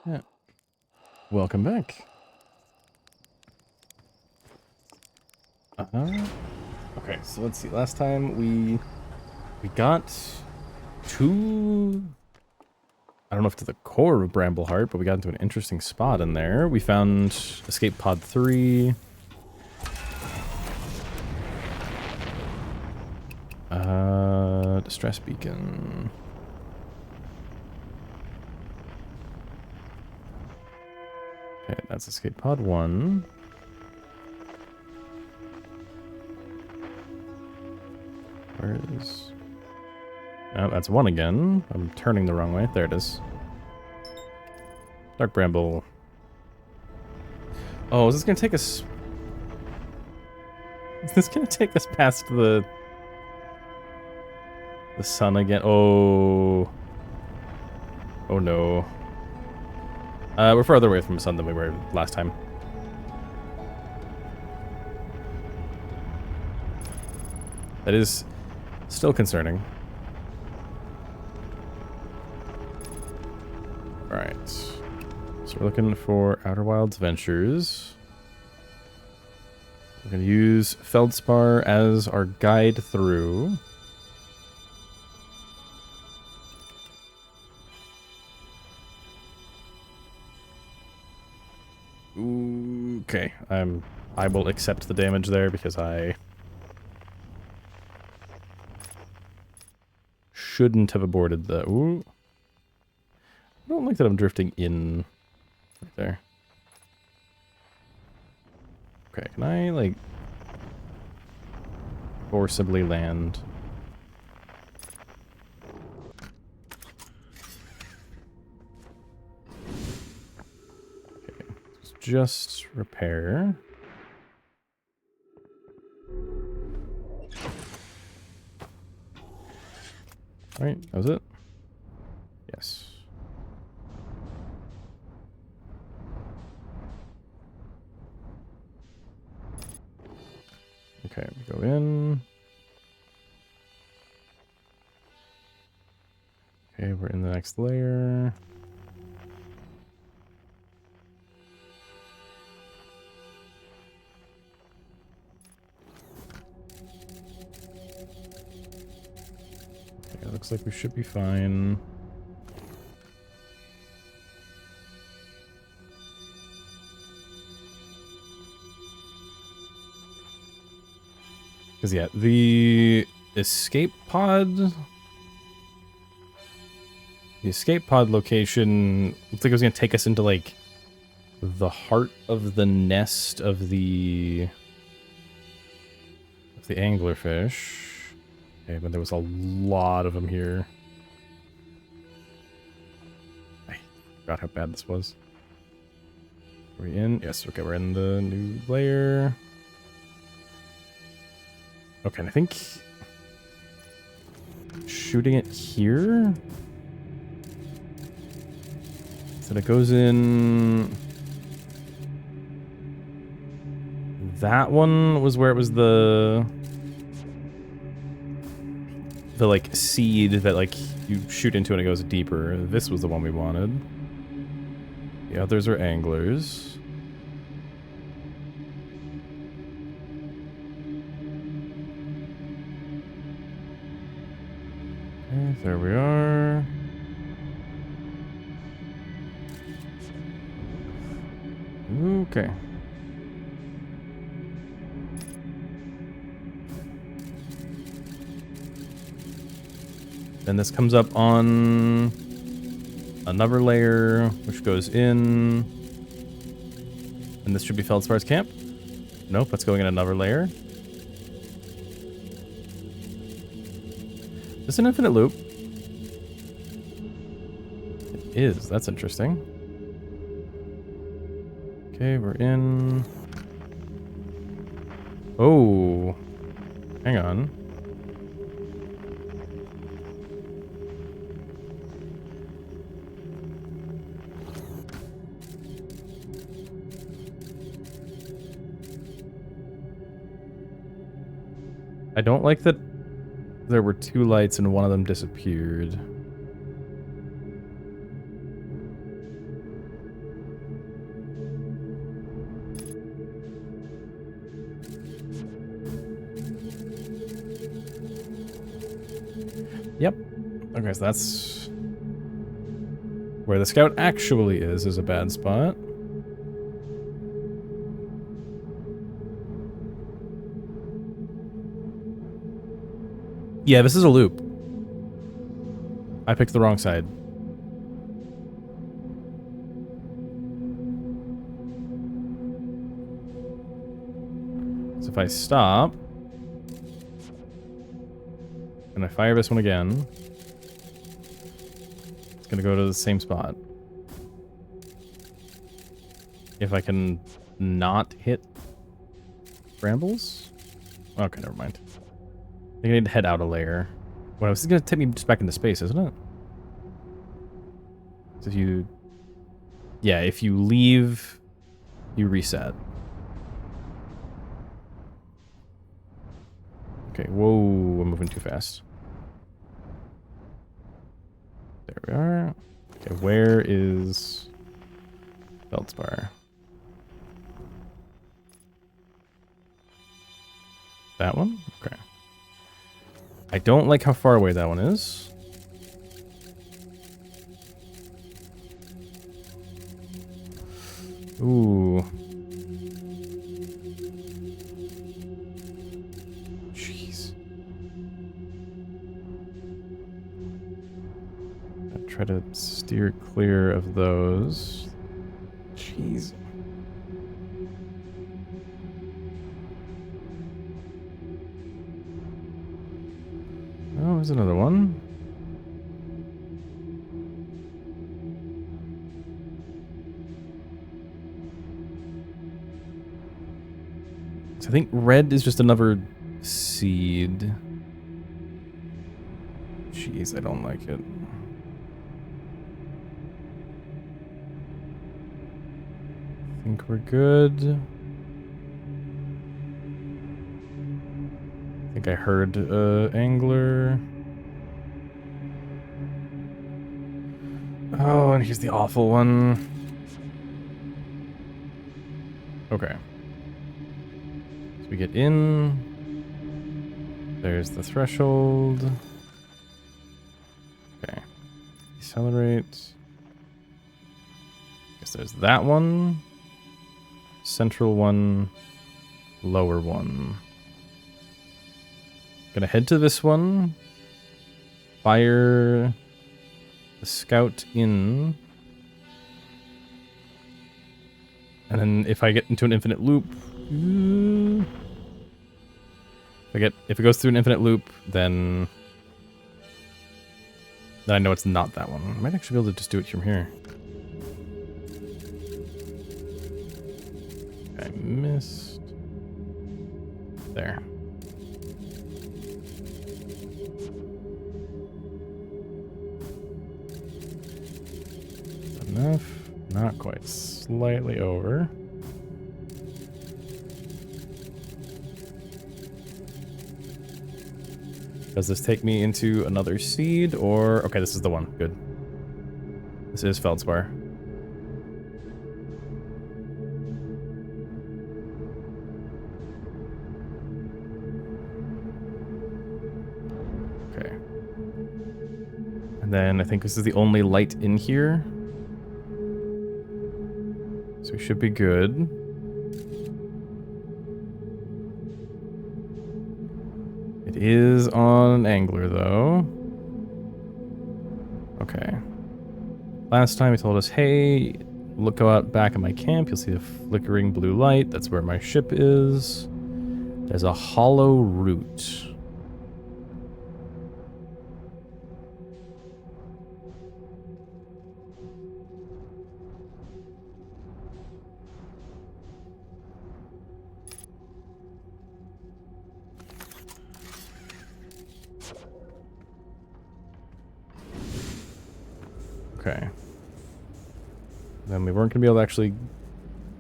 Yeah. Welcome back. Okay, so let's see. Last time we got two. I don't know if to the core of Brambleheart, but we got into an interesting spot in there. We found Escape Pod 3. Distress Beacon. Okay, that's Escape Pod 1. Where is... Oh, that's 1 again. I'm turning the wrong way. There it is. Dark Bramble. Oh, is this gonna take us... Is this gonna take us past the sun again? Oh. Oh no. We're further away from the sun than we were last time. That is still concerning. Alright. So we're looking for Outer Wilds Ventures. We're going to use Feldspar as our guide through. Okay, I will accept the damage there because I shouldn't have aborted the... Ooh. I don't like that I'm drifting in right there. Okay, can I, like, forcibly land? Okay, just repair. Alright, that was it? Yes. Okay, we go in. Okay, we're in the next layer. Okay, looks like we should be fine. Because, yeah, the escape pod... The escape pod location looks like it was going to take us into, like, the heart of the nest of the anglerfish. Okay, but there was a lot of them here. I forgot how bad this was. Are we in? Yes, okay, we're in the new layer. Okay, and I think shooting it here? So it goes in... That one was where it was the like seed that like you shoot into and it goes deeper. This was the one we wanted. The others are anglers. Okay, there we are. Okay. Then this comes up on another layer, which goes in. And this should be Feldspar's camp. Nope, that's going in another layer. Is this an infinite loop? It is. That's interesting. Okay, we're in. Oh. Hang on. I don't like that there were 2 lights and one of them disappeared. Okay, so that's where the scout actually is a bad spot. Yeah, this is a loop. I picked the wrong side. So if I stop, and I fire this one again, it's gonna go to the same spot. If I can not hit brambles? Okay, never mind. I think I need to head out a layer. Well, this is gonna take me just back into space, isn't it? So if you... Yeah, if you leave, you reset. Okay, whoa, I'm moving too fast. There we are. Okay, where is Feldspar? That one? Okay. I don't like how far away that one is. Ooh. Jeez. I try to steer clear of those. Jeez. Oh, there's another one. So I think red is just another seed. Jeez, I don't like it. I think we're good. I think I heard angler. Oh, and here's the awful one. Okay. So we get in. There's the threshold. Okay. Decelerate. Guess there's that one. Central one. Lower one. Gonna head to this one. Fire the scout in. And then if I get into an infinite loop... If it goes through an infinite loop, then I know it's not that one. I might actually be able to just do it from here. I missed. There. Enough. Not quite. Slightly over. Does this take me into another seed, or... Okay, this is the one. Good. This is Feldspar. Okay. And then I think this is the only light in here. So we should be good. It is on angler, though. Okay. Last time he told us, hey, go out back of my camp. You'll see the flickering blue light. That's where my ship is. There's a hollow root. Okay. Then we weren't going to be able to actually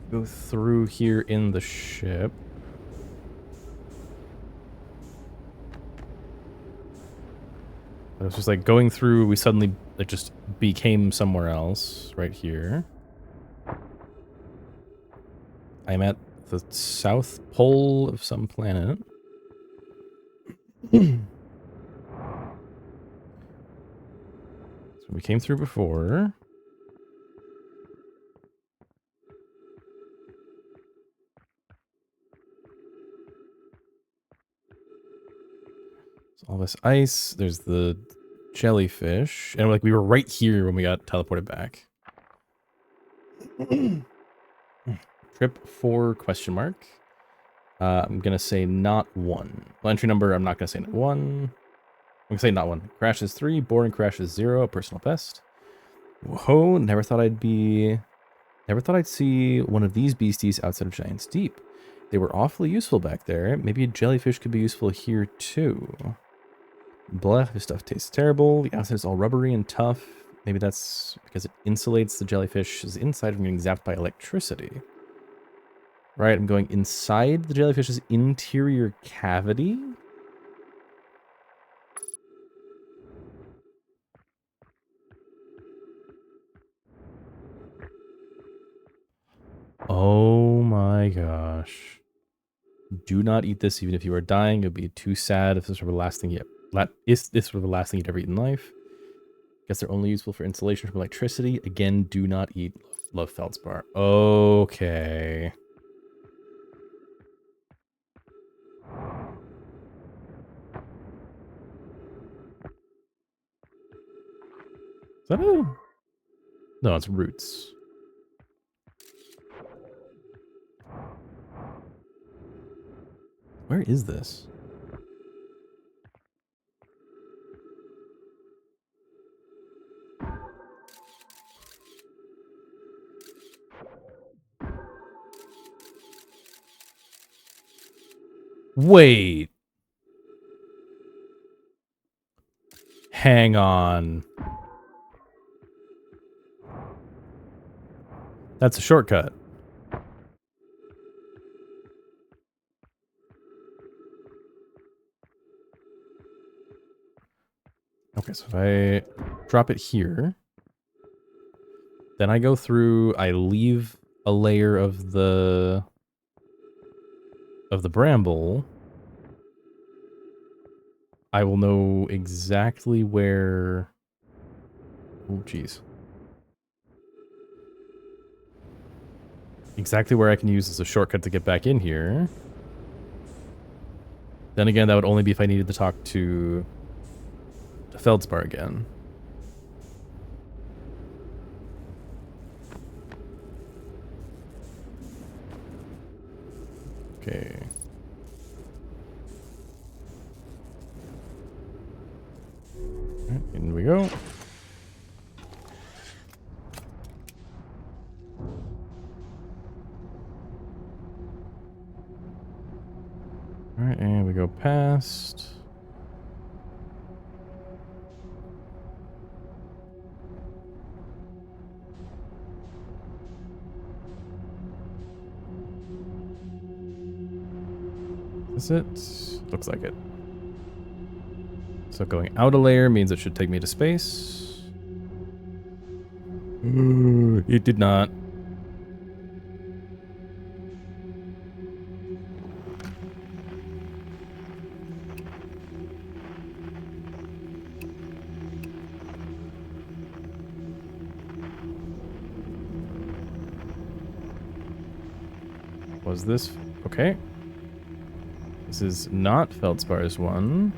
go through here in the ship. It was just like going through, it just became somewhere else right here. I'm at the south pole of some planet. So we came through before. So all this ice. There's the jellyfish. And like we were right here when we got teleported back. Trip 4 question mark. I'm going to say not 1. Well, entry number, I'm not going to say 1. I'm going to say not 1. Crashes 3. Boring crashes 0. Personal best. Whoa, never thought I'd see one of these beasties outside of Giant's Deep. They were awfully useful back there. Maybe a jellyfish could be useful here too. Blah, this stuff tastes terrible. The outside is all rubbery and tough. Maybe that's because it insulates the jellyfish's inside from getting zapped by electricity. Right, I'm going inside the jellyfish's interior cavity. Oh my gosh. Do not eat this even if you are dying. It would be too sad if this were the last thing you'd ever eat in life. Guess they're only useful for insulation from electricity. Again, do not eat love feldspar. Okay. Is that a... No, it's roots. Where is this? Wait. Hang on. That's a shortcut. Okay, so if I drop it here, then I go through, I leave a layer of the bramble, I will know exactly where... Oh, jeez. Exactly where I can use as a shortcut to get back in here. Then again, that would only be if I needed to talk to Feldspar again. Okay. Alright, in we go. Alright, and we go past. Is it? Looks like it. So going out a layer means it should take me to space. Ooh, it did not. Was this... Okay. This is not Feldspar's one.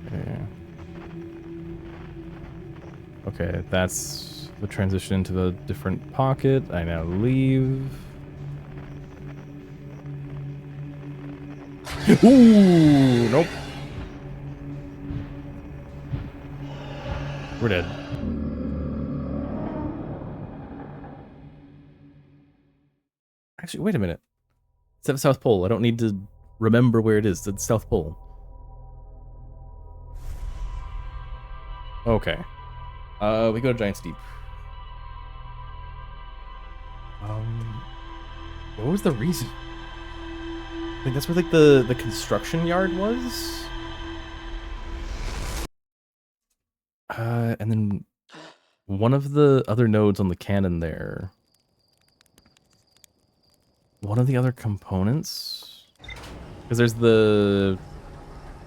Okay. Okay, that's the transition into the different pocket. I now leave. Ooh, nope. We're dead. Actually, wait a minute. It's at the South Pole. I don't need to remember where it is. It's the South Pole. Okay. We go to Giant's Deep. What was the reason? I think that's where like the construction yard was. And then one of the other nodes on the cannon there. One of the other components? Because there's the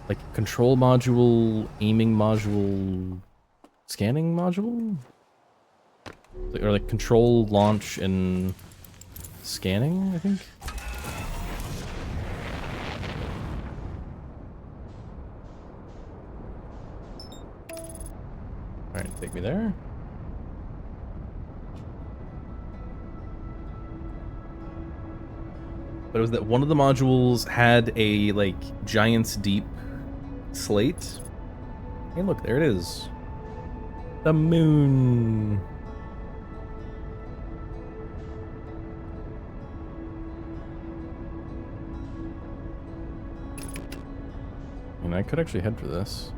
like control module, aiming module, scanning module? Or like control, launch, and scanning, I think? Alright, take me there. But it was that one of the modules had a, like, Giant's Deep slate. Hey, look, there it is. The moon. And I could actually head for this.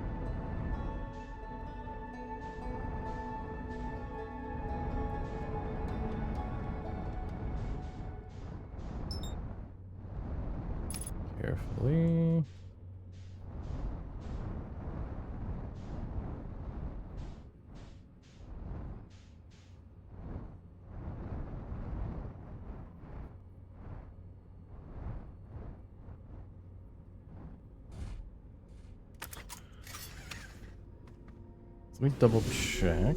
Carefully. Let me double check.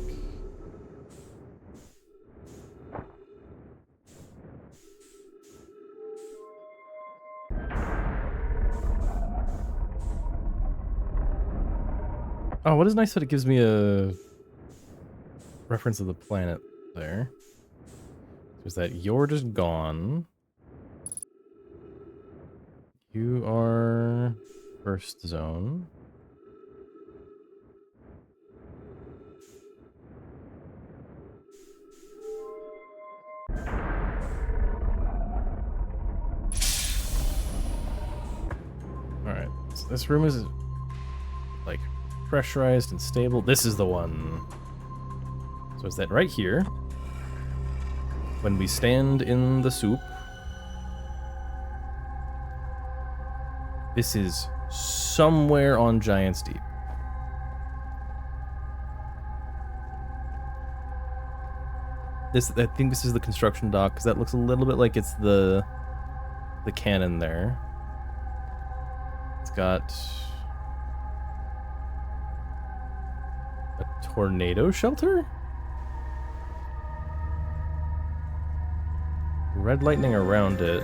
Oh, what is nice that it gives me a reference of the planet there. Is that you're just gone. You are first zone. Alright, so this room is like pressurized and stable. This is the one. So is that right here? When we stand in the soup, this is somewhere on Giant's Deep. I think this is the construction dock, because that looks a little bit like it's the cannon there. It's got a tornado shelter? Red lightning around it.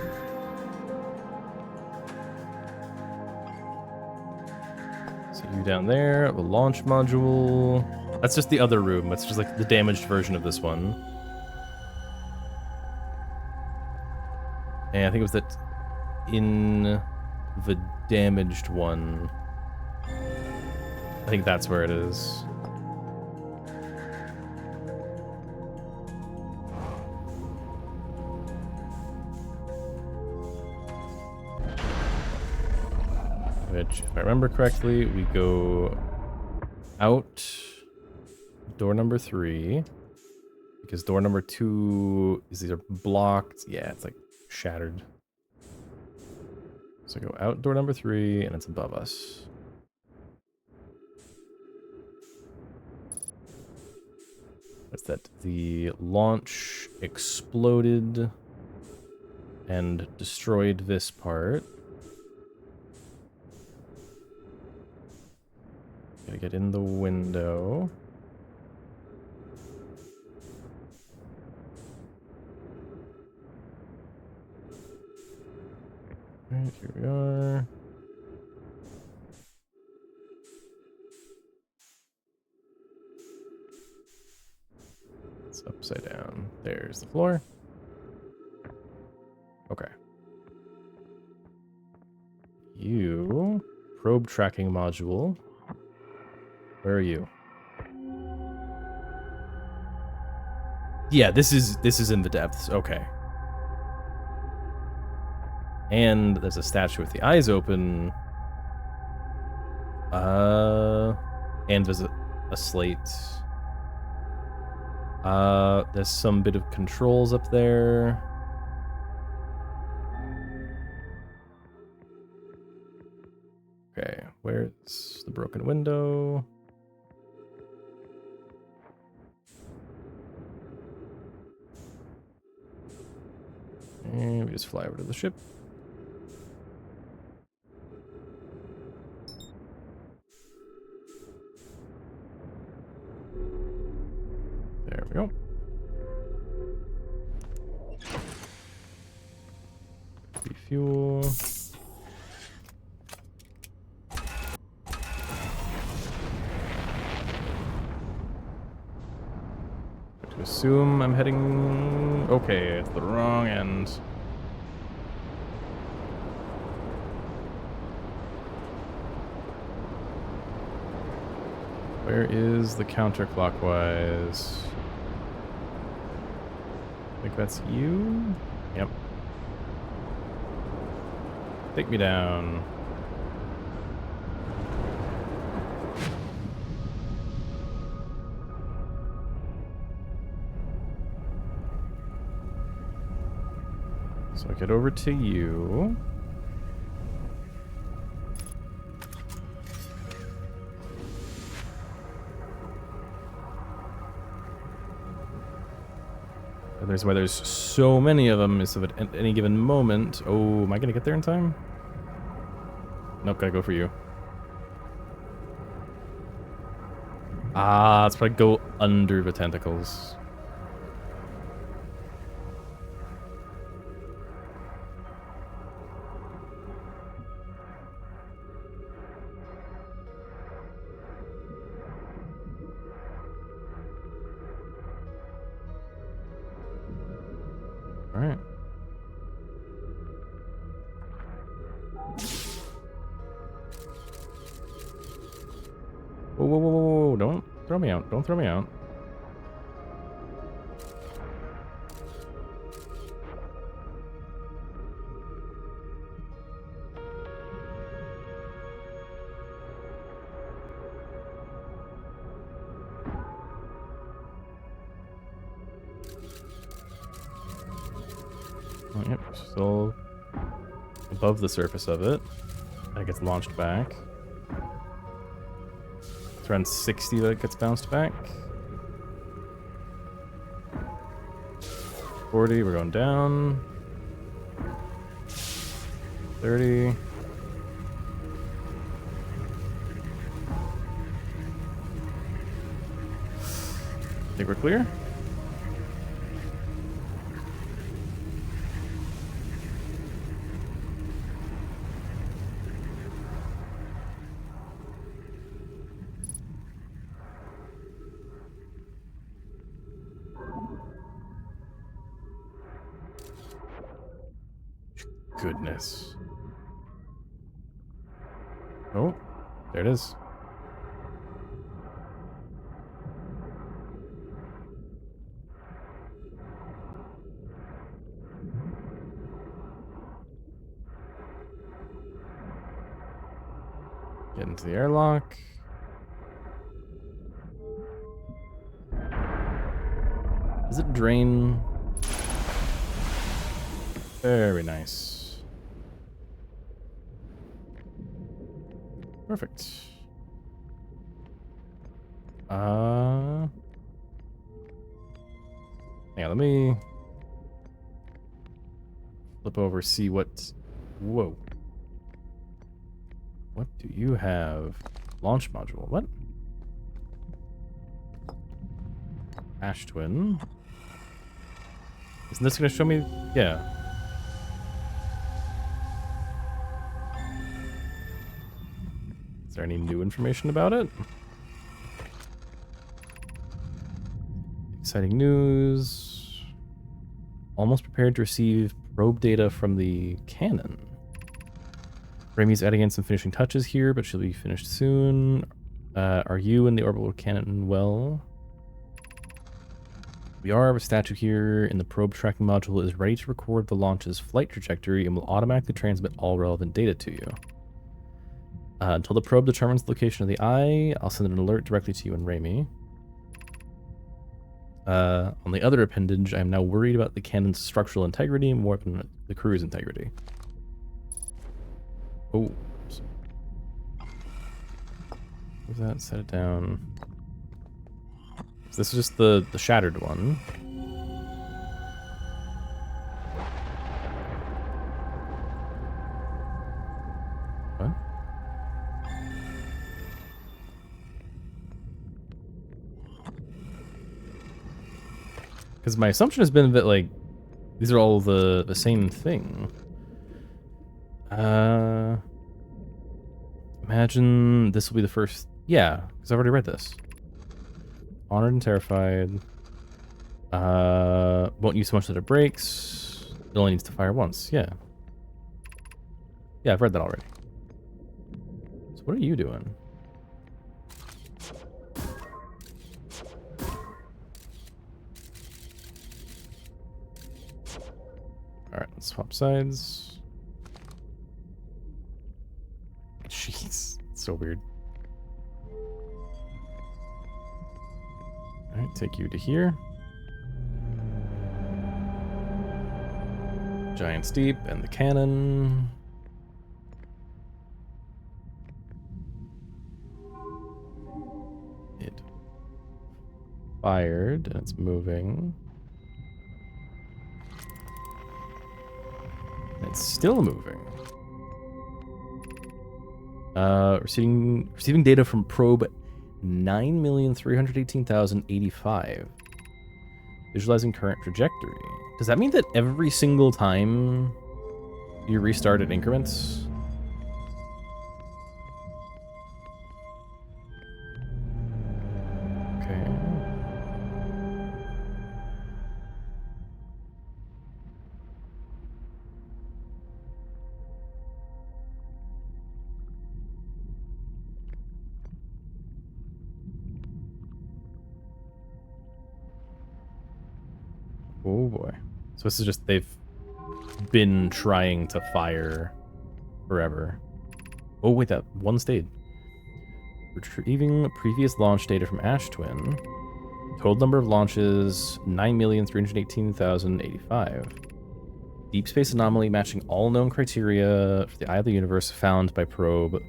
So you down there, a launch module. That's just the other room. That's just like the damaged version of this one. And I think it was that in the damaged one. I think that's where it is. Which, if I remember correctly, we go out door number 3. Because door number 2 is either blocked. Yeah, it's like shattered. So go out door number 3, and it's above us. That's that the launch exploded and destroyed this part. Gotta get in the window. Alright, here we are. It's upside down. There's the floor. Okay. You, probe tracking module. Where are you? Yeah, this is in the depths. Okay. And there's a statue with the eyes open. And there's a slate. There's some bit of controls up there. Okay, where's the broken window? And we just fly over to the ship. There we go. Refuel. To assume I'm heading... Okay, it's the wrong end. Where is the counterclockwise? I think that's you? Yep. Take me down. So I get over to you. And there's why there's so many of them is so that at any given moment... Oh, am I gonna get there in time? Nope, gotta go for you. Ah, let's probably go under the tentacles. Alright. Whoa, whoa, whoa, whoa, whoa, don't throw me out. Don't throw me out. Oh, yep, still above the surface of it. That gets launched back. It's around 60 that gets bounced back. 40, we're going down. 30. Think we're clear? Goodness. Oh, there it is. Get into the airlock. Does it drain? Very nice. Perfect. Yeah, let me flip over, see what... Whoa. What do you have? Launch module. What? Ash Twin. Isn't this going to show me? Yeah. Is there any new information about it? Exciting news. Almost prepared to receive probe data from the cannon. Ramie's adding in some finishing touches here, but she'll be finished soon. Are you in the orbital cannon well? We are. A statue here in the probe tracking module is ready to record the launch's flight trajectory and will automatically transmit all relevant data to you. Until the probe determines the location of the eye, I'll send an alert directly to you and Ramie. On the other appendage, I am now worried about the cannon's structural integrity more than the crew's integrity. Oh. Where's that? Set it down. So this is just the shattered one. What? Because my assumption has been that, like, these are all the same thing. Imagine this will be the first... Yeah, because I've already read this. Honored and Terrified. Won't use so much that it breaks. It only needs to fire once, yeah. Yeah, I've read that already. So what are you doing? Alright, let's swap sides. Jeez, so weird. Alright, take you to here. Giant Steep and the cannon. It fired and it's moving. It's still moving. Receiving data from probe 9,318,085. Visualizing current trajectory. Does that mean that every single time you restart at increments? Okay. Oh boy. So this is just, they've been trying to fire forever. Oh wait, that one stayed. Retrieving previous launch data from Ash Twin. Total number of launches, 9,318,085. Deep space anomaly matching all known criteria for the Eye of the Universe found by probe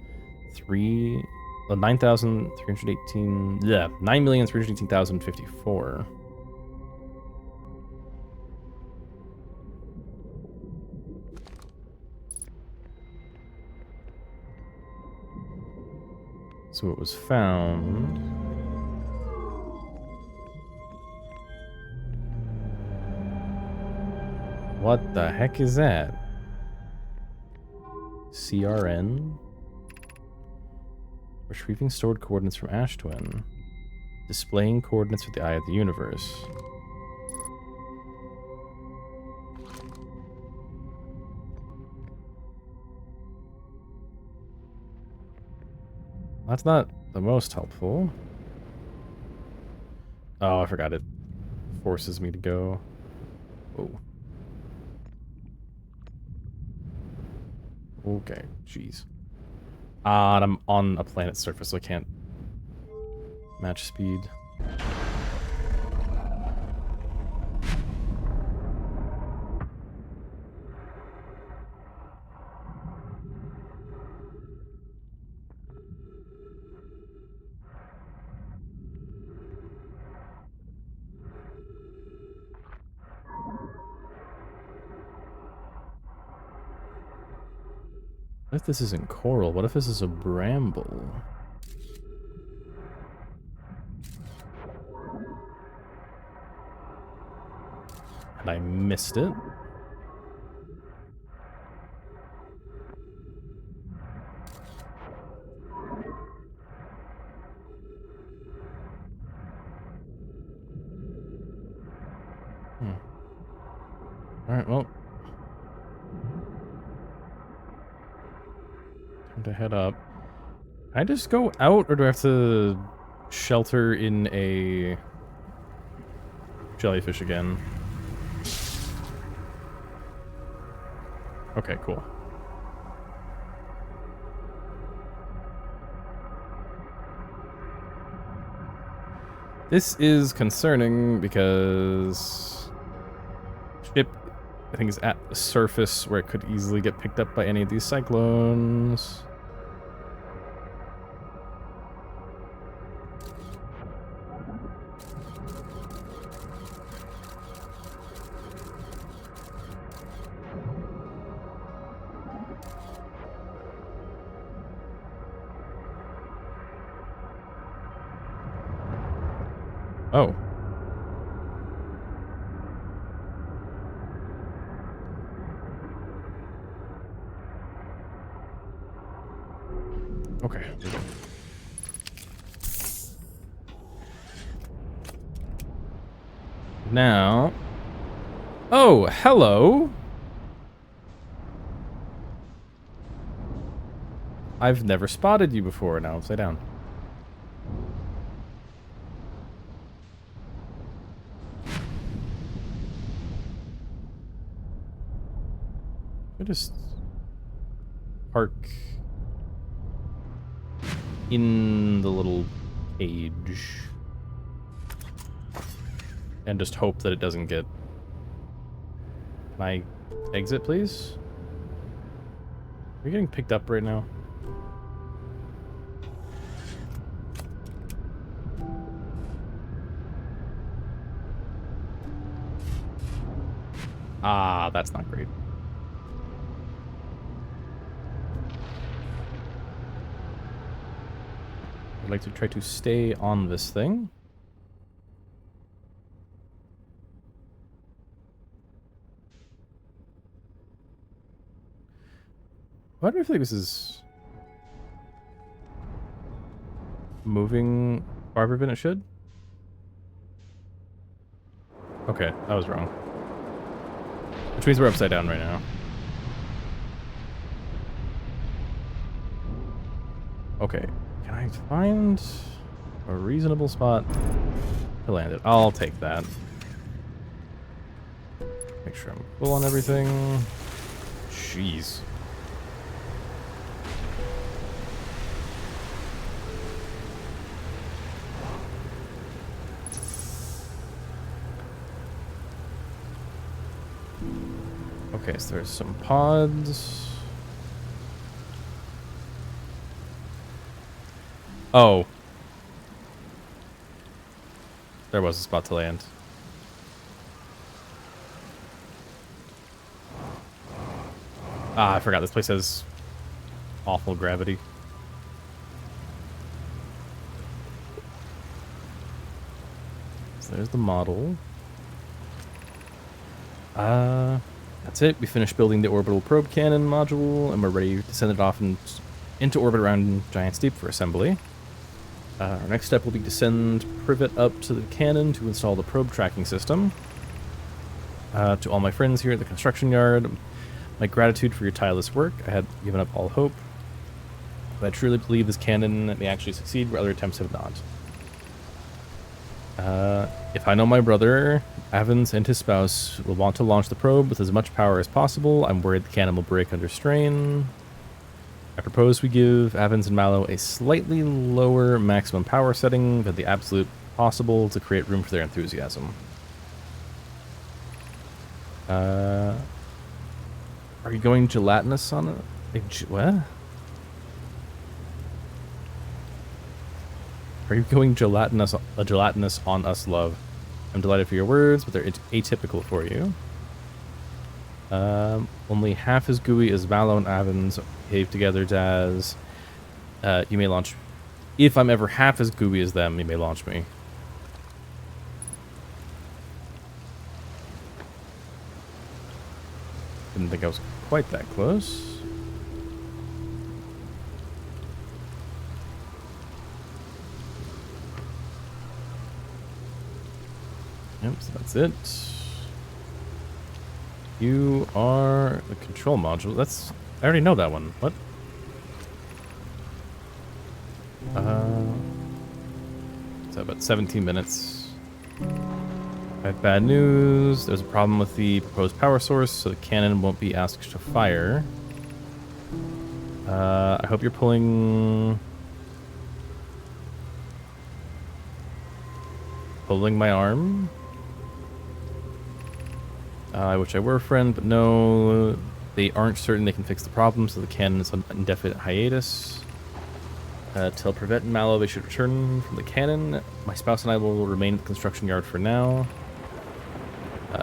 9,318,054. So it was found. What the heck is that? CRN? Retrieving stored coordinates from Ash Twin. Displaying coordinates for the Eye of the Universe. That's not the most helpful. Oh, I forgot it forces me to go. Oh. Okay, jeez. And I'm on a planet's surface, so I can't match speed. What if this isn't coral? What if this is a bramble? And I missed it. Alright, well. Time to head up. Can I just go out, or do I have to shelter in a jellyfish again? Okay, cool. This is concerning because ship, I think, is at the surface where it could easily get picked up by any of these cyclones. Oh. Okay. Now. Oh, hello. I've never spotted you before. Now upside down. I just park in the little cage and just hope that it doesn't get. Can I exit, please? Are you getting picked up right now? Ah, that's not great. I'd like to try to stay on this thing. Why do I feel like this is moving farther than it should? Okay, I was wrong. Which means we're upside down right now. Okay, can I find a reasonable spot to land it? I'll take that. Make sure I'm full on everything. Jeez. Okay, so there's some pods. Oh. There was a spot to land. Ah, I forgot this place has awful gravity. So there's the model. That's it. We finished building the orbital probe cannon module, and we're ready to send it off into orbit around Giant's Deep for assembly. Our next step will be to send Privet up to the cannon to install the probe tracking system. To all my friends here at the construction yard, my gratitude for your tireless work. I had given up all hope, but I truly believe this cannon may actually succeed where other attempts have not. If I know my brother, Avens, and his spouse will want to launch the probe with as much power as possible, I'm worried the cannon will break under strain. I propose we give Avens and Mallow a slightly lower maximum power setting than the absolute possible to create room for their enthusiasm. Are you going gelatinous on it? What? Are you going gelatinous on us, love? I'm delighted for your words, but they're atypical for you. Only half as gooey as Mallow and Avens behave together, Daz. You may launch. If I'm ever half as gooey as them, you may launch me. Didn't think I was quite that close. Yep, so that's it. You are the control module. That's... I already know that one. What? So about 17 minutes. I have bad news. There's a problem with the proposed power source, so the cannon won't be asked to fire. I hope you're pulling my arm. I wish I were a friend, but no, they aren't certain they can fix the problem, so the cannon is on indefinite hiatus. Tell Privet and Mallow they should return from the cannon. My spouse and I will remain at the construction yard for now.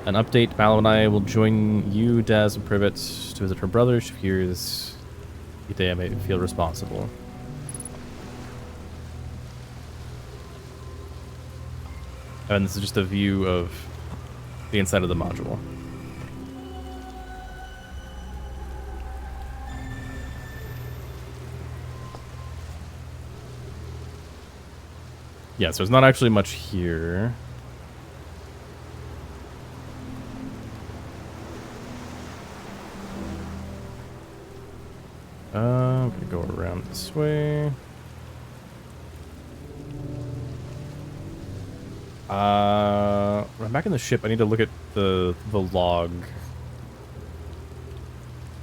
An update, Mallow and I will join you, Daz, and Privet to visit her brother. She fears the day I may feel responsible. And this is just a view of the inside of the module. Yeah, so there's not actually much here. I'm gonna go around this way. When I'm back in the ship, I need to look at the log.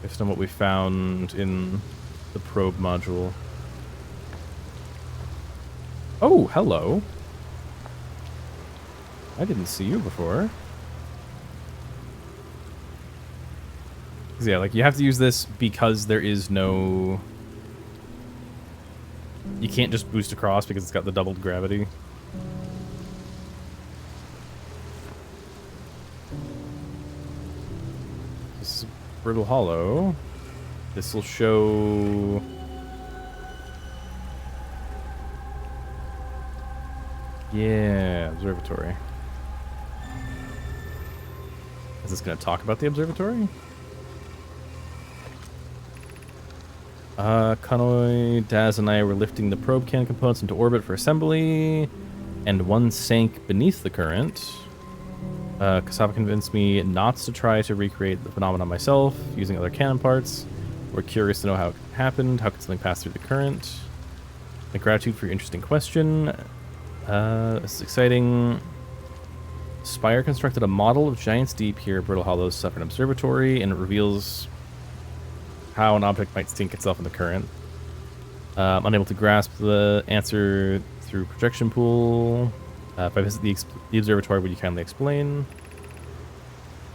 Based on what we found in the probe module. Oh, hello. I didn't see you before. Yeah, like you have to use this because there is no... You can't just boost across because it's got the doubled gravity. This is Brittle Hollow. This will show... Yeah, observatory. Is this going to talk about the observatory? Kanoi, Daz, and I were lifting the probe cannon components into orbit for assembly, and one sank beneath the current. Kasava convinced me not to try to recreate the phenomenon myself using other cannon parts. We're curious to know how it happened. How could something pass through the current? My gratitude for your interesting question. This is exciting. Spire constructed a model of Giant's Deep here, Brittle Hollow's Suffern Observatory, and it reveals how an object might sink itself in the current. Unable to grasp the answer through projection pool. If I visit the observatory, would you kindly explain?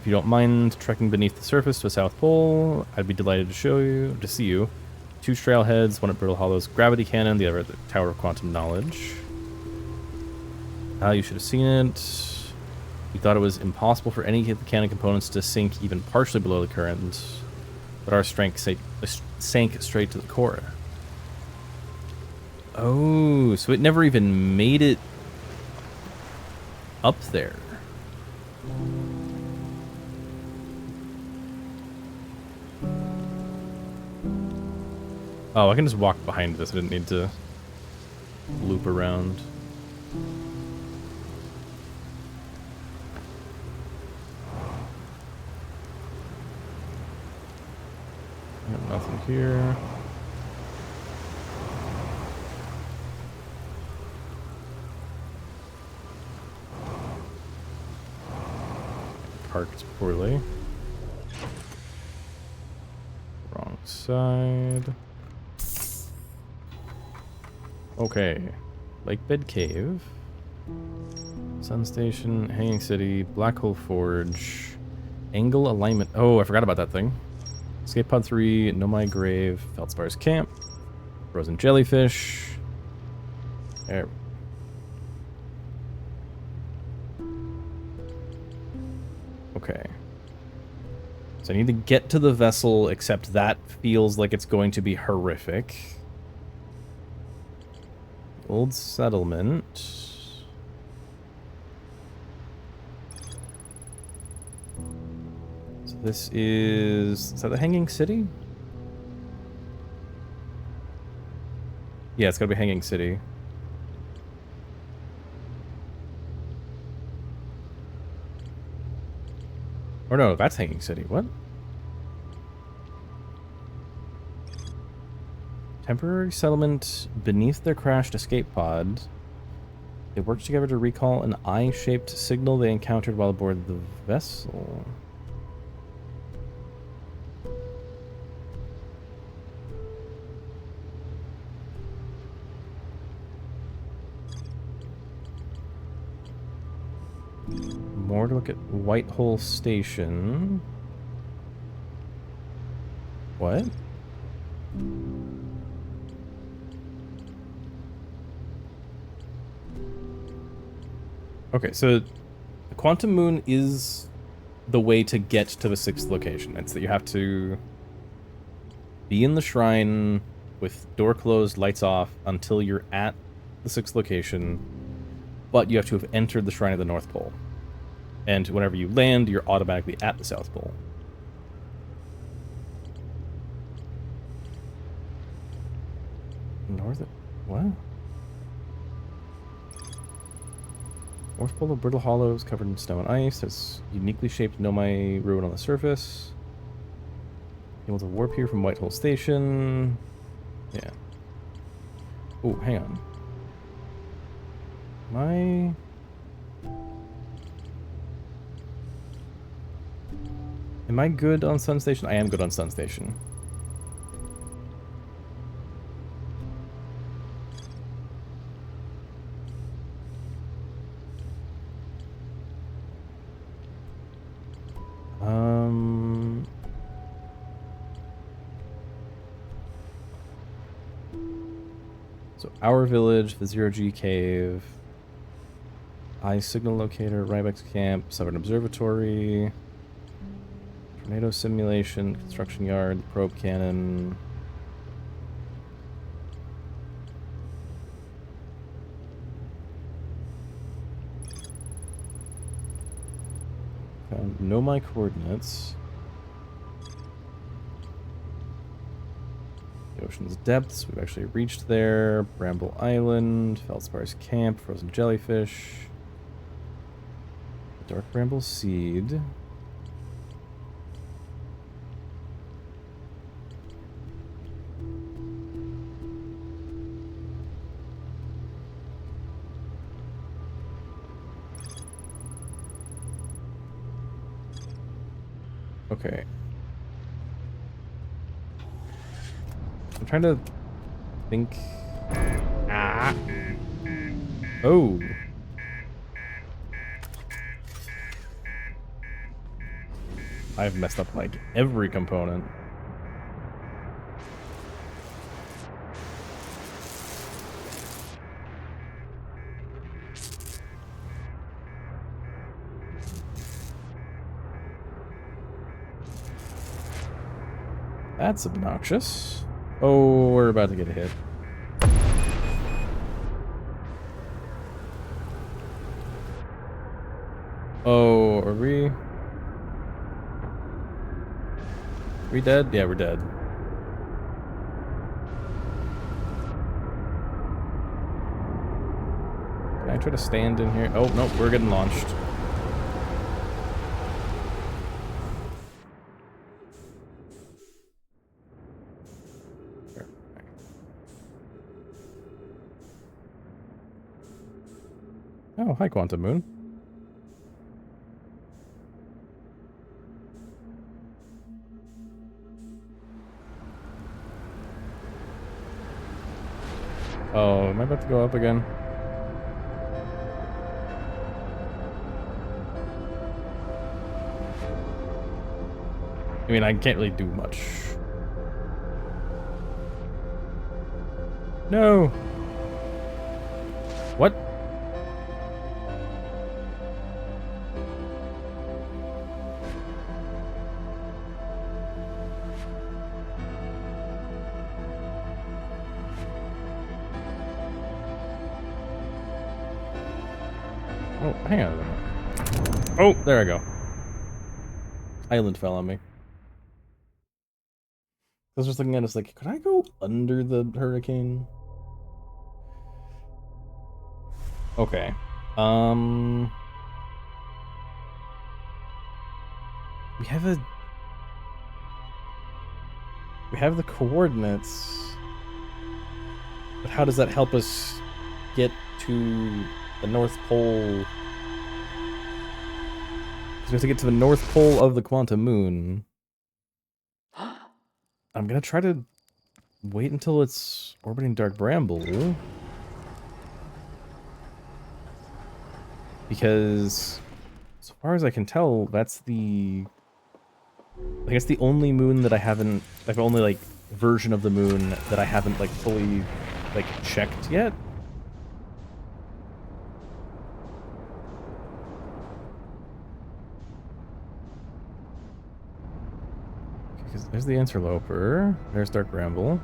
If you don't mind trekking beneath the surface to the South Pole, I'd be delighted to see you. 2 trailheads, one at Brittle Hollow's gravity cannon, the other at the Tower of Quantum Knowledge. You should have seen it. We thought it was impossible for any of the cannon components to sink even partially below the current, but our strength sank straight to the core. Oh, so it never even made it up there. Oh, I can just walk behind this. I didn't need to loop around. Nothing here. Parked poorly. Wrong side. Okay. Lakebed Cave. Sun Station, Hanging City, Black Hole Forge, Angle Alignment. Oh, I forgot about that thing. Escape Pod 3, Nomai Grave, Feldspire's Camp, Frozen Jellyfish. There. Okay. So I need to get to the vessel, except that feels like it's going to be horrific. Old settlement. So this is that the Hanging City? Yeah, it's gotta be Hanging City. Or no, that's Hanging City. What? Temporary settlement beneath their crashed escape pod. They worked together to recall an eye-shaped signal they encountered while aboard the vessel. More to look at Whitehole Station. What? Okay, so the Quantum Moon is the way to get to the 6th location. It's that you have to be in the shrine with door closed, lights off, until you're at the 6th location, but you have to have entered the shrine at the North Pole. And whenever you land, you're automatically at the South Pole. North... What? North Pole of Brittle Hollows covered in snow and ice. There's uniquely shaped Nomai ruin on the surface. Able to warp here from Whitehole Station. Yeah. Oh, hang on. Am I good on Sun Station? I am good on Sun Station. So our village, the Zero G Cave, Eye Signal Locator, Rybex Camp, Southern Observatory, Tornado Simulation, Construction Yard, Probe Cannon. Know my coordinates. The ocean's depths, we've actually reached there. Bramble Island, Feldspar's Camp, Frozen Jellyfish. Dark Bramble Seed. Okay. I'm trying to think. Ah. Oh. I've messed up like every component. That's obnoxious. Oh, we're about to get a hit. Oh, are we? We dead? Yeah, we're dead. Can I try to stand in here? Oh, no, we're getting launched. Oh, hi, Quantum Moon. Oh, am I about to go up again? I mean, I can't really do much. No! What? Oh, hang on a minute. Oh, there I go. Island fell on me. I was just looking at it, it's like, could I go under the hurricane? Okay. We have the coordinates. But how does that help us get to the North Pole? Because we have to get to the North Pole of the Quantum Moon. I'm gonna try to wait until it's orbiting Dark Bramble. Because, as far as I can tell, that's the... I guess the only moon that I haven't... Like, only, like, version of the moon that I haven't, like, fully, like, checked yet. Because there's the Interloper. There's Dark Bramble.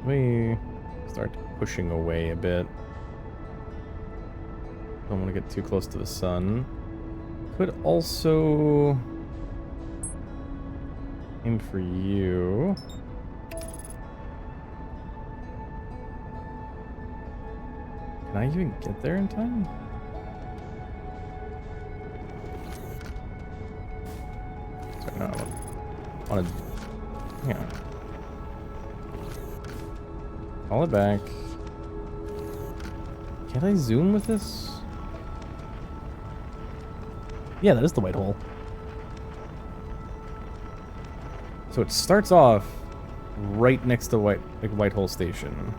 We start pushing away a bit. Don't want to get too close to the sun. Could also... Aim for you. Can I even get there in time? Sorry, no, I want to... Hang on. Call it back. Can't I zoom with this? Yeah, that is the white hole. So it starts off right next to White Hole Station.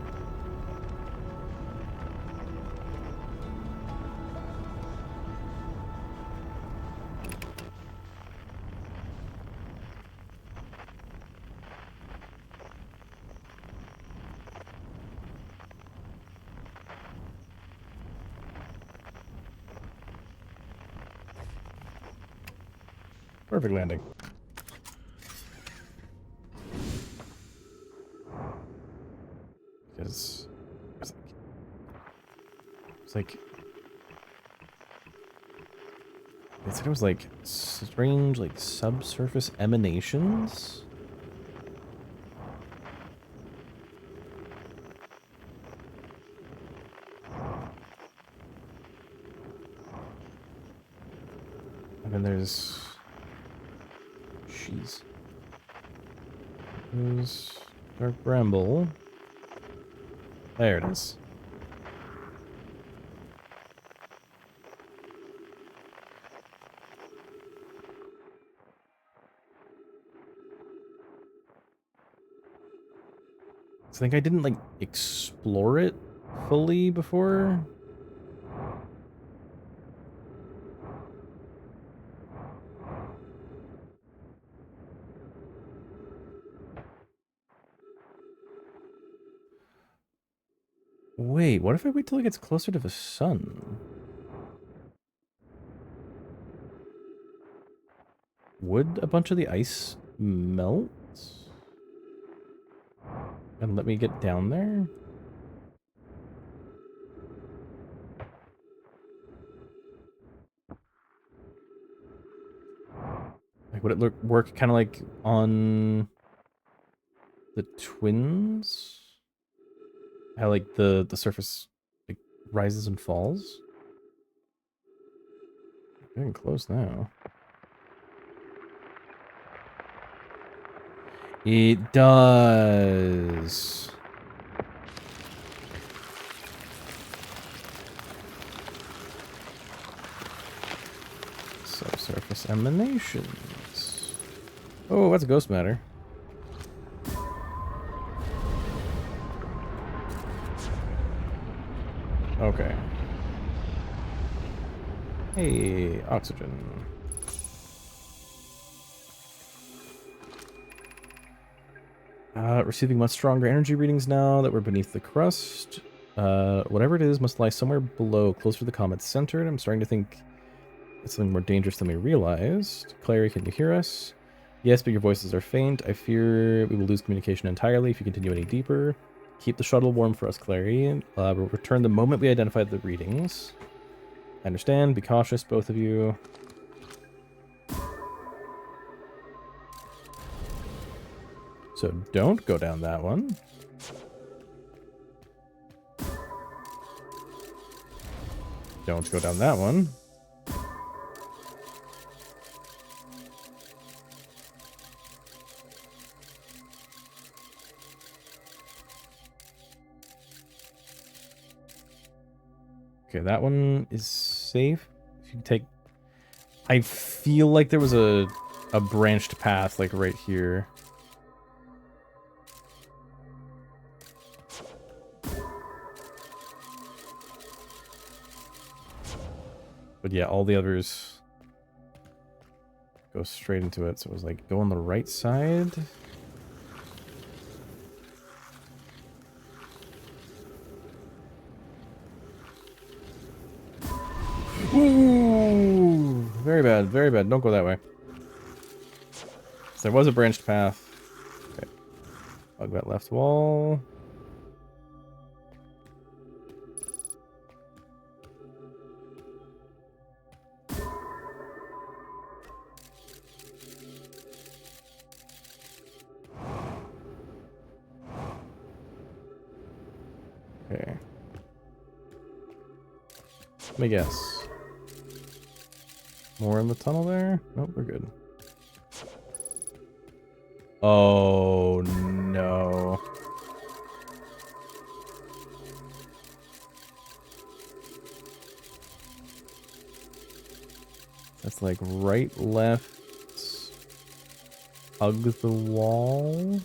Perfect landing. Because it's like they said it was like strange, like subsurface emanations. And then there's there's Dark Bramble. There it is. I think I didn't like explore it fully before. Wait, what if I wait till it gets closer to the sun? Would a bunch of the ice melt? And let me get down there? Like, would it work kind of like on the twins? How like the surface like rises and falls? Getting close now. It does. Subsurface emanations. Oh, that's a ghost matter. Okay. Hey, oxygen. Receiving much stronger energy readings now that we're beneath the crust. Whatever it is must lie somewhere below, closer to the comet's center. And I'm starting to think it's something more dangerous than we realized. Clary, can you hear us? Yes, but your voices are faint. I fear we will lose communication entirely if you continue any deeper. Keep the shuttle warm for us, Clary. We'll return the moment we identify the readings. I understand. Be cautious, both of you. So don't go down that one. Don't go down that one. Okay, that one is safe. If you take... I feel like there was a branched path, like, right here. But yeah, all the others go straight into it. So it was like, go on the right side. Ooh! Very bad, very bad. Don't go that way. So there was a branched path. Okay. Bug that left wall. Okay. Let me guess. More in the tunnel there? Nope, we're good. Oh, no. That's like right, left, hug the wall.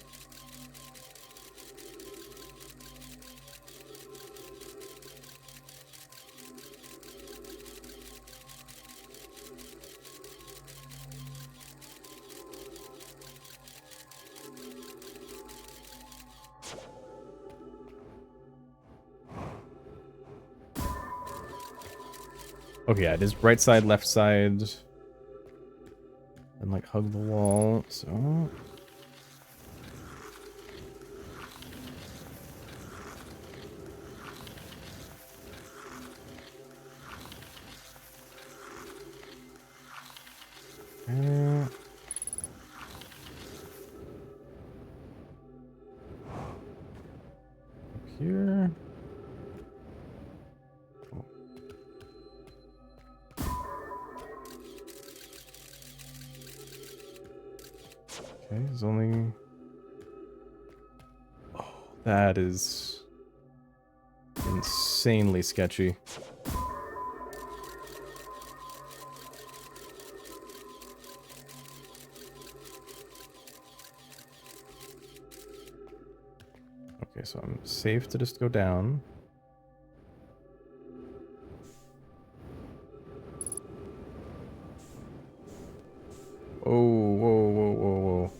Okay, yeah, it is right side, left side. And like hug the wall, so. Up here. Oh. Okay, there's only. Oh, that is insanely sketchy. Okay, so I'm safe to just go down. Oh, whoa, whoa, whoa, whoa.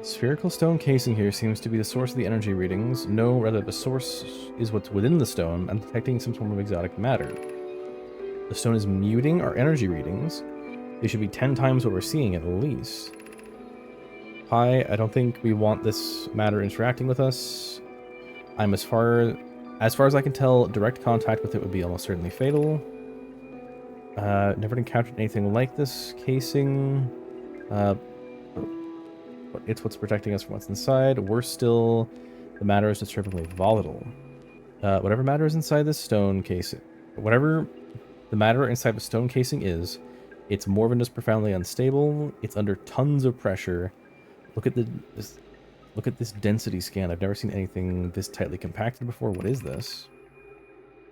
Spherical stone casing here seems to be the source of the energy readings. No, rather the source is what's within the stone. I'm detecting some form of exotic matter. The stone is muting our energy readings. They should be 10 times what we're seeing at least. Hi, I don't think we want this matter interacting with us. I'm as far as I can tell, direct contact with it would be almost certainly fatal. Never encountered anything like this casing. But it's what's protecting us from what's inside. Worse still, the matter is disturbingly volatile. Whatever matter is inside this stone casing, whatever the matter inside the stone casing is, it's more than just profoundly unstable. It's under tons of pressure. Look at this density scan. I've never seen anything this tightly compacted before. What is this?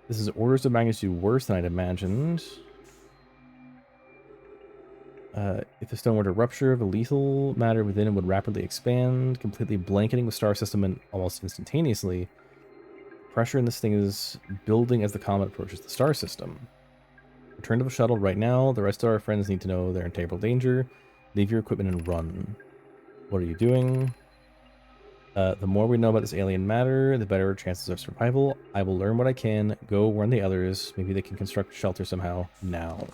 This is orders of magnitude worse than I'd imagined. If the stone were to rupture, the lethal matter within it would rapidly expand, completely blanketing the star system and almost instantaneously. Pressure in this thing is building as the comet approaches the star system. Return to the shuttle right now. The rest of our friends need to know they're in terrible danger. Leave your equipment and run. What are you doing? The more we know about this alien matter, the better chances of survival. I will learn what I can. Go warn the others. Maybe they can construct a shelter somehow. Now.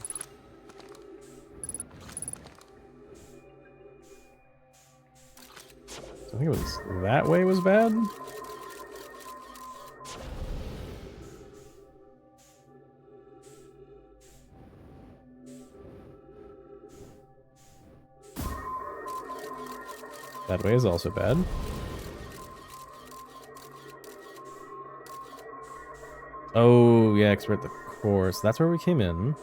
I think it was that way was bad. That way is also bad. Oh, yeah, because we're at the core. So that's where we came in.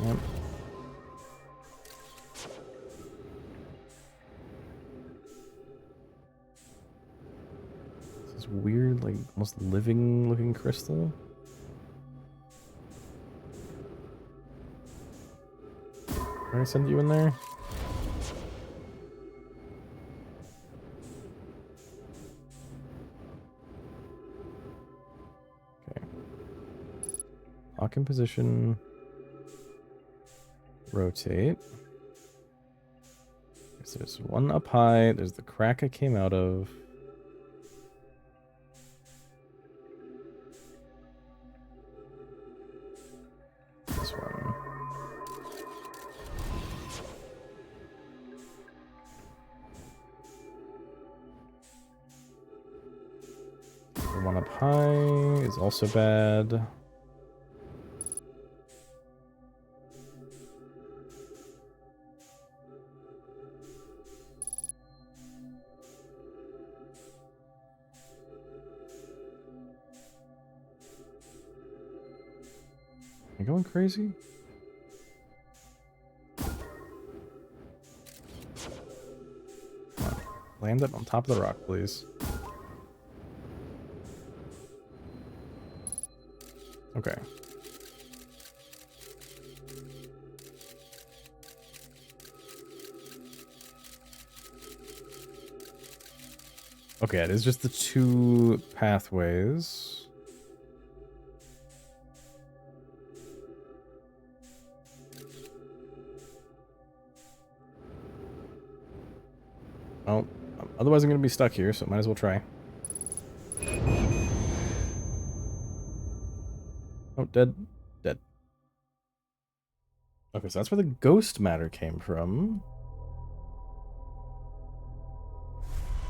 Yep. This weird, like, almost living-looking crystal. Can I send you in there? Okay. Lock in position. Rotate. So there's one up high. There's the crack I came out of. This one. one up high is also bad. Am I going crazy? Land it on top of the rock, please. Okay. Okay, it is just the two pathways. Well, otherwise I'm going to be stuck here, so might as well try. Oh, dead. Dead. Okay, so that's where the ghost matter came from.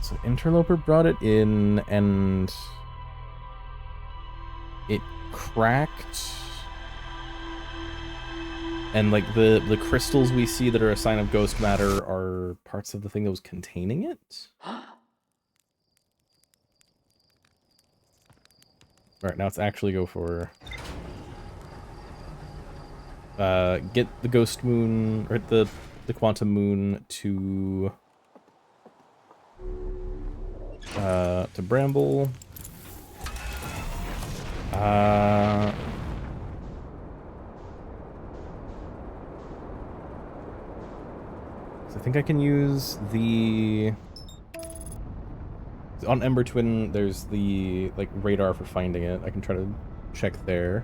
So Interloper brought it in, and it cracked. And, like, the crystals we see that are a sign of ghost matter are parts of the thing that was containing it? Alright, now let's actually go for... get the ghost moon, or the quantum moon to Bramble. I think I can use the... On Ember Twin, there's the, like, radar for finding it. I can try to check there.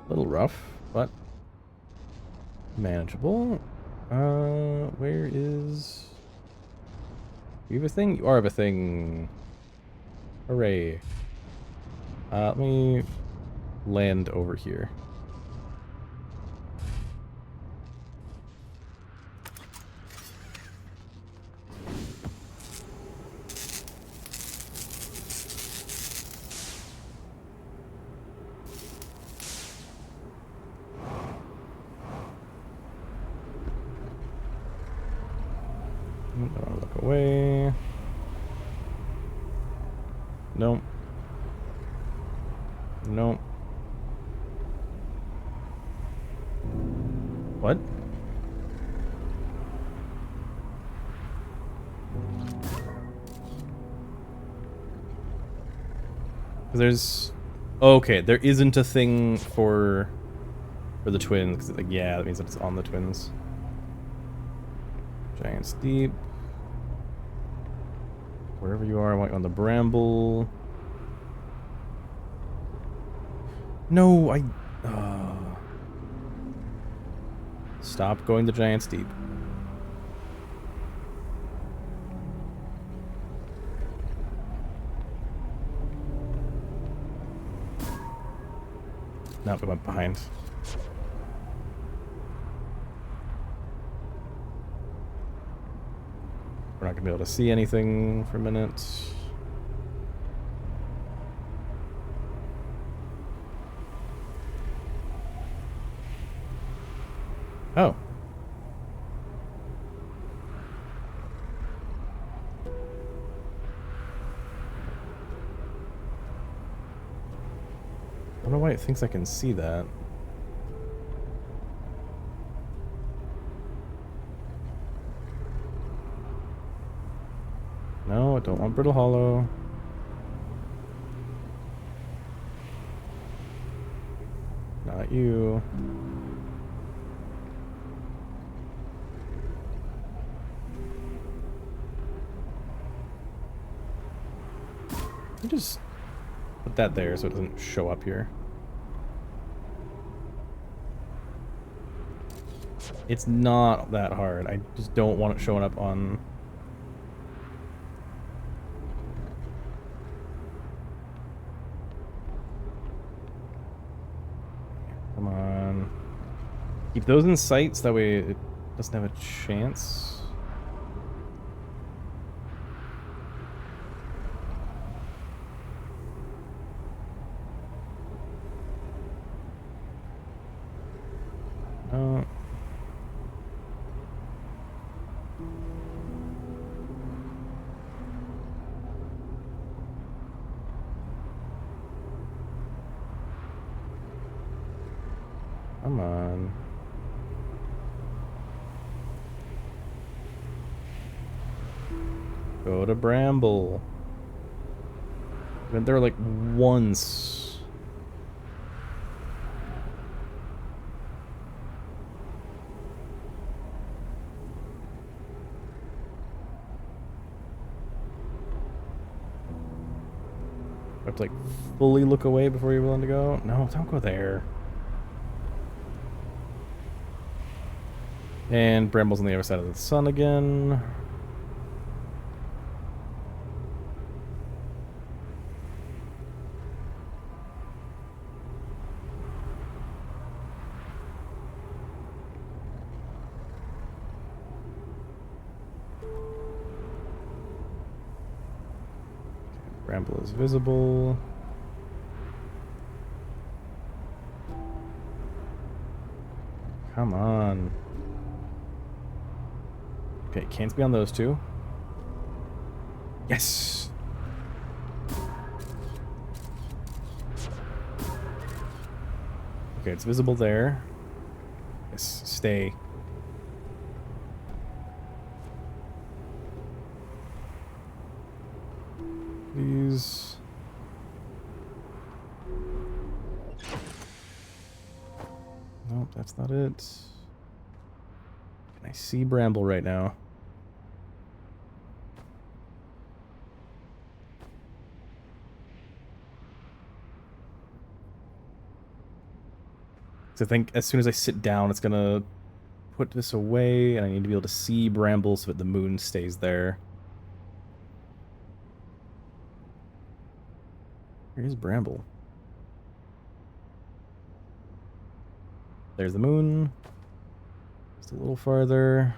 A little rough, but manageable. Where is... You have a thing? You are have a thing. Hooray. Let me land over here. Look away. Nope. Nope. What? There's... Okay, there isn't a thing for the twins. 'Cause, like, yeah, that means that it's on the twins. Giant's Deep. Wherever you are, I want you on the Bramble. No, I... Stop going to Giant's Deep. No, we went behind. We're not gonna be able to see anything for a minute. Oh. I don't know why it thinks I can see that. No, I don't want Brittle Hollow. Not you. Let me just put that there so it doesn't show up here. It's not that hard. I just don't want it showing up on... Come on. Keep those in sight so that way it doesn't have a chance. No. Come on. Go to Bramble. Been there like once. I have to like fully look away before you're willing to go? No, don't go there. And Bramble's on the other side of the sun again. Bramble is visible. Come on. Okay, can't be on those two. Yes! Okay, it's visible there. Yes, stay. Please. Nope, that's not it. Can I see Bramble right now? So I think as soon as I sit down, it's gonna put this away, and I need to be able to see Bramble so that the moon stays there. Here's Bramble. There's the moon. Just a little farther.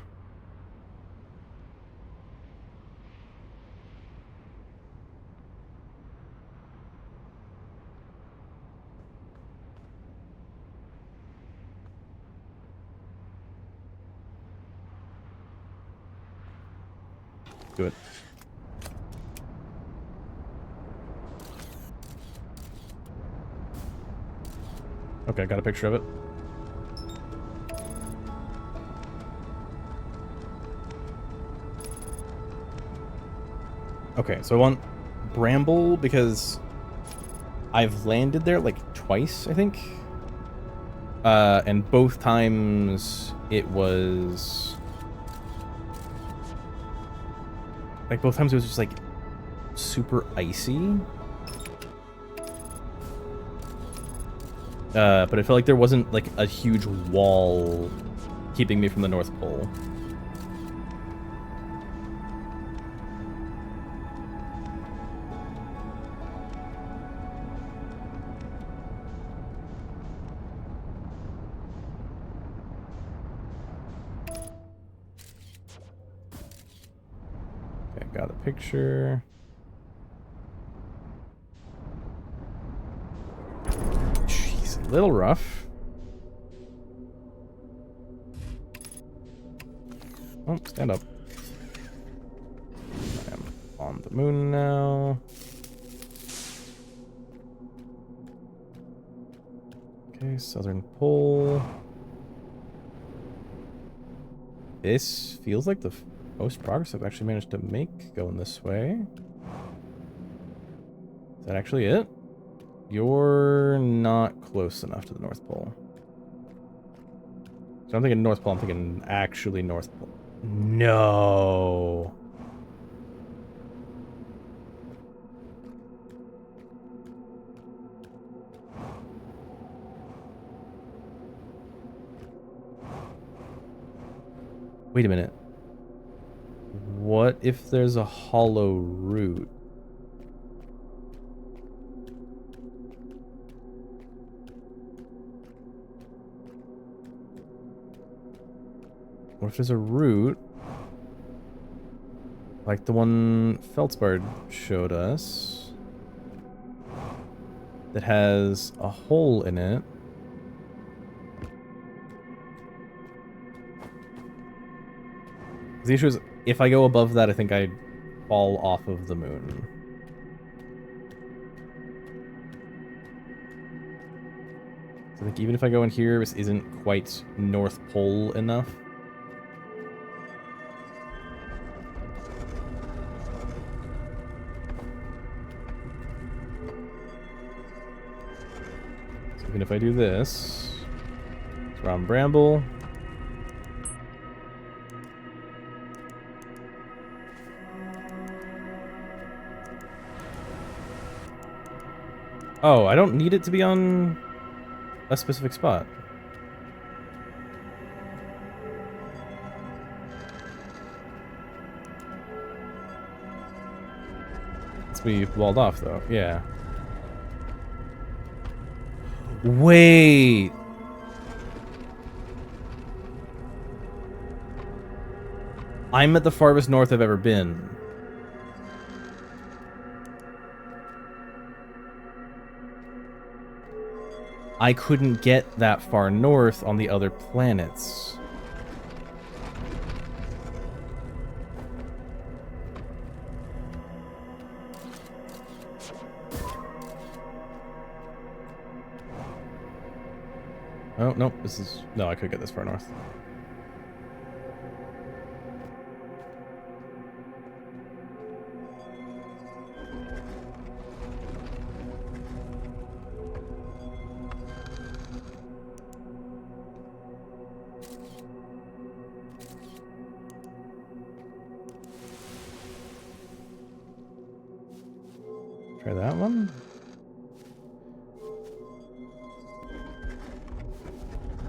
Do it. Okay, I got a picture of it. Okay, so I want Bramble because I've landed there like twice, I think. And both times it was... Like, both times it was just, like, super icy. But I felt like there wasn't, like, a huge wall keeping me from the North Pole. Okay, got a picture. Jeez, a little rough. Oh, stand up. I am on the moon now. Okay, southern pole. This feels like the most progress I've actually managed to make going this way. Is that actually it? You're not close enough to the North Pole. So I'm thinking North Pole, I'm thinking actually North Pole. No. Wait a minute. What if there's a hollow root? What if there's a root, like the one Feldspar showed us, that has a hole in it? The issue is, if I go above that, I think I'd fall off of the moon. So I think even if I go in here, this isn't quite North Pole enough. So even if I do this, it's around Bramble. Oh, I don't need it to be on a specific spot. It's be walled off, though. Yeah. Wait! I'm at the farthest north I've ever been. I couldn't get that far north on the other planets. Oh, no, this is... No, I could get this far north. Try that one.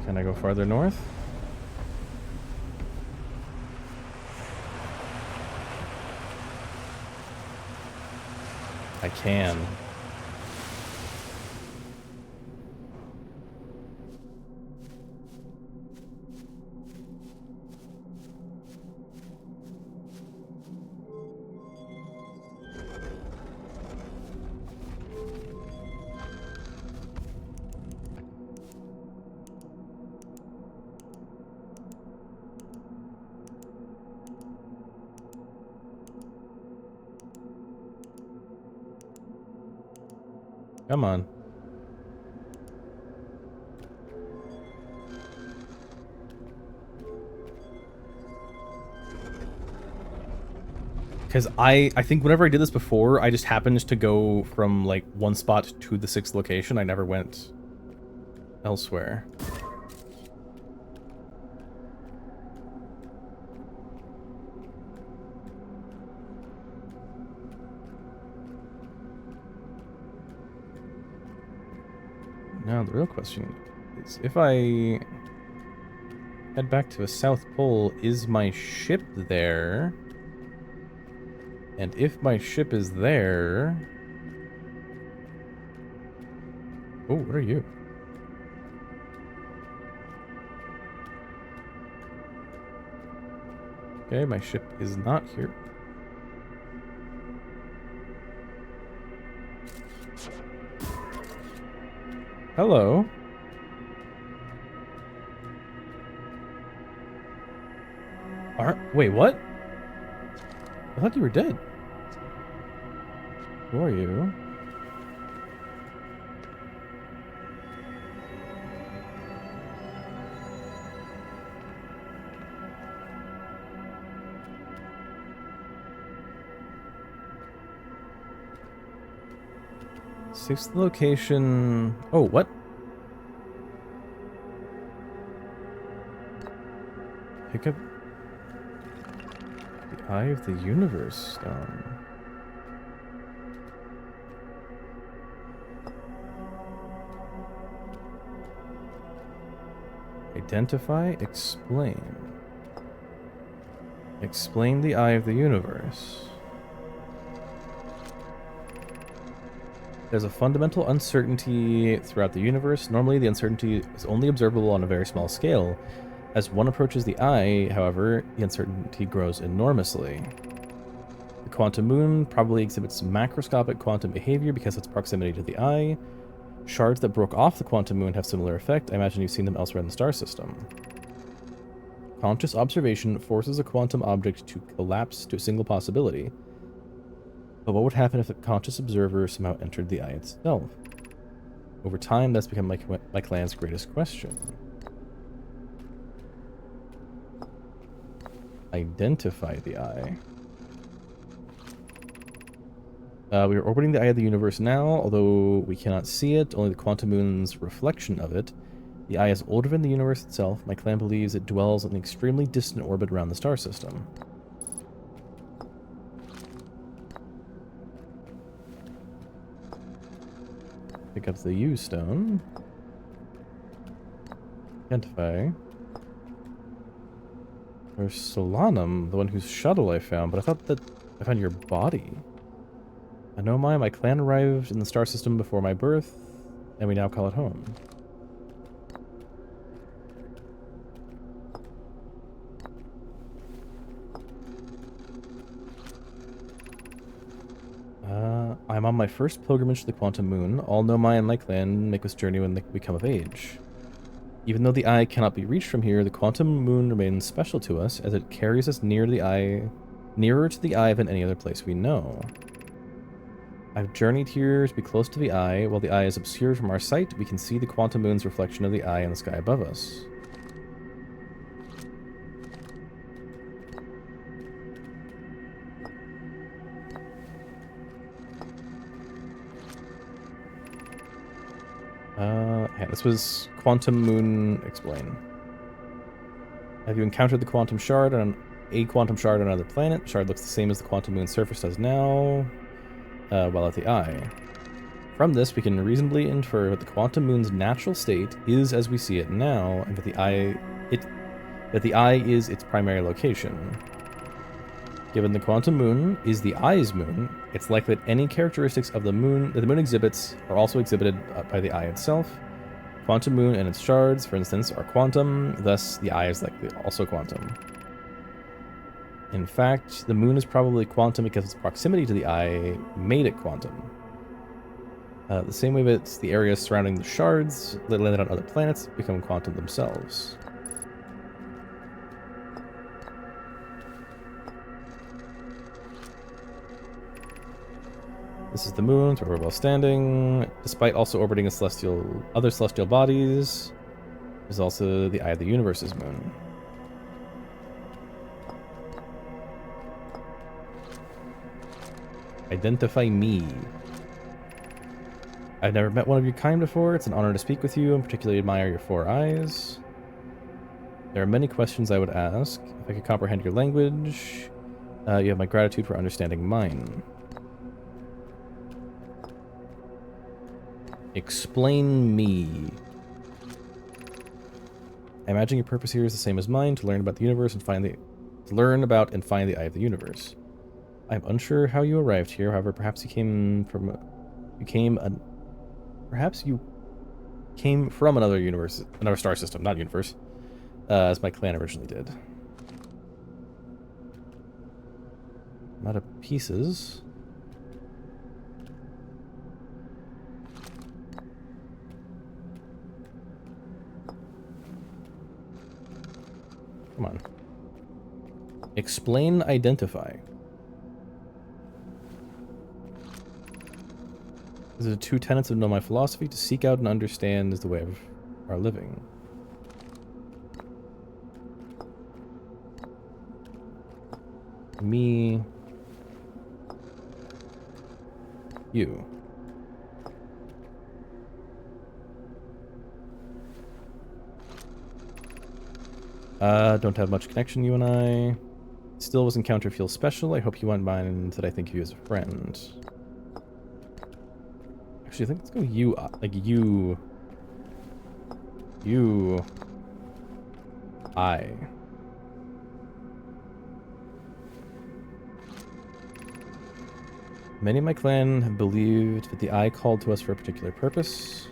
Can I go farther north? I can. Come on. Because I think whenever I did this before, I just happened to go from, like, one spot to the 6th location. I never went elsewhere. Now, the real question is, if I head back to the South Pole, is my ship there? And if my ship is there... Oh, what are you? Okay, my ship is not here. Hello. Wait, what? I thought you were dead. Who are you? Sixth location... Oh, what? Pick up... the Eye of the Universe stone. Identify, explain. Explain the eye of the universe. There's a fundamental uncertainty throughout the universe. Normally, the uncertainty is only observable on a very small scale. As one approaches the eye, however, the uncertainty grows enormously. The quantum moon probably exhibits macroscopic quantum behavior because of its proximity to the eye. Shards that broke off the quantum moon have similar effect. I imagine you've seen them elsewhere in the star system. Conscious observation forces a quantum object to collapse to a single possibility. But what would happen if a conscious observer somehow entered the eye itself? Over time, that's become my clan's greatest question. Identify the eye. We are orbiting the eye of the universe now, although we cannot see it, only the quantum moon's reflection of it. The eye is older than the universe itself. My clan believes it dwells in an extremely distant orbit around the star system. Pick up the U stone. Identify. There's Solanum, the one whose shuttle I found, but I thought that I found your body. Anomai, my clan arrived in the star system before my birth, and we now call it home. I'm on my first pilgrimage to the quantum moon. All Nomai and my clan make this journey when they become of age. Even though the eye cannot be reached from here, the quantum moon remains special to us as it carries us nearer to the eye than any other place we know. I've journeyed here to be close to the eye. While the eye is obscured from our sight, we can see the quantum moon's reflection of the eye in the sky above us. Yeah, this was Quantum Moon Explain. Have you encountered the quantum shard on a quantum shard on another planet? The shard looks the same as the quantum moon's surface does now, while at the eye. From this, we can reasonably infer that the quantum moon's natural state is as we see it now, and that the eye is its primary location. Given the quantum moon is the eye's moon, it's likely that any characteristics of the moon that the moon exhibits are also exhibited by the eye itself. Quantum moon and its shards, for instance, are quantum, thus the eye is likely also quantum. In fact, the moon is probably quantum because its proximity to the eye made it quantum. The same way that the areas surrounding the shards that landed on other planets become quantum themselves. This is the moon, where we're well standing. Despite also orbiting other celestial bodies, there's also the Eye of the Universe's moon. Identify me. I've never met one of your kind before. It's an honor to speak with you, and particularly admire your 4 eyes. There are many questions I would ask. If I could comprehend your language, you have my gratitude for understanding mine. Explain me. I imagine your purpose here is the same as mine, to learn about the universe and find the Eye of the Universe. I'm unsure how you arrived here, however, perhaps you came from another universe, another star system, not universe, as my clan originally did. I'm out of pieces. Come on. Explain, identify. These are the 2 tenets of Know My Philosophy. To seek out and understand is the way of our living. Me. You. Don't have much connection, you and I. Still, this encounter feels special. I hope you won't mind that I think of you as a friend. Actually, I think let's go you, like you. You. I. Many of my clan have believed that the eye called to us for a particular purpose.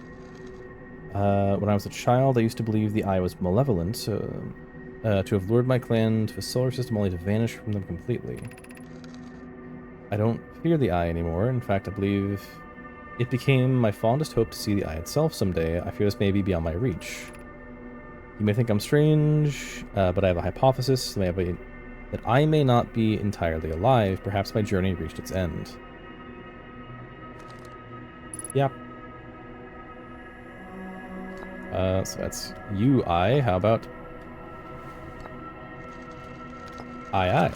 When I was a child, I used to believe the eye was malevolent, to have lured my clan to a solar system only to vanish from them completely. I don't fear the eye anymore. In fact, I believe it became my fondest hope to see the eye itself someday. I fear this may be beyond my reach. You may think I'm strange, but I have a hypothesis that I may not be entirely alive. Perhaps my journey reached its end. Yep. So that's you, I. How about I?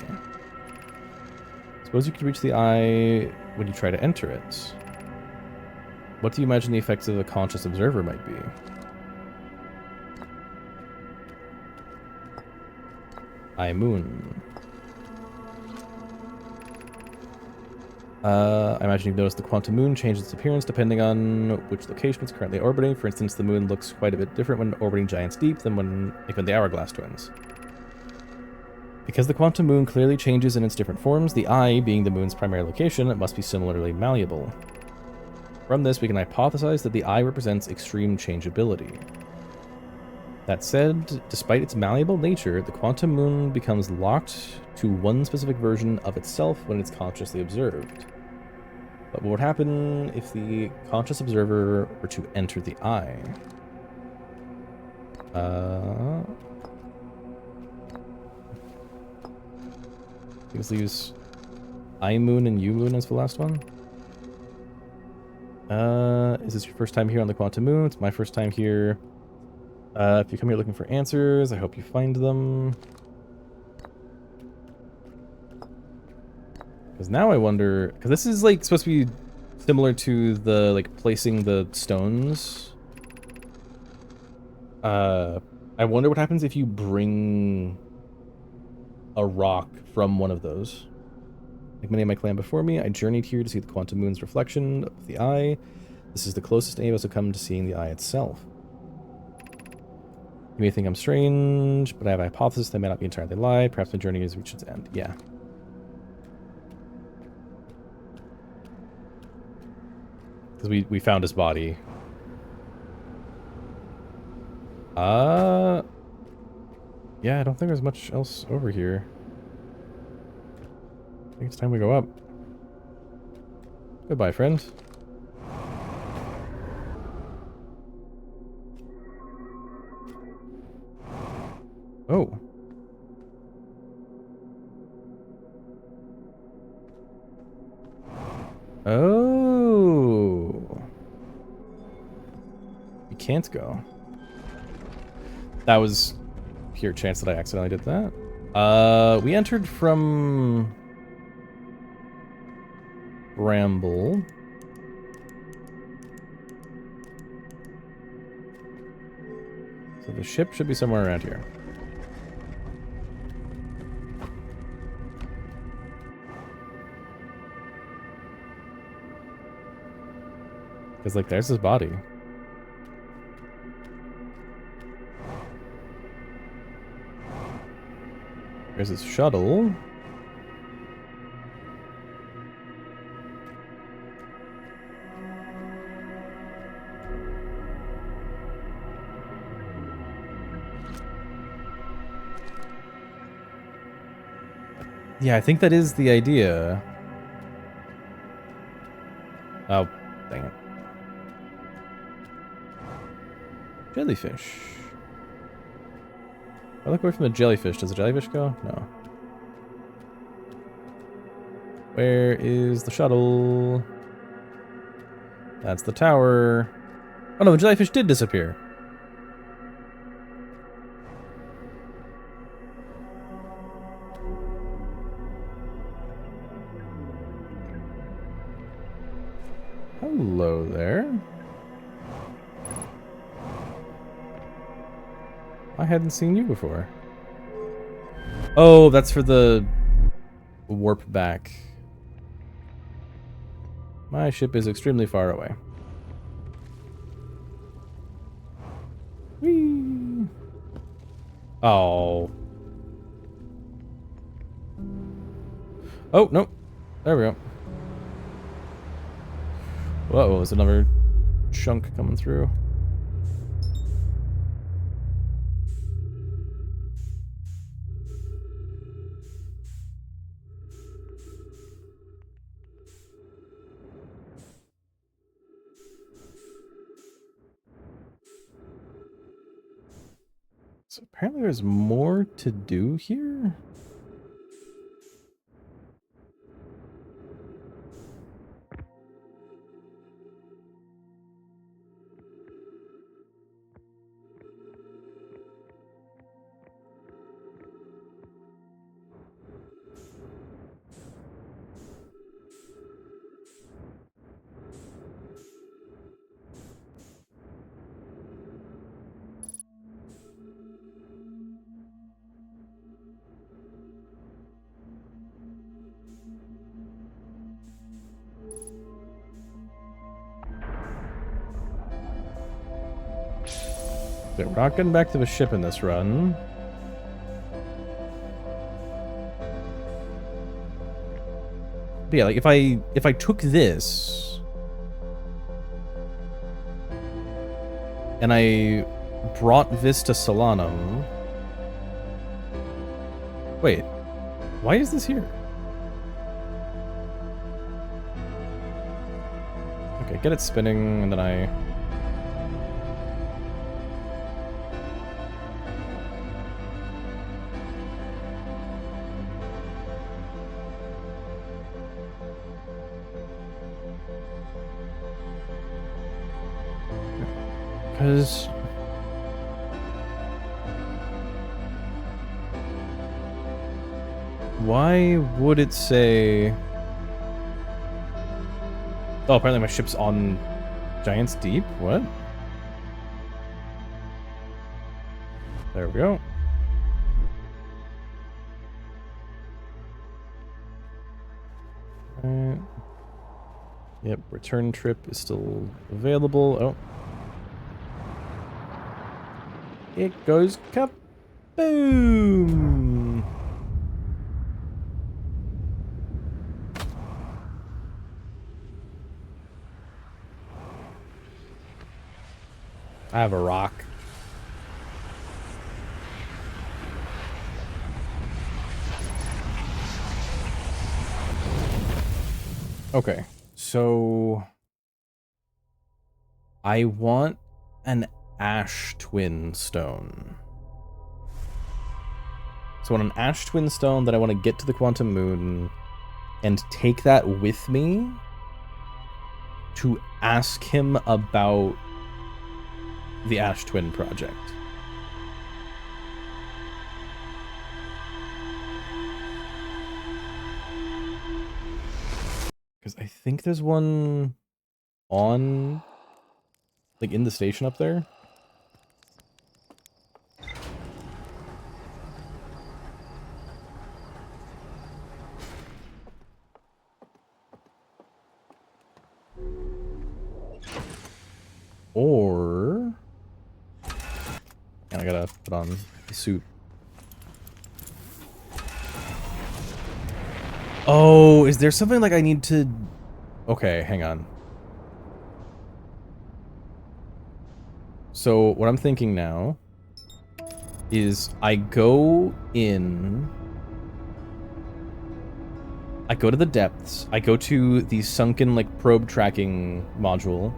Suppose you could reach the eye when you try to enter it. What do you imagine the effects of a conscious observer might be? I moon. I imagine you've noticed the quantum moon changes its appearance depending on which location it's currently orbiting. For instance, the moon looks quite a bit different when orbiting Giant's Deep than when the Hourglass Twins. Because the quantum moon clearly changes in its different forms, the eye, being the moon's primary location, it must be similarly malleable. From this, we can hypothesize that the eye represents extreme changeability. That said, despite its malleable nature, the quantum moon becomes locked to one specific version of itself when it's consciously observed. But what would happen if the conscious observer were to enter the eye? Let's use I moon and U moon as the last one. Is this your first time here on the quantum moon? It's my first time here. If you come here looking for answers, I hope you find them. Because now I wonder, because this is like supposed to be similar to the like placing the stones. I wonder what happens if you bring a rock from one of those. Like many of my clan before me, I journeyed here to see the quantum moon's reflection of the eye. This is the closest any of us have come to seeing the eye itself. You may think I'm strange, but I have a hypothesis that may not be entirely lie. Perhaps my journey has reached its end. Yeah. Because we found his body. Yeah, I don't think there's much else over here. I think it's time we go up. Goodbye, friend. Oh. Oh. You can't go. That was pure chance that I accidentally did that. We entered from Bramble. So the ship should be somewhere around here. Because, like, there's his body. There's his shuttle. Yeah, I think that is the idea. Oh, dang it. Jellyfish. I look away from the jellyfish. Does the jellyfish go? No. Where is the shuttle? That's the tower. Oh no, the jellyfish did disappear. Hello there. I hadn't seen you before. Oh, that's for the warp back. My ship is extremely far away. Whee! Oh. Oh, no. There we go. Whoa, there's another chunk coming through. So apparently there's more to do here? Okay, we're not getting back to the ship in this run. But yeah, like if I took this and I brought this to Solanum. Wait, why is this here? Okay, get it spinning, and then I... Because... Why would it say... Oh, apparently my ship's on Giant's Deep? What? There we go. Alright. Yep, return trip is still available. Oh. It goes kaboom! I have a rock. Okay, so I want an ash twin stone. So I want an ash twin stone that I want to get to the quantum moon and take that with me to ask him about the Ash Twin project. Because I think there's one on, like, in the station up there. Or... And I gotta put on the suit. Oh, is there something like I need to... Okay, hang on. So, what I'm thinking now is I go in... I go to the depths. I go to the sunken, like, probe tracking module.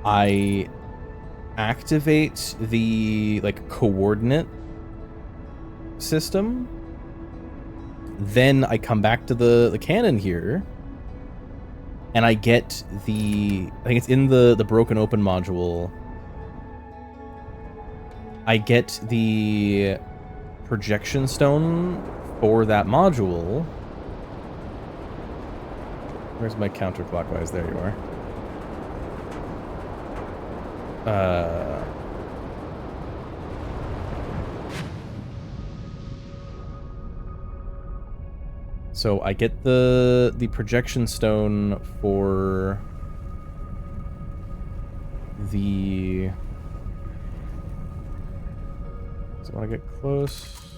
I activate the, like, coordinate system. Then I come back to the cannon here. And I get the... I think it's in the broken open module. I get the projection stone for that module. Where's my counterclockwise? There you are. So I get the projection stone for the... So I want to get close.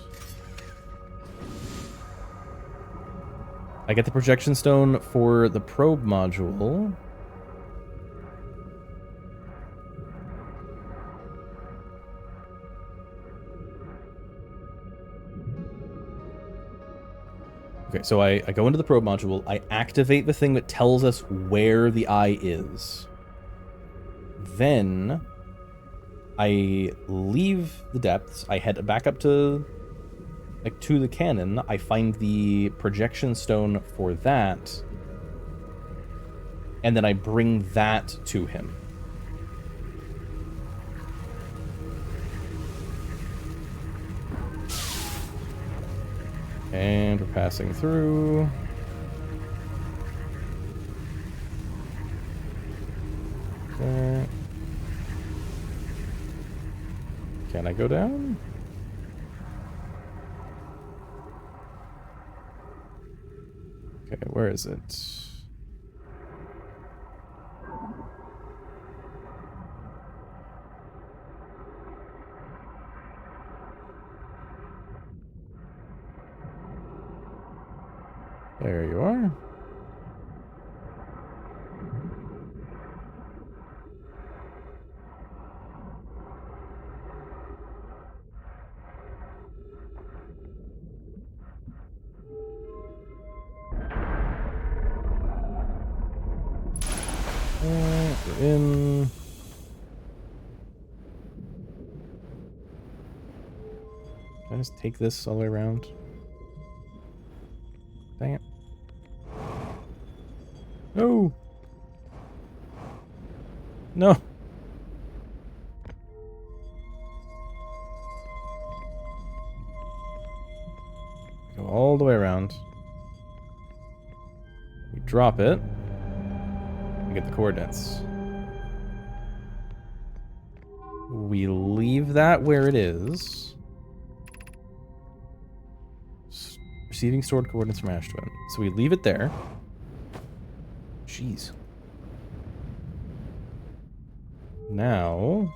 I get the projection stone for the probe module. Okay, so I go into the probe module, I activate the thing that tells us where the eye is. Then I leave the depths, I head back up to the cannon, I find the projection stone for that, and then I bring that to him. And we're passing through. Okay. Can I go down? Okay, where is it? There you are. We're in. Can I just take this all the way around? Dang it. No! No! Go all the way around. We drop it. We get the coordinates. We leave that where it is. Receiving stored coordinates from Ash Twin. So we leave it there. Jeez. Now...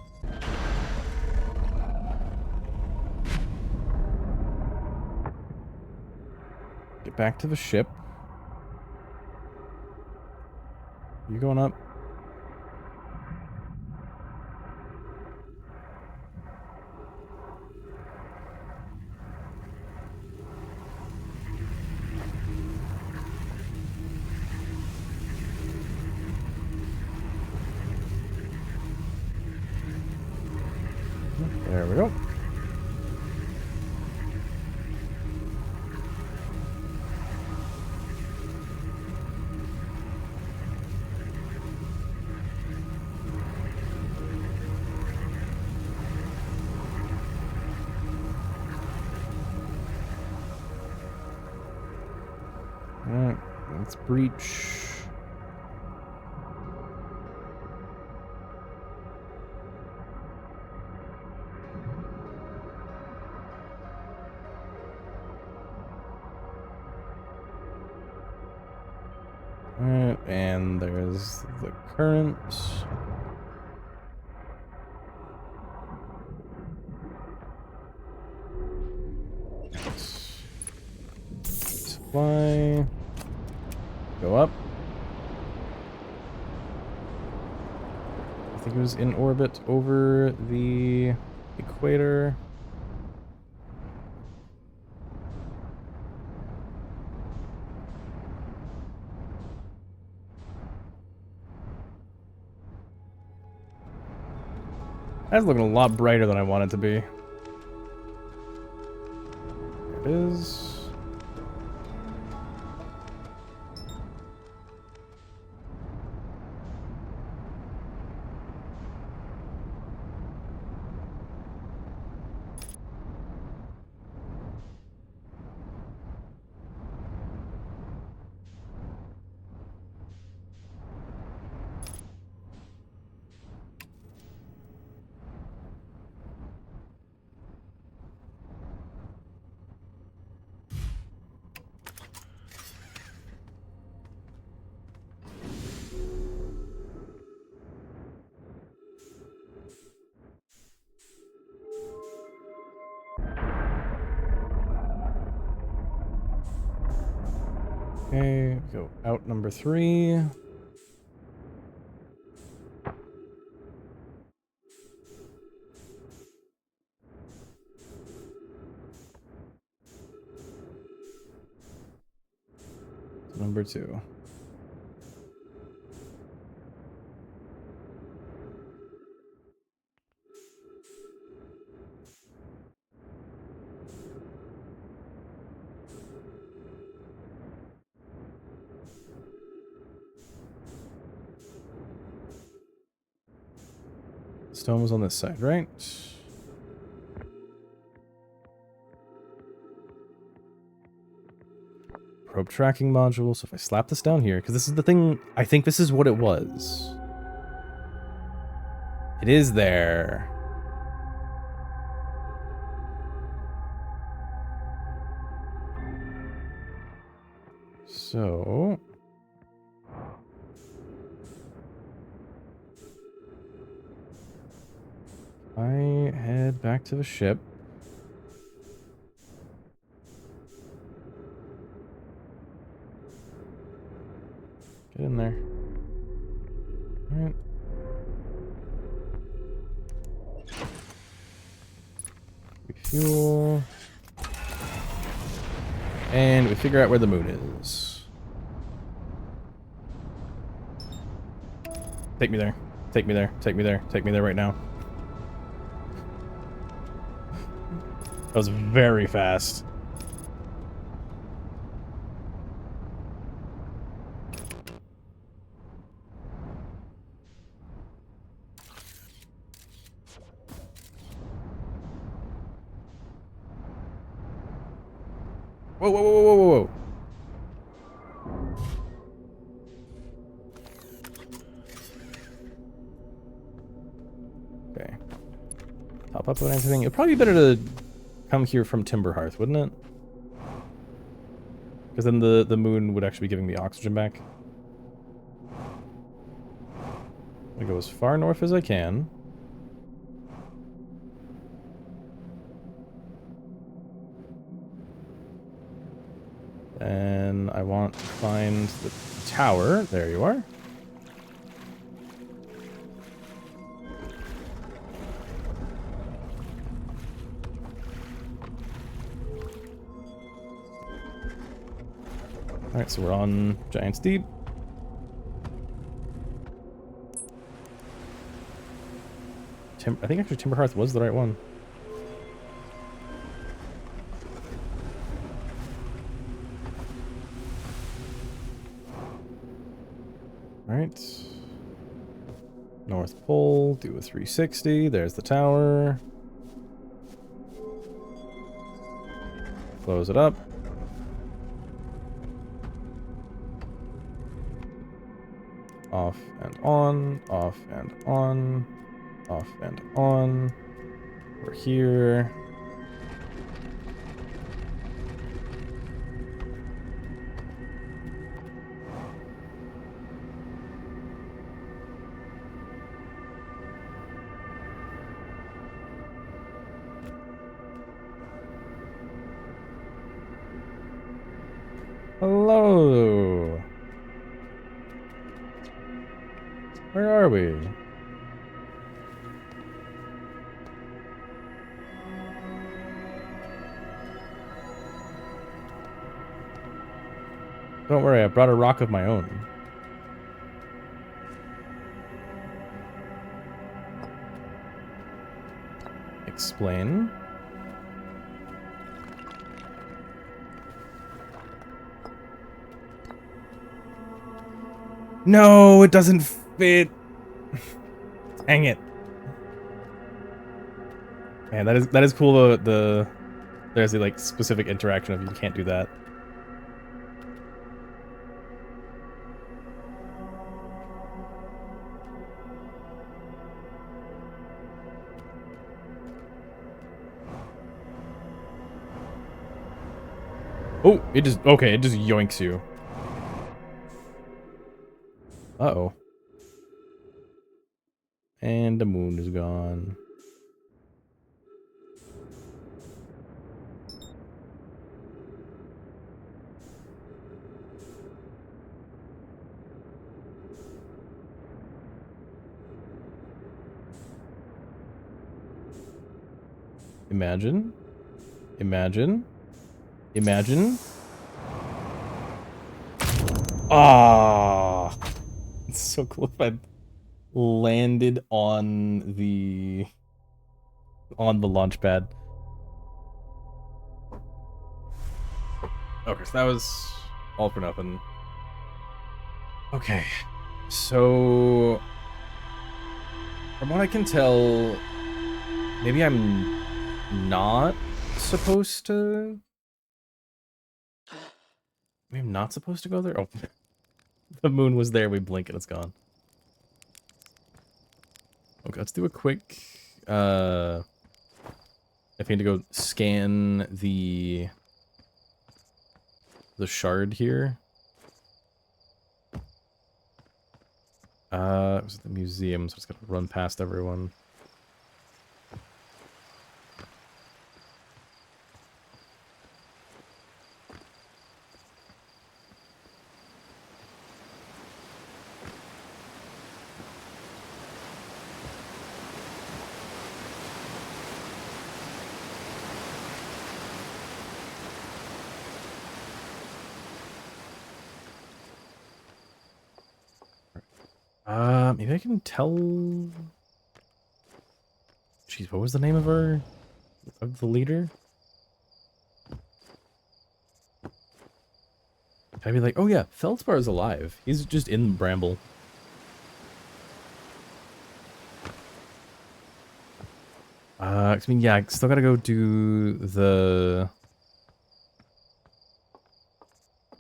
get back to the ship. You going up? There we go. Alright, let's breach. Alright, and there's the current. Supply. Go up. I think it was in orbit over the equator. That's looking a lot brighter than I want it to be. There it is. Okay, go out number 3. Number 2. Stone was on this side, right? Probe tracking module. So if I slap this down here, because this is the thing, I think this is what it was. It is there. So I head back to the ship. Get in there. All right. Refuel. And we figure out where the moon is. Take me there. Take me there. Take me there. Take me there right now. That was very fast. Whoa, whoa, whoa, whoa, whoa, whoa. Okay. Top up on everything. It'd probably be better to come here from Timber Hearth, wouldn't it? Because then the moon would actually be giving me oxygen back. I'm gonna go as far north as I can. And I want to find the tower. There you are. Alright, so we're on Giant's Deep. I think actually Timber Hearth was the right one. Alright. North Pole, do a 360. There's the tower. Close it up. Off and on, off and on, off and on. We're here. Hello. Where are we? Don't worry, I brought a rock of my own. Explain. No, it doesn't fit. Dang it. Man, that is cool. There's the like specific interaction of you can't do that. Oh, it just yoinks you. Uh-oh. And the moon is gone. Imagine. Imagine. Imagine. Ah! It's so cool if I landed on the launch pad. Okay, so that was all for nothing. Okay, so from what I can tell, maybe I'm not supposed to. Maybe I'm not supposed to go there. Oh, the moon was there. We blink and it's gone. Okay, let's do a quick. I think to go scan the shard here. It was at the museum, so it's gonna run past everyone. Maybe I can tell. Jeez, what was the name of the leader? I'd be like, oh yeah, Feldspar is alive. He's just in Bramble. I mean, yeah, I still gotta go do the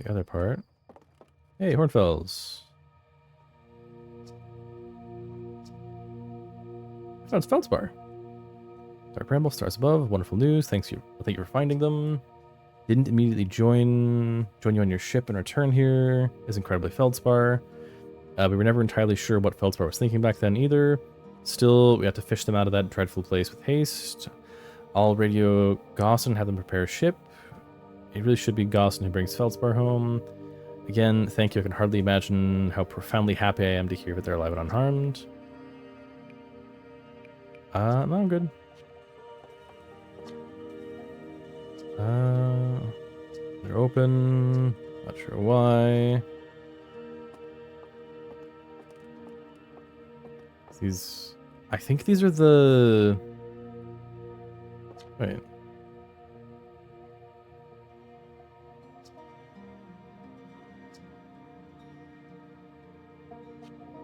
other part. Hey, Hornfells. Oh, it's Feldspar. Dark Bramble, stars above. Wonderful news. Thank you for finding them. Didn't immediately join you on your ship and return here. Is incredibly Feldspar. We were never entirely sure what Feldspar was thinking back then either. Still, we have to fish them out of that dreadful place with haste. I'll radio Gaussen and have them prepare a ship. It really should be Gaussen who brings Feldspar home. Again, thank you. I can hardly imagine how profoundly happy I am to hear that they're alive and unharmed. No, I'm good. They're open. Not sure why. These... I think these are the... Wait.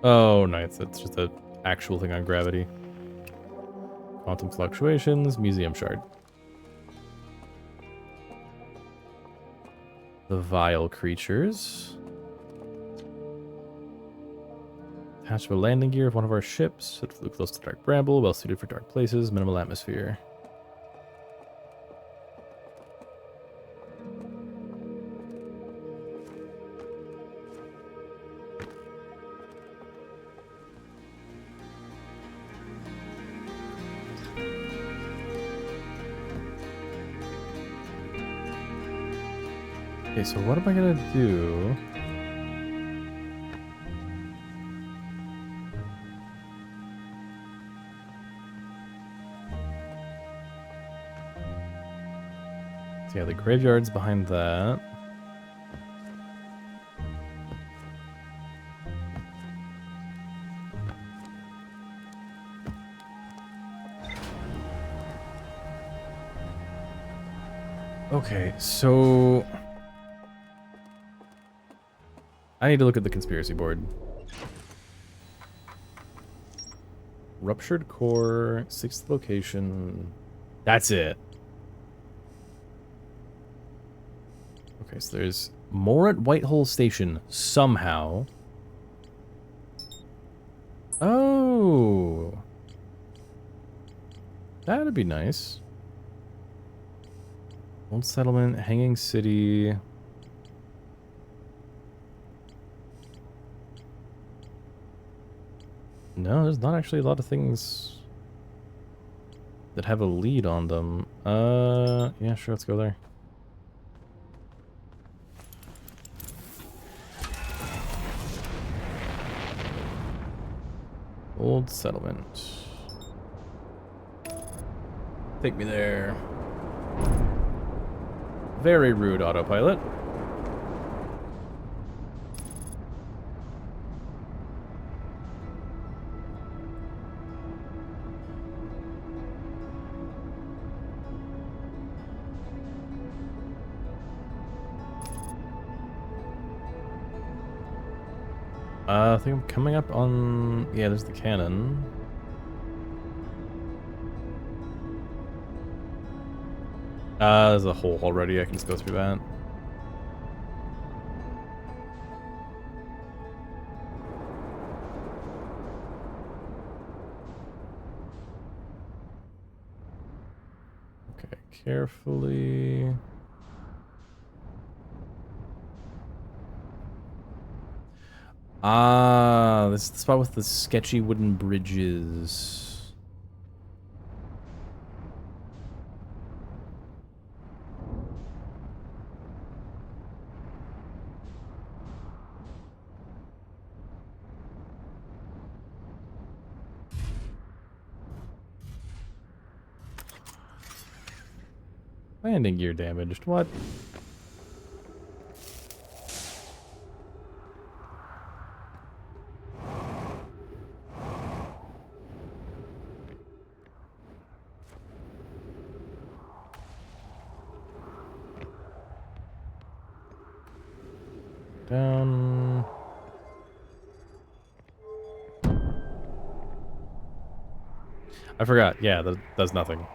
Oh, nice. That's just an actual thing on gravity. Quantum fluctuations, museum shard. The vile creatures. Attachable landing gear of one of our ships. It flew close to Dark Bramble, well suited for dark places, minimal atmosphere. Okay, so what am I gonna do? So yeah, the graveyard's behind that. Okay, so... I need to look at the conspiracy board. Ruptured core, 6th location. That's it. Okay, so there's more at Whitehole Station somehow. Oh. That'd be nice. Old settlement, Hanging City. No, there's not actually a lot of things that have a lead on them. Yeah, sure, let's go there. Old settlement. Take me there. Very rude, autopilot. I think I'm coming up on... Yeah, there's the cannon. There's a hole already. I can just go through that. Okay, carefully. Ah, this is the spot with the sketchy wooden bridges. Landing gear damaged. What? Down. I forgot. Yeah, that does nothing.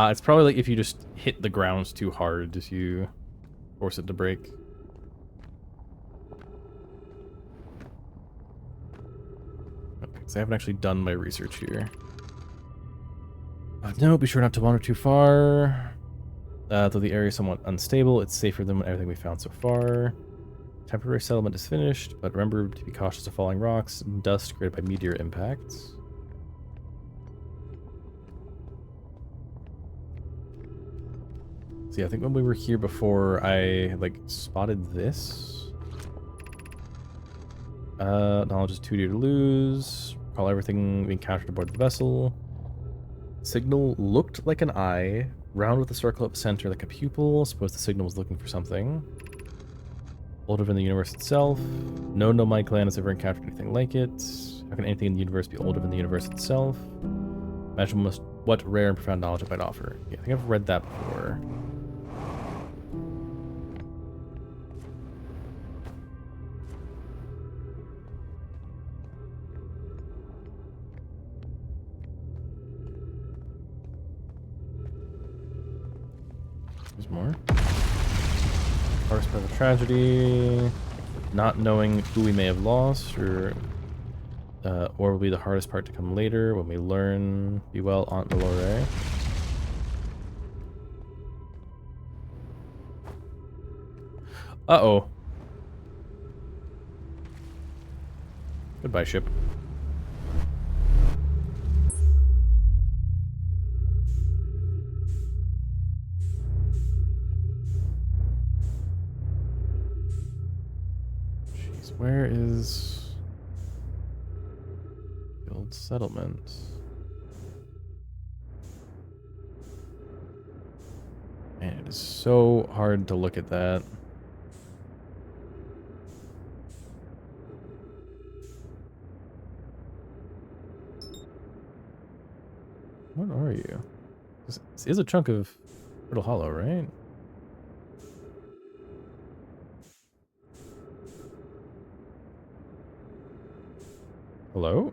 It's probably like if you just hit the ground too hard, if you force it to break. Okay, because I haven't actually done my research here. No, be sure not to wander too far. Though the area is somewhat unstable, it's safer than everything we found so far. Temporary settlement is finished, but remember to be cautious of falling rocks and dust created by meteor impacts. See, I think when we were here before, I like spotted this. Knowledge is 2 to lose. Call everything we encountered aboard the vessel. Signal looked like an eye, round with a circle at the center like a pupil. Suppose the signal was looking for something. Older than the universe itself. No nomad clan has ever encountered anything like it. How can anything in the universe be older than the universe itself? Imagine what rare and profound knowledge it might offer. Yeah, I think I've read that before. There's more. First part of the tragedy. Not knowing who we may have lost, or will be the hardest part to come later when we learn. Be well, Aunt Malore. Uh-oh. Goodbye, ship. Jeez, where is the old settlement? Man, it is so hard to look at that. What are you? This is a chunk of Brittle Hollow, right? Hello?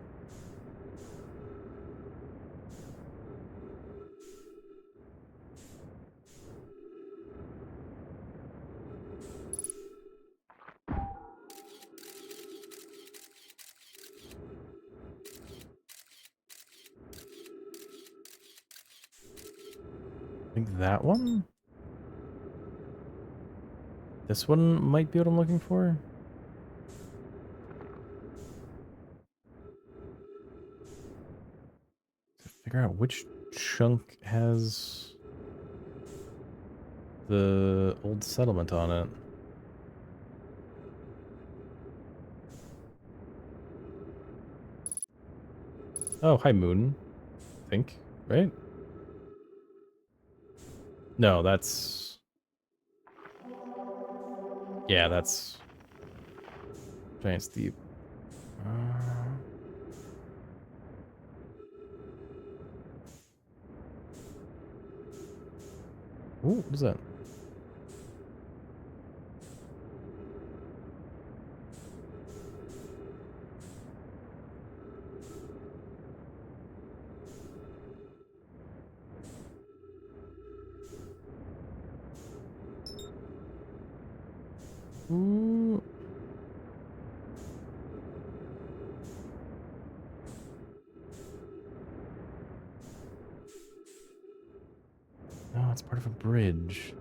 I think that one? This one might be what I'm looking for. figure out which chunk has the old settlement on it. Oh, hi, Moon. I think, right? No, that's... Yeah, that's... Giant's Deep. Ooh, what is that? Ooh. No, it's part of a bridge.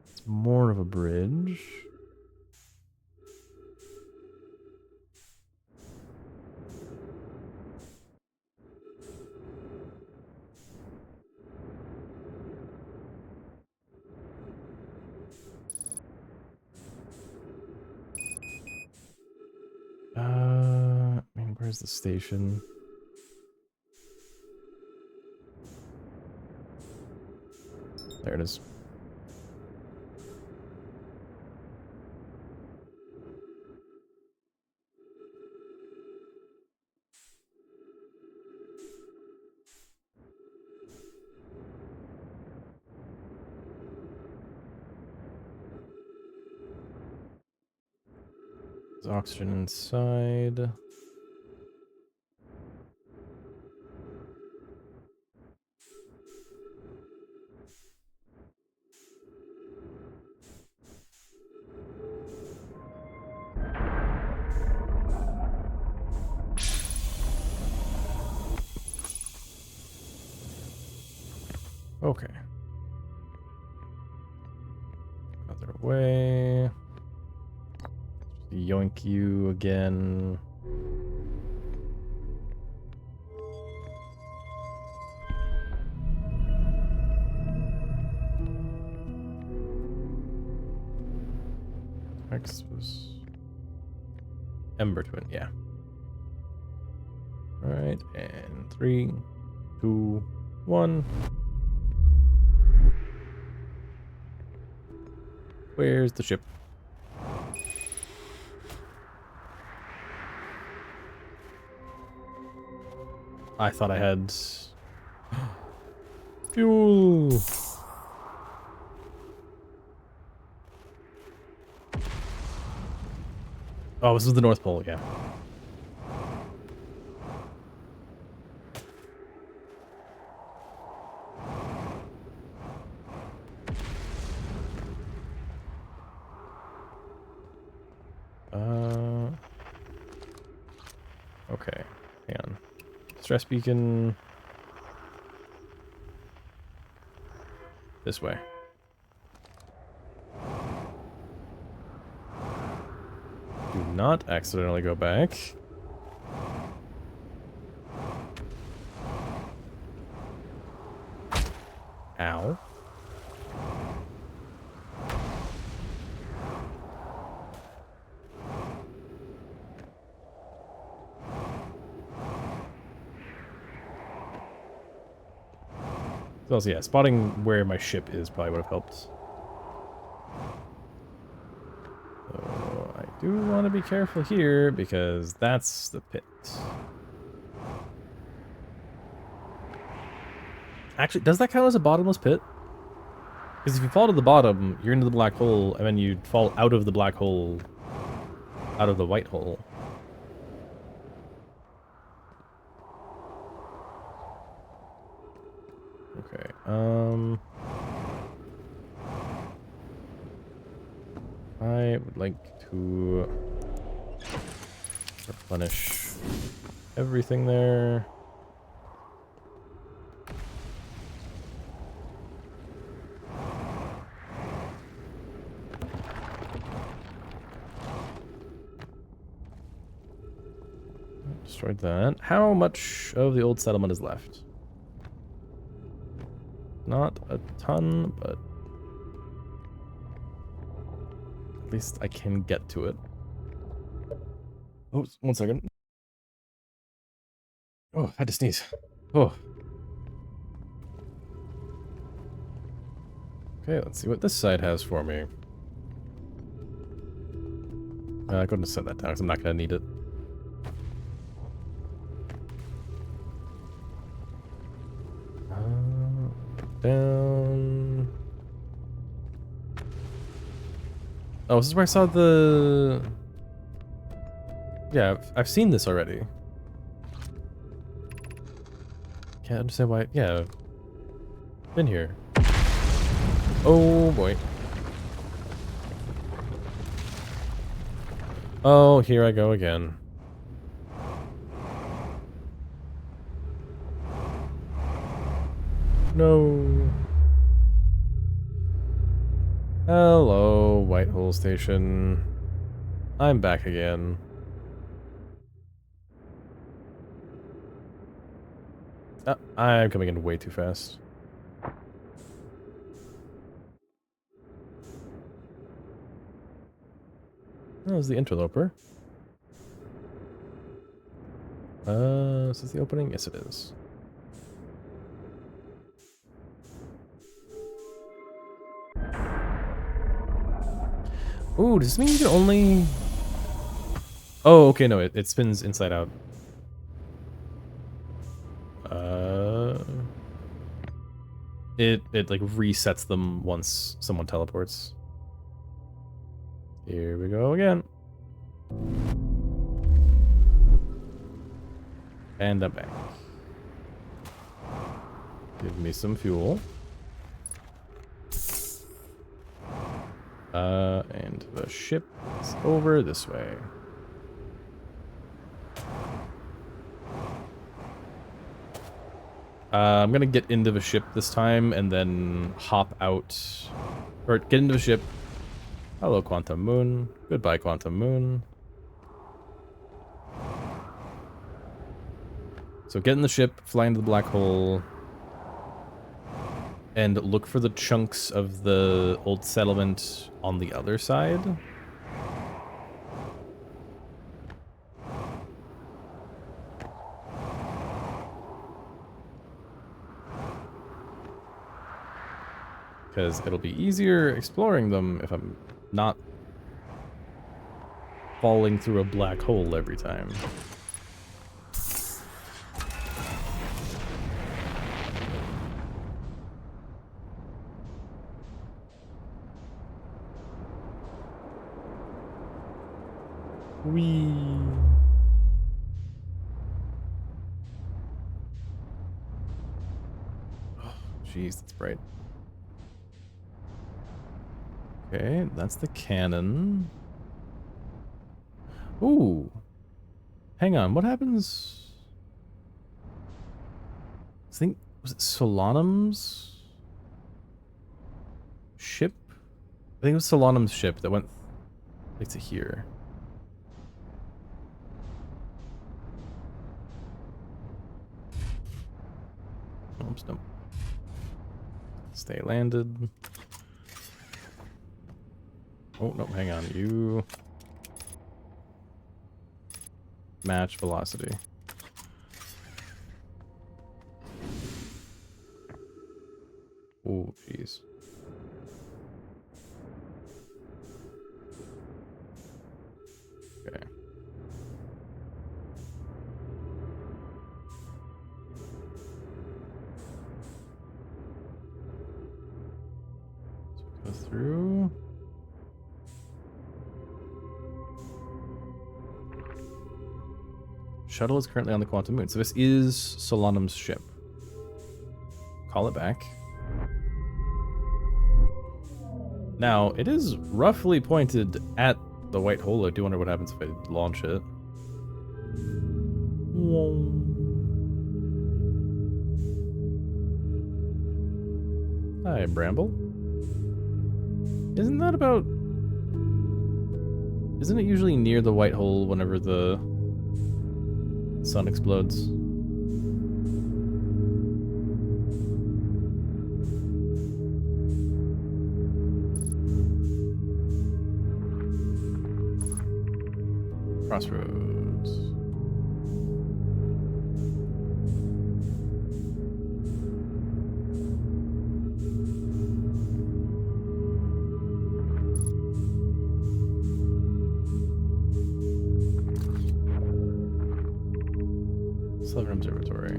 It's more of a bridge. I mean, where's the station? There it is. There's oxygen inside. Okay. Other way. Yoink you again. X was Ember Twin, yeah. Alright, and 3, 2, 1. Where's the ship? I thought I had fuel. Oh, this is the North Pole, yeah. Okay, hang on. Stress beacon. This way. Do not accidentally go back. Ow. So yeah, spotting where my ship is probably would have helped. So I do want to be careful here because that's the pit. Actually, does that count as a bottomless pit? Because if you fall to the bottom, you're into the black hole, and then you fall out of the black hole, out of the white hole. Okay, I would like to replenish everything there. destroyed that. How much of the old settlement is left? Not a ton, but at least I can get to it. Oh, 1 second. Oh, I had to sneeze. Oh. Okay, let's see what this side has for me. Go ahead and set that down because I'm not going to need it. Down. Oh, this is where I saw the... Yeah, I've seen this already. Can't understand why... Yeah. Been here. Oh, boy. Oh, here I go again. No. Hello, Whitehole Station. I'm back again. I'm coming in way too fast. That was the interloper. Is this the opening? Yes, it is. Ooh, does this mean you can only... Oh, okay, no, it spins inside out. It like resets them once someone teleports. Here we go again. And I'm back. Give me some fuel. And the ship is over this way. I'm gonna get into the ship this time and then hop out. Or get into the ship. Hello, Quantum Moon. Goodbye, Quantum Moon. So get in the ship, fly into the black hole, and look for the chunks of the old settlement on the other side. Because it'll be easier exploring them if I'm not falling through a black hole every time. Whee! Oh, jeez, that's bright. Okay, that's the cannon. Ooh. Hang on, what happens? I think, was it Solanum's ship? I think it was Solanum's ship that went like to here. Oops, no. Stay landed. Oh, no, hang on. You match velocity. Oh, jeez. Okay. So go through. Shuttle is currently on the Quantum Moon. So this is Solanum's ship. Call it back. Now, it is roughly pointed at the white hole. I do wonder what happens if I launch it. Hi, Bramble. Isn't that about... Isn't it usually near the white hole whenever the Sun explodes. Crossroads. Southern Observatory.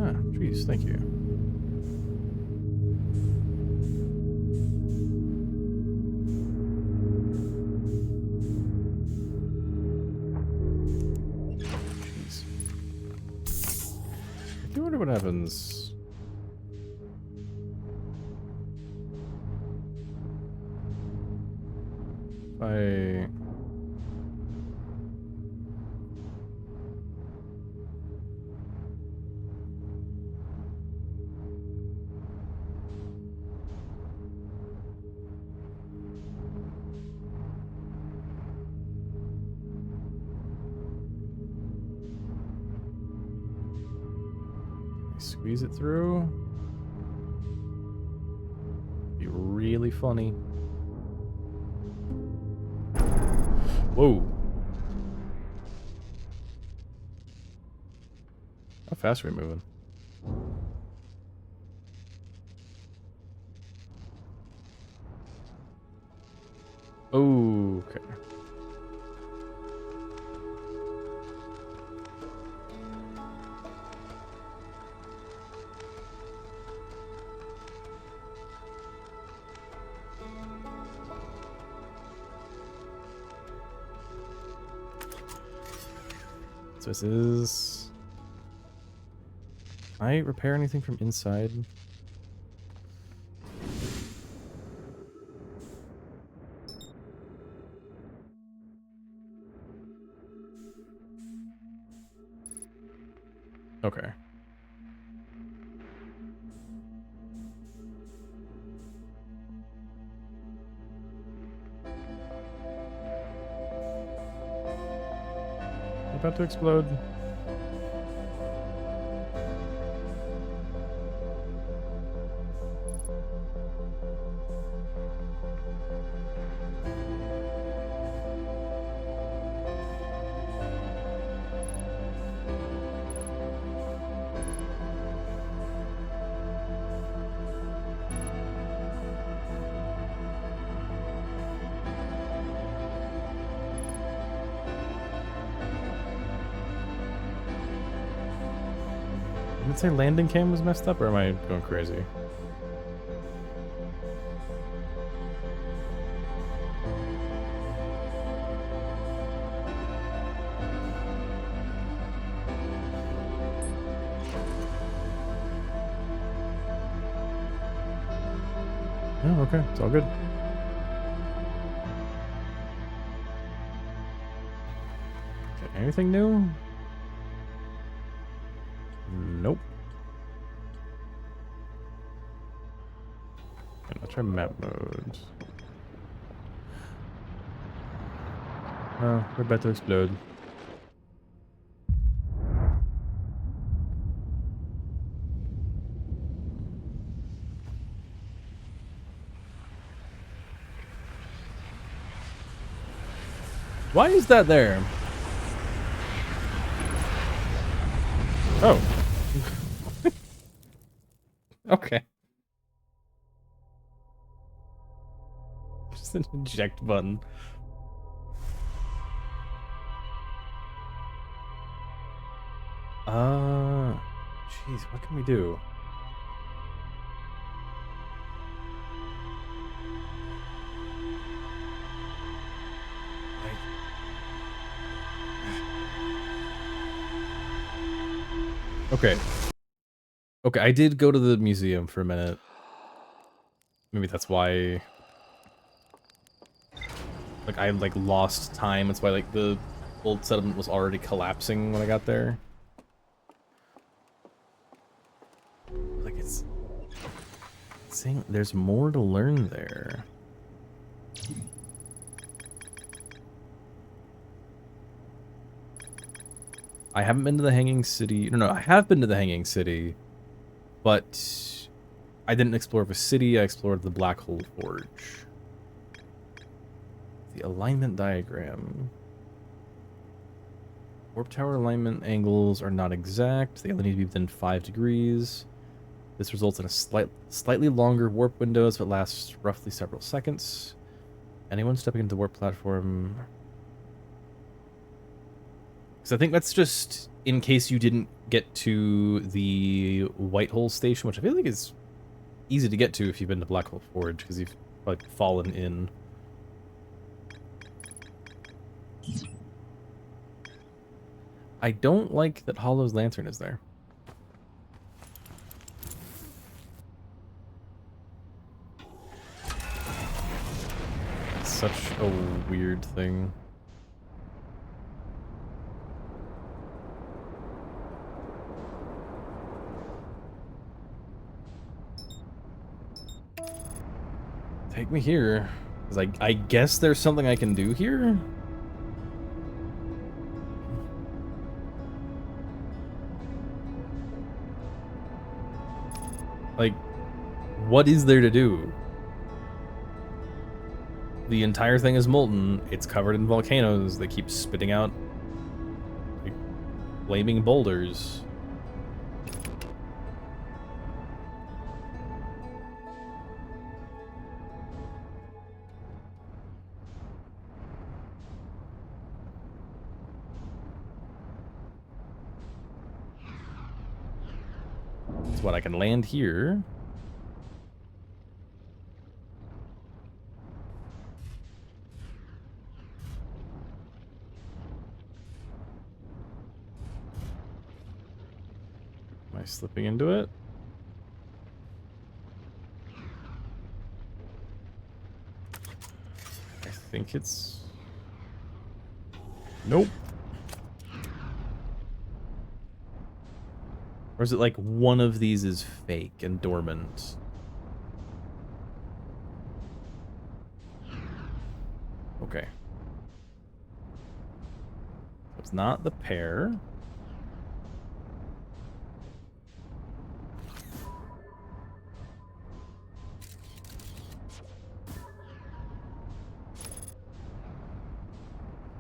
Ah, trees, thank you. I wonder what happens. If I squeeze it through, be really funny. Whoa. How fast are we moving? Okay. So this is... Can I repair anything from inside? Okay. About to explode. Did it say landing cam was messed up, or am I going crazy? Oh, okay. It's all good. Okay, anything new? Nope. And I'll try map mode. Oh, we're about to explode. Why is that there? Oh. Okay. Just an eject button. Jeez, what can we do? Okay. Okay, I did go to the museum for a minute. Maybe that's why. Like, I, like, lost time. That's why, like, the old settlement was already collapsing when I got there. Like, it's saying there's more to learn there. I haven't been to the Hanging City. No, I have been to the Hanging City, but I didn't explore the city. I explored the Black Hole Forge. The alignment diagram. Warp tower alignment angles are not exact. They only need to be within 5 degrees. This results in a slightly longer warp windows, but lasts roughly several seconds. Anyone stepping into the warp platform... Because I think that's just in case you didn't get to the Whitehole station, which I feel like is easy to get to if you've been to Black Hole Forge, because you've like fallen in. I don't like that Hollow's lantern is there. It's such a weird thing. Take me here. Because I guess there's something I can do here? Like, what is there to do? The entire thing is molten. It's covered in volcanoes. They keep spitting out like, flaming boulders. What I can land here. Am I slipping into it? I think it's... Nope. Or is it like one of these is fake and dormant? Okay. It's not the pair.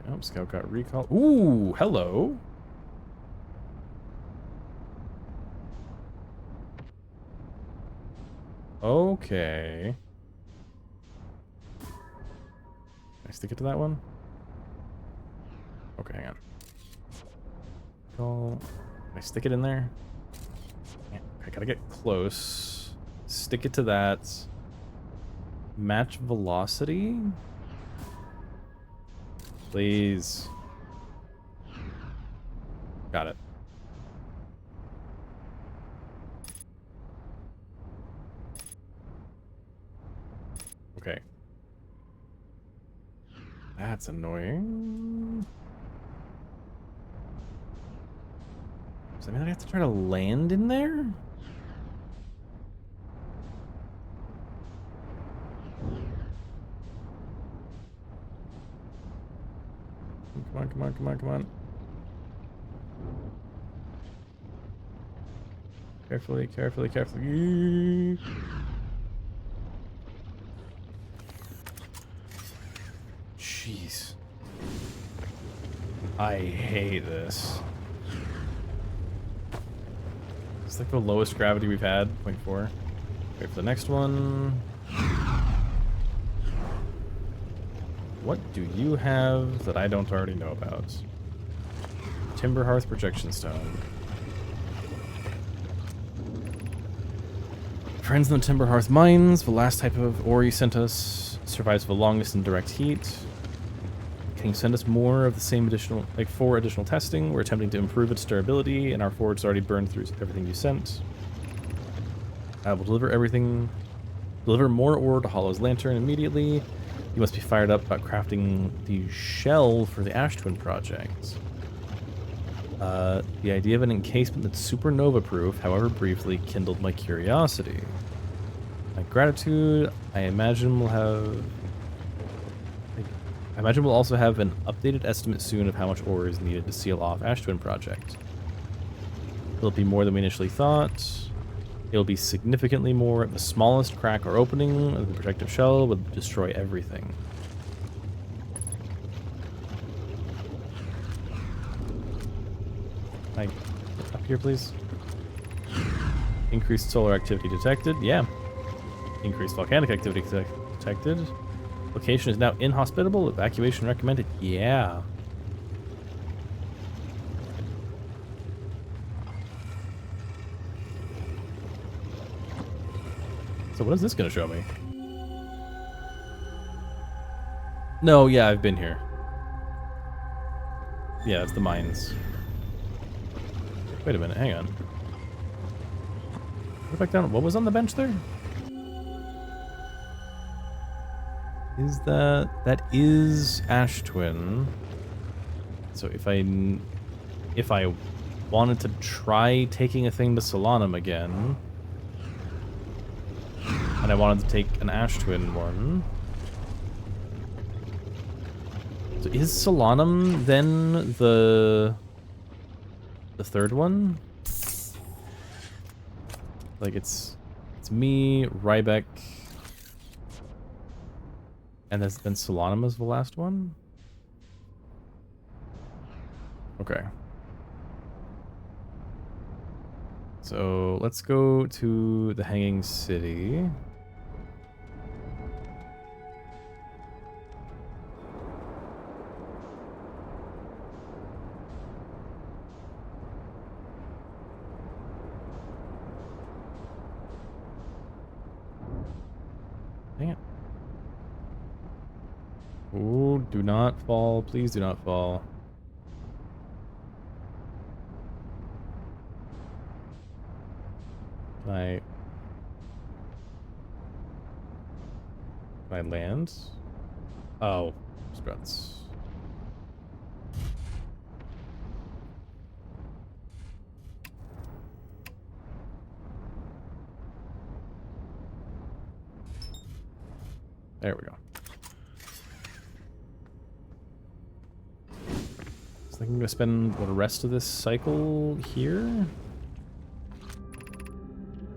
Oh, Scout got recalled. Ooh, hello. Okay. Can I stick it to that one? Okay, hang on. Can I stick it in there? Yeah, I gotta get close. Stick it to that. Match velocity? Please. Got it. Okay. That's annoying. Does that mean I have to try to land in there? Come on, come on, come on, come on. Carefully, carefully, carefully. Jeez. I hate this. It's like the lowest gravity we've had, 0.4. Wait for the next one. What do you have that I don't already know about? Timber Hearth Projection Stone. Friends in the Timber Hearth Mines, the last type of ore you sent us, survives the longest in direct heat. Can you send us more of the same additional, like 4 additional testing? We're attempting to improve its durability, and our forge has already burned through everything you sent. We'll deliver everything. Deliver more ore to Hollow's Lantern immediately. You must be fired up about crafting the shell for the Ash Twin project. The idea of an encasement that's supernova-proof, however briefly, kindled my curiosity. My gratitude, I imagine we'll also have an updated estimate soon of how much ore is needed to seal off Ash Twin project. It'll be more than we initially thought. It'll be significantly more. The smallest crack or opening of the protective shell would destroy everything. Can I get up here, please? Increased solar activity detected. Yeah. Increased volcanic activity detected. Location is now inhospitable. Evacuation recommended. Yeah. So what is this going to show me? No, yeah, I've been here. Yeah, it's the mines. Wait a minute, hang on. Go back down. What was on the bench there? Is that is Ash Twin. So if I wanted to try taking a thing to Solanum again, and I wanted to take an Ash Twin one. So is Solanum then the third one? Like it's me, Rybeck, and then Solanum is the last one? Okay. So let's go to the Hanging City. Dang it. Ooh, do not fall. Please do not fall. Can I land? Oh, struts. There we go. So I think I'm gonna spend the rest of this cycle here.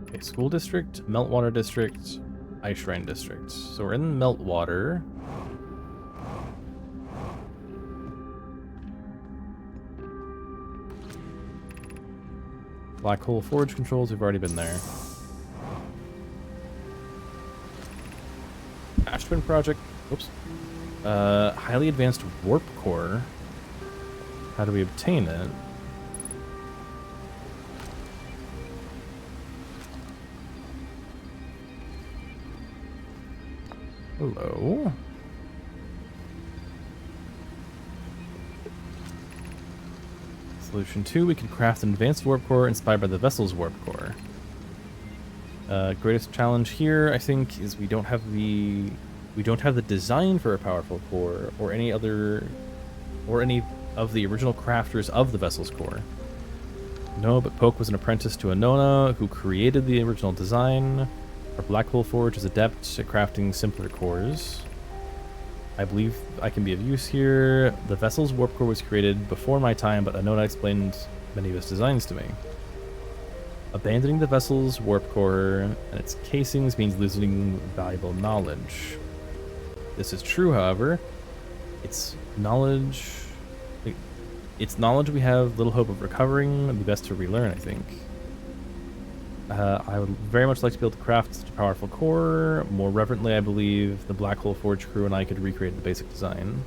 Okay, School District, Meltwater District, Ice Shrine District. So we're in Meltwater. Black Hole Forge controls, we've already been there. Ash Twin Project, oops. Highly advanced warp core. How do we obtain it? Hello? Solution 2, we can craft an advanced warp core inspired by the vessel's warp core. Greatest challenge here, I think, is we don't have the design for a powerful core or any of the original crafters of the vessel's core. No, but Poke was an apprentice to Anona who created the original design. Our Black Hole Forge is adept at crafting simpler cores. I believe I can be of use here. The vessel's warp core was created before my time, but Anona explained many of its designs to me. Abandoning the vessel's warp core and its casings means losing valuable knowledge. This is true, however. It's knowledge we have little hope of recovering. It'd be best to relearn, I think. I would very much like to be able to craft such a powerful core. More reverently, I believe the Black Hole Forge crew and I could recreate the basic design.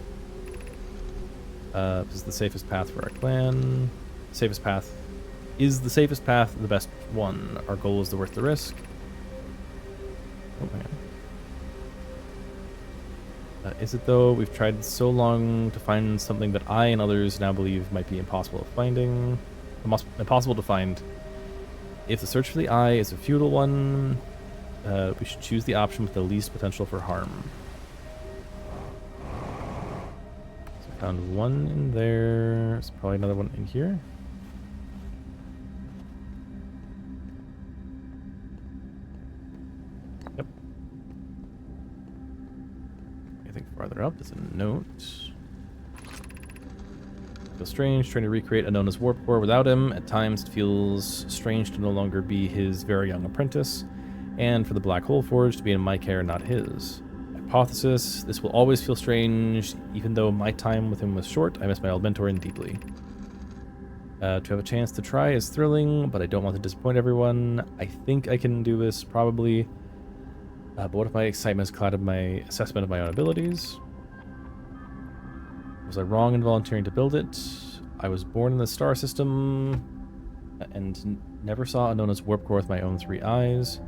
This is the safest path for our clan. Safest path is the safest path, the best one. Our goal is worth the risk. Oh man. Is it though? We've tried so long to find something that I and others now believe might be impossible to find. If the search for the eye is a futile one, we should choose the option with the least potential for harm. Found one in there. There's probably another one in here. Yep. I think farther up is a note. Feels strange trying to recreate Anona's warp core without him. At times it feels strange to no longer be his very young apprentice, and for the black hole forge to be in my care, not his. Hypothesis: this will always feel strange, even though my time with him was short. I miss my old mentor deeply. To have a chance to try is thrilling, but I don't want to disappoint everyone. I think I can do this, probably. But what if my excitement has clouded my assessment of my own abilities? Was I wrong in volunteering to build it? I was born in the star system and never saw Anona's warp core with my own 3 eyes.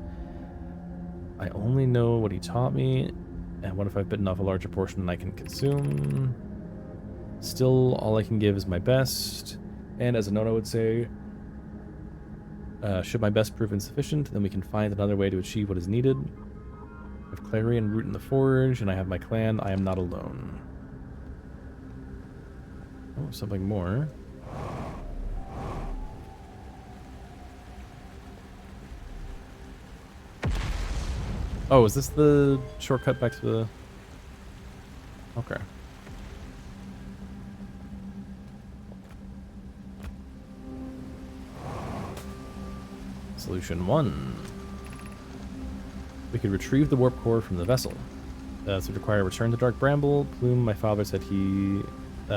I only know what he taught me, and what if I've bitten off a larger portion than I can consume? Still, all I can give is my best, and as Anona would say, should my best prove insufficient, then we can find another way to achieve what is needed. With Clarion root in the forge, and I have my clan, I am not alone. Oh, something more. Oh, is this the shortcut back to the... Okay. Solution 1. We could retrieve the warp core from the vessel. This would require a return to Dark Bramble. Plume, my father said he...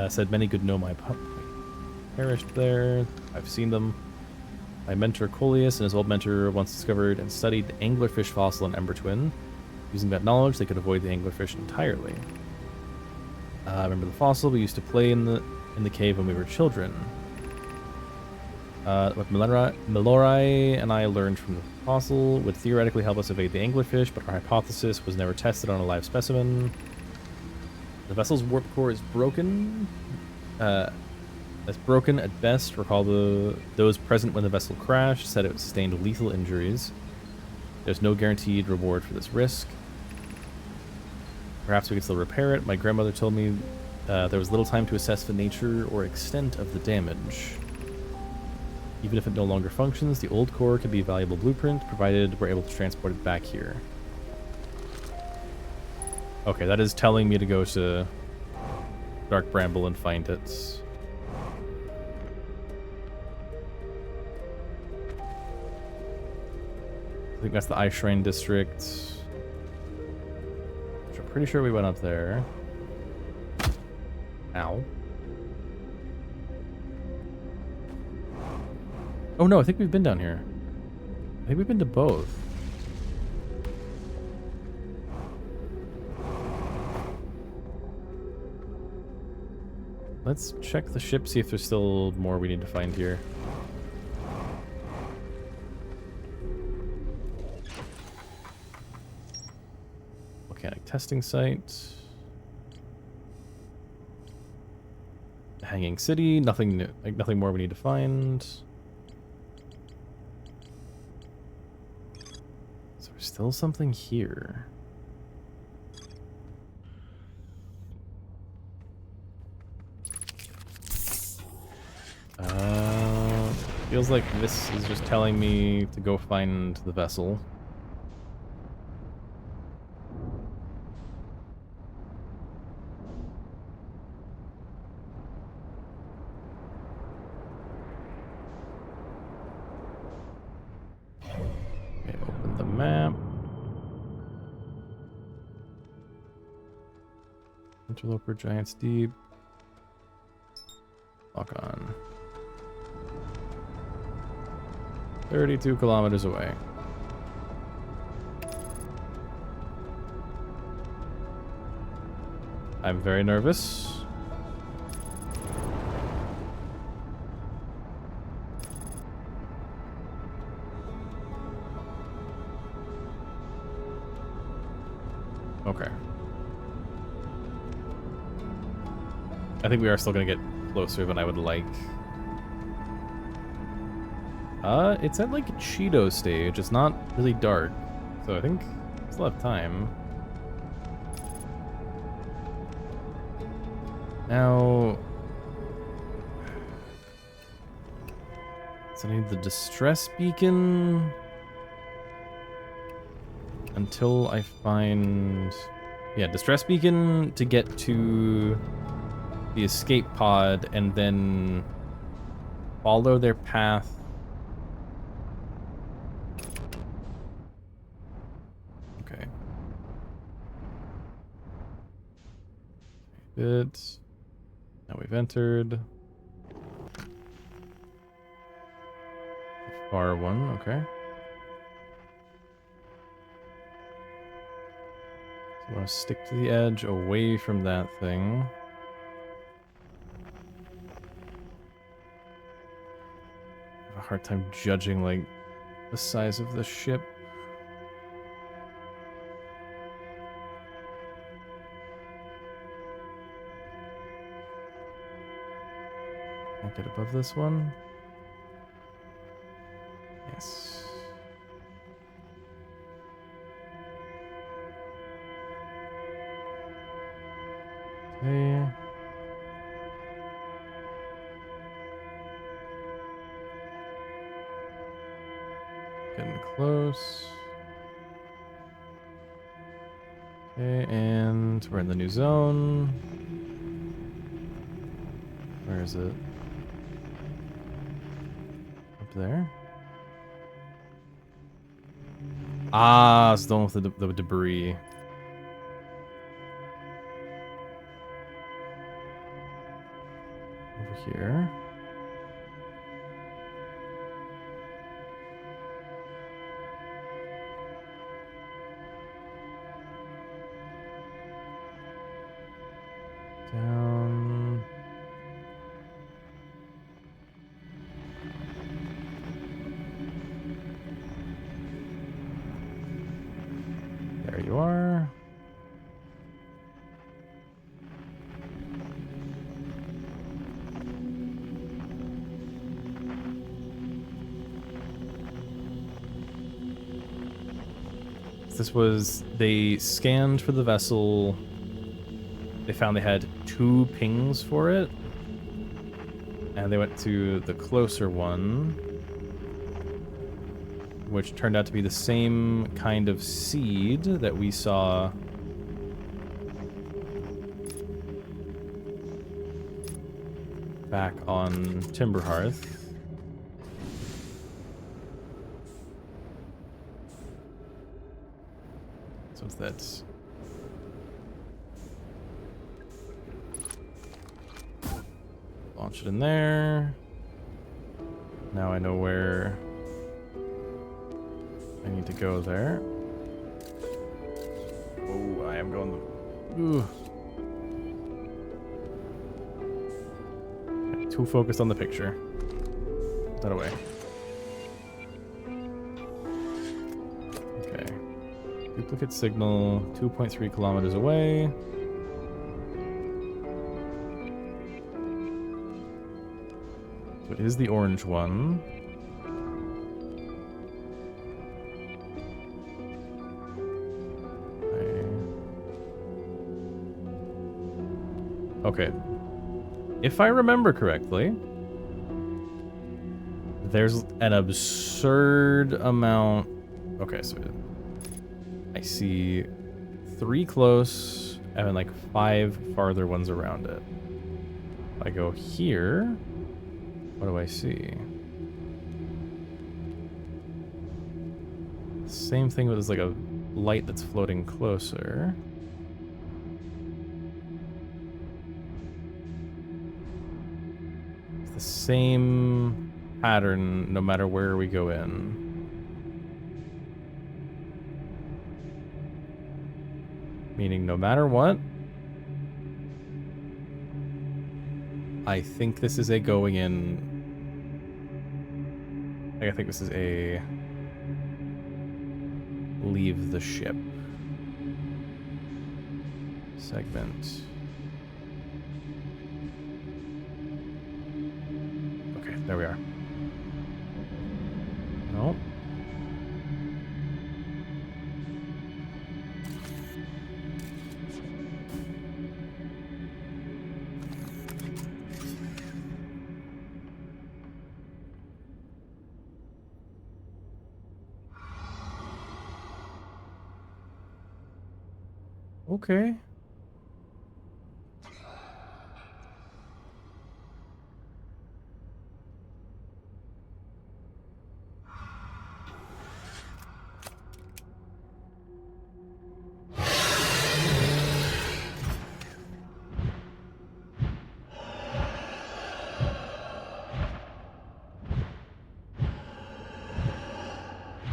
said many good know my perished there. I've seen them. My mentor Coleus and his old mentor once discovered and studied the anglerfish fossil in Ember Twin. Using that knowledge, they could avoid the anglerfish entirely. Remember the fossil? We used to play in the cave when we were children. What Melorai and I learned from the fossil would theoretically help us evade the anglerfish, but our hypothesis was never tested on a live specimen. The vessel's warp core is broken. It's broken at best. Recall those present when the vessel crashed said it sustained lethal injuries. There's no guaranteed reward for this risk. Perhaps we can still repair it. My grandmother told me there was little time to assess the nature or extent of the damage. Even if it no longer functions, the old core could be a valuable blueprint, provided we're able to transport it back here. Okay, that is telling me to go to Dark Bramble and find it. I think that's the Ice Shrine District. Which I'm pretty sure we went up there. Ow. Oh no, I think we've been down here. I think we've been to both. Let's check the ship, see if there's still more we need to find here. Volcanic testing site. Hanging city, nothing new, like nothing more we need to find. So there's still something here. Feels like this is just telling me to go find the vessel. Okay, open the map. Interloper, Giants Deep. Lock on. 32 kilometers away. I'm very nervous. Okay. I think we are still going to get closer than I would like. It's at like a Cheeto stage. It's not really dark, so I think we still have time. Now... So I need the distress beacon... until I find... Yeah, distress beacon to get to the escape pod and then follow their path. Okay. Good. Now we've entered. The far one, okay. So I want to stick to the edge away from that thing. I have a hard time judging, like, the size of the ship. Can't get above this one. Yes. Okay. Getting close. Okay, and we're in the new zone. Where is it? Up there? Ah, it's the one with the debris. Over here. Down. There you are. This was, they scanned for the vessel. They found they had 2 pings for it. And they went to the closer one, which turned out to be the same kind of seed that we saw back on Timberhearth. So that's... launch it in there. Now I know where I need to go there. Oh, I am going the... Ooh. Okay, too focused on the picture. Put that away. Okay. Duplicate signal, 2.3 kilometers away. So it is the orange one. Okay. If I remember correctly, there's an absurd amount... Okay, so I see 3 close and then like 5 farther ones around it. If I go here, what do I see? Same thing, but there's like a light that's floating closer. It's the same pattern no matter where we go in. Meaning no matter what, I think this is a going in. I think this is a leave the ship segment. Okay, there we are. No. Okay.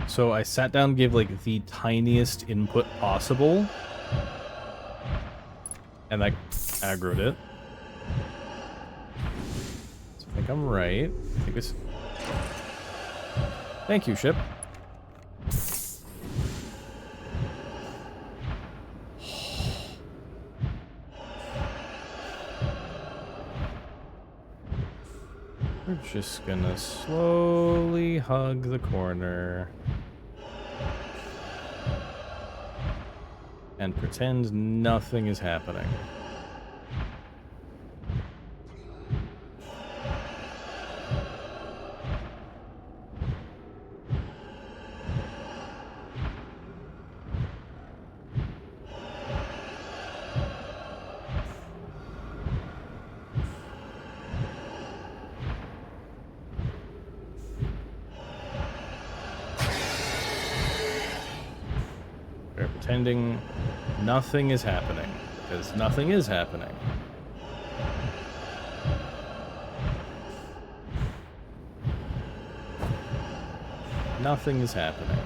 So I sat down, gave like the tiniest input possible, and that aggroed it. So I think I'm right. I think this. Thank you, ship. We're just gonna slowly hug the corner. And pretend nothing is happening. We're pretending nothing is happening, because nothing is happening. Nothing is happening.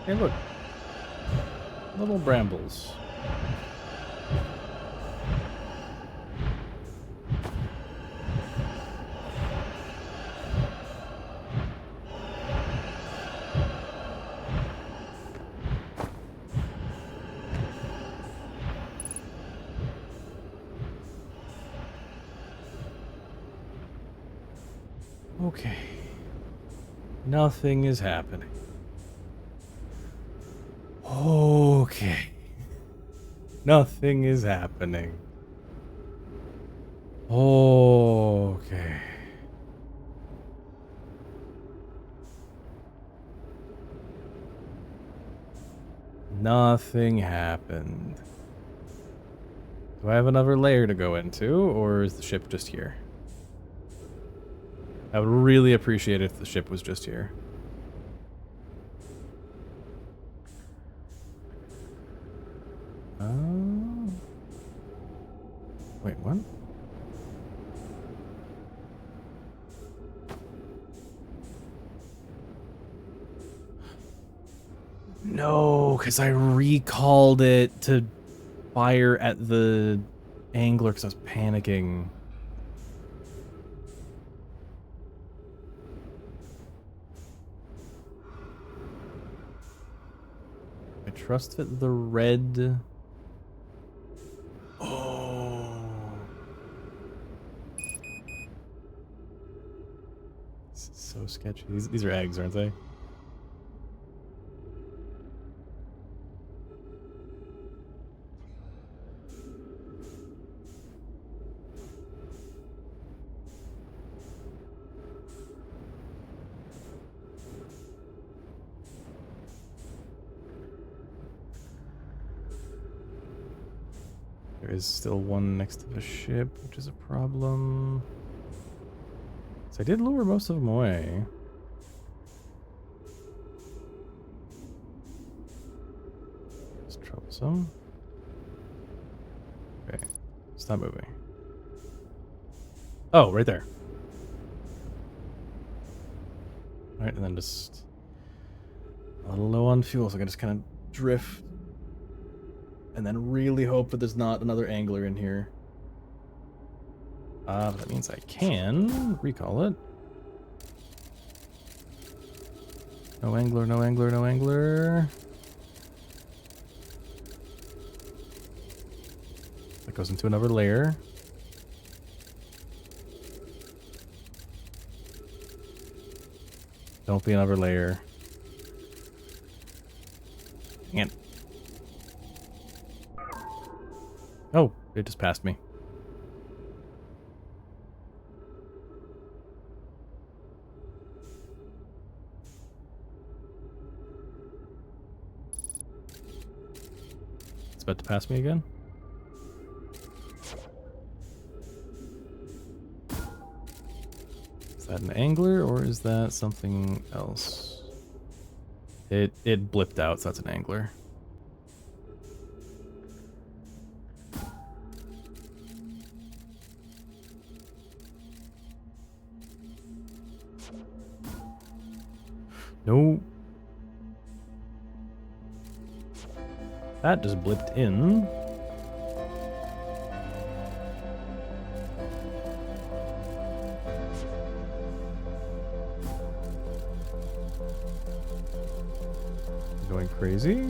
Hey, look. Little brambles. Okay. Nothing is happening. Okay. Nothing is happening. Okay. Nothing happened. Do I have another layer to go into, or is the ship just here? I would really appreciate it if the ship was just here. Wait, what? No, because I recalled it to fire at the angler because I was panicking. I trust that the red... Oh. This is so sketchy. These are eggs, aren't they? There is still one next to the ship, which is a problem. So I did lure most of them away. It's troublesome. Okay, stop moving. Oh, right there. Alright, and then just a little low on fuel, so I can just kind of drift. And then really hope that there's not another angler in here. That means I can recall it. No angler, no angler, no angler. That goes into another layer. Don't be another layer. Dang it. Oh, it just passed me. It's about to pass me again. Is that an angler or is that something else? It blipped out, so that's an angler. No. That just blipped in. Going crazy.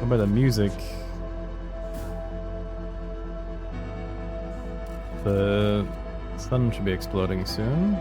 Go by the music. The sun should be exploding soon.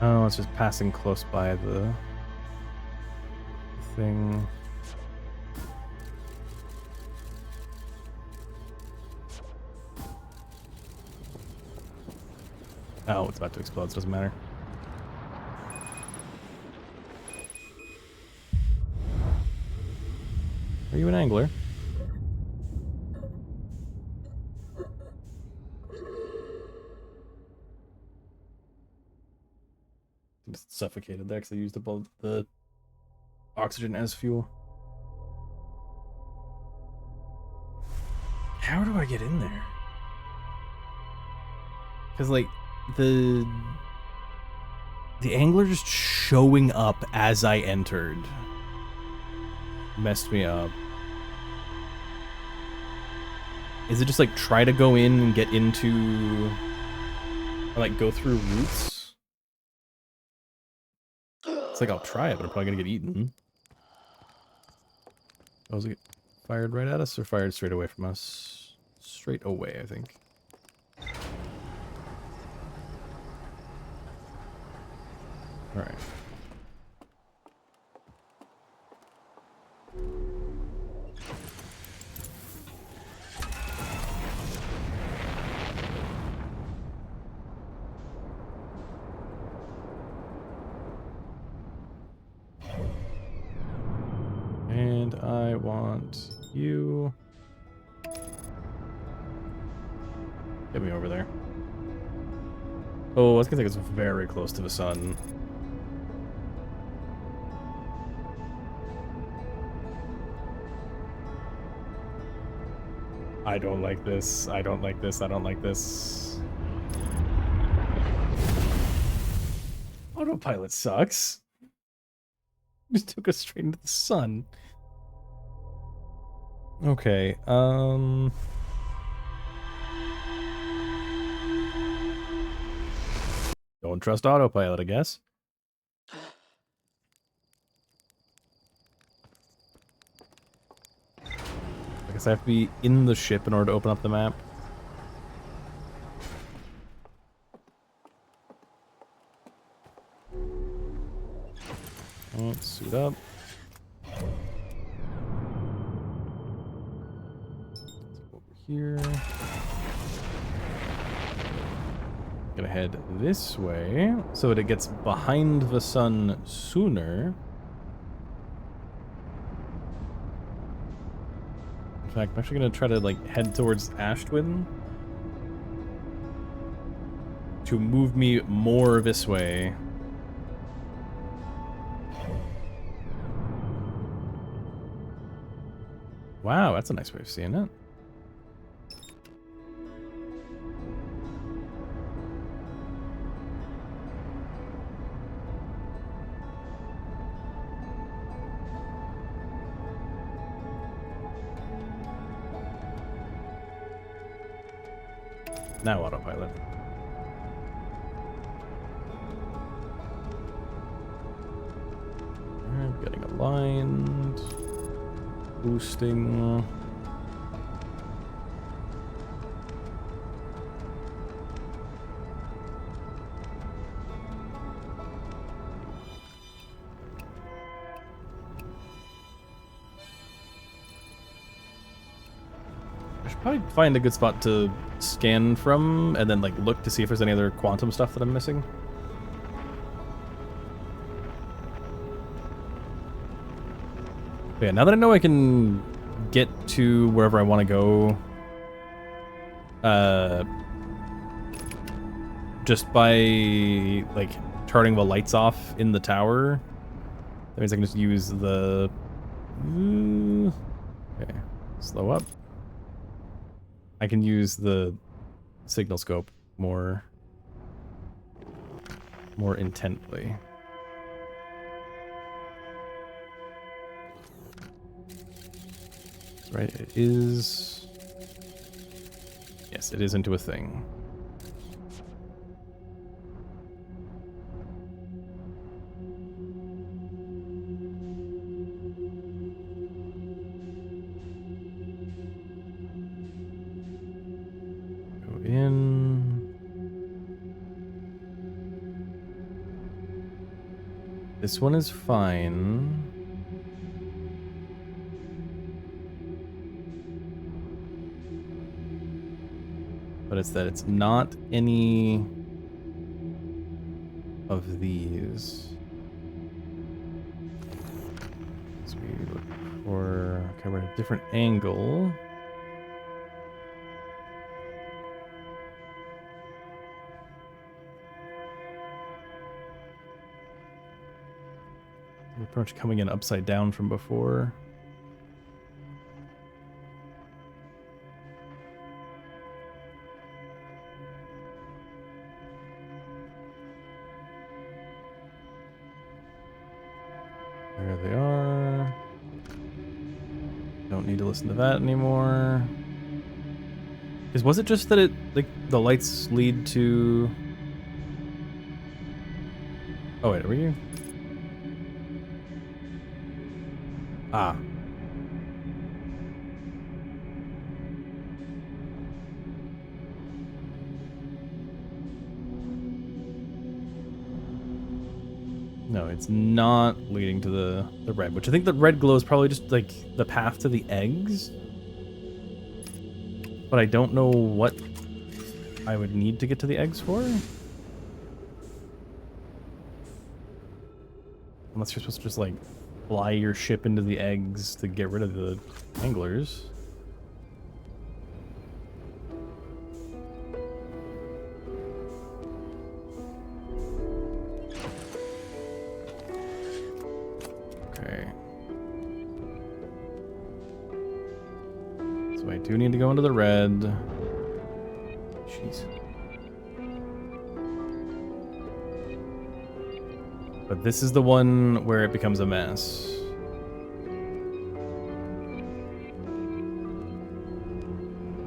Oh, it's just passing close by the thing. Oh, it's about to explode, so it doesn't matter. Are you an angler? Just suffocated there because I used up the oxygen as fuel. How do I get in there? Because, like, the angler just showing up as I entered messed me up. Is it just, like, try to go in and get into... or, like, go through roots? It's like, I'll try it, but I'm probably gonna get eaten. Oh, was it fired right at us or fired straight away from us? Straight away, I think. Alright. And I want you. Get me over there. Oh, I was gonna think it's very close to the sun. I don't like this. I don't like this. I don't like this. Autopilot sucks. Just took us straight into the sun. Okay, don't trust autopilot, I guess. I guess I have to be in the ship in order to open up the map. Let's suit up. Over here. Gonna head this way so that it gets behind the sun sooner. In fact, I'm actually gonna try to like head towards Ashtwin to move me more this way. Wow, that's a nice way of seeing it. Now autopilot. Alright, getting aligned. Boosting. I should probably find a good spot to scan from and then like look to see if there's any other quantum stuff that I'm missing. But yeah, now that I know I can get to wherever I want to go just by like turning the lights off in the tower, that means I can just use the okay, slow up. I can use the signal scope more intently. Right, it is. Yes, it is into a thing. Go in. This one is fine. But it's that it's not any of these. So we look for, okay, we're at a different angle. We're pretty much coming in upside down from before. There they are. Don't need to listen to that anymore. Because was it just that it, like, the lights lead to... Oh wait, are we? Ah. No, it's not leading to the red, which I think the red glow is probably just like the path to the eggs. But I don't know what I would need to get to the eggs for. Unless you're supposed to just like fly your ship into the eggs to get rid of the anglers. Okay. So I do need to go into the red. Jeez. But this is the one where it becomes a mess.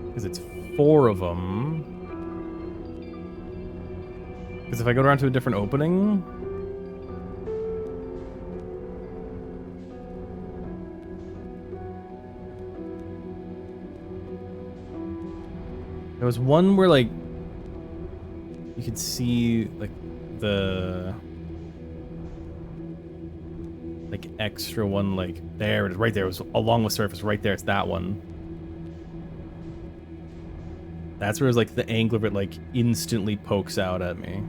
Because it's 4 of them. Because if I go around to a different opening... There was one where, like, you could see, like, the... like, extra one, like, there it is, right there. It was along the surface, right there. It's that one. That's where it's, like, the angle of it, like, instantly pokes out at me.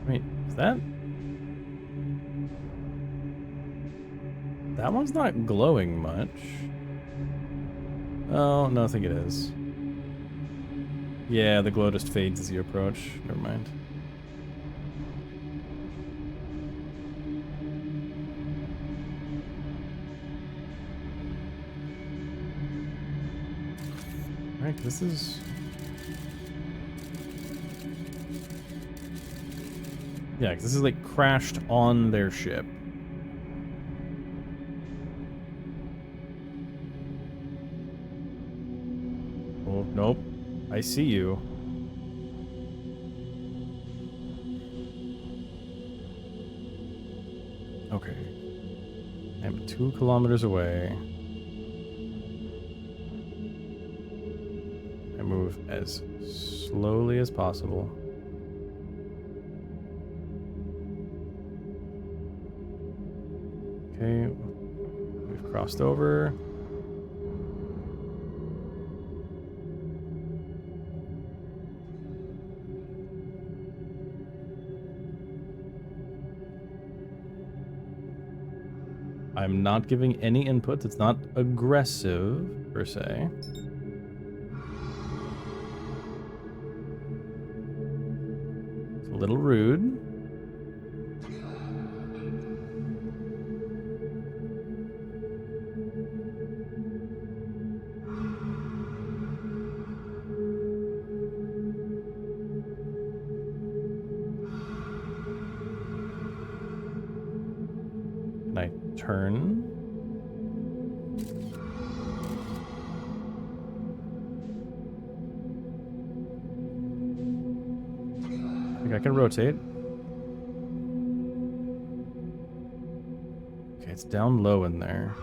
Wait, is that... That one's not glowing much. Oh, no, I think it is. Yeah, the glow just fades as you approach. Never mind. Alright, this is... Yeah, 'cause this is like crashed on their ship. Oh, nope. I see you. Okay. I'm 2 kilometers away. I move as slowly as possible. Okay. We've crossed over. I'm not giving any inputs. It's not aggressive, per se. It's a little rude. Can I turn? I think I can rotate. Okay, it's down low in there.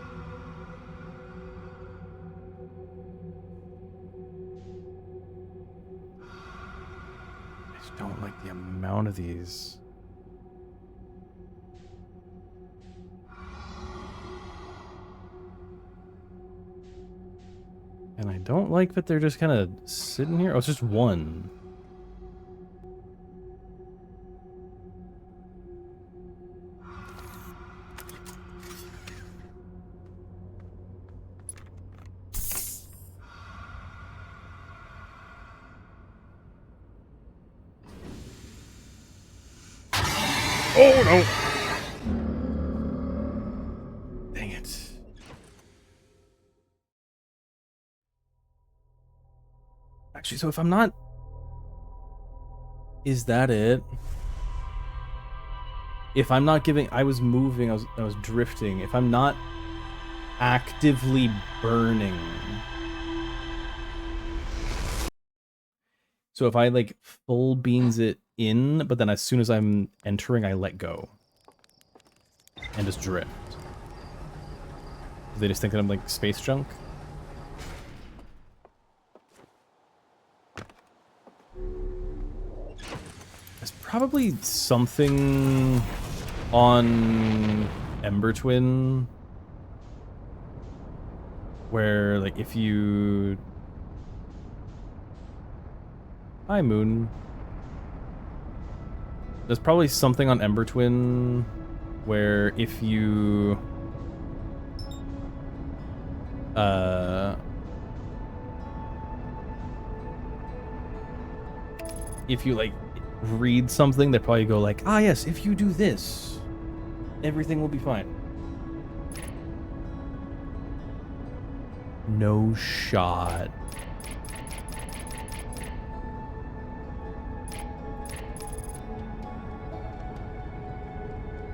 I just don't like the amount of these. And I don't like that they're just kind of sitting here. Oh, it's just one. Oh, no! Dang it. Actually, so if I'm not... Is that it? If I'm not giving... I was moving, I was drifting. If I'm not actively burning... So if I, like, full beans it in, but then as soon as I'm entering, I let go. And just drift. Do they just think that I'm, like, space junk? There's probably something on Ember Twin where, like, if you... Hi, Moon. There's probably something on Ember Twin where if you... if you, like, read something, they probably go like, ah, yes, if you do this, everything will be fine. No shot.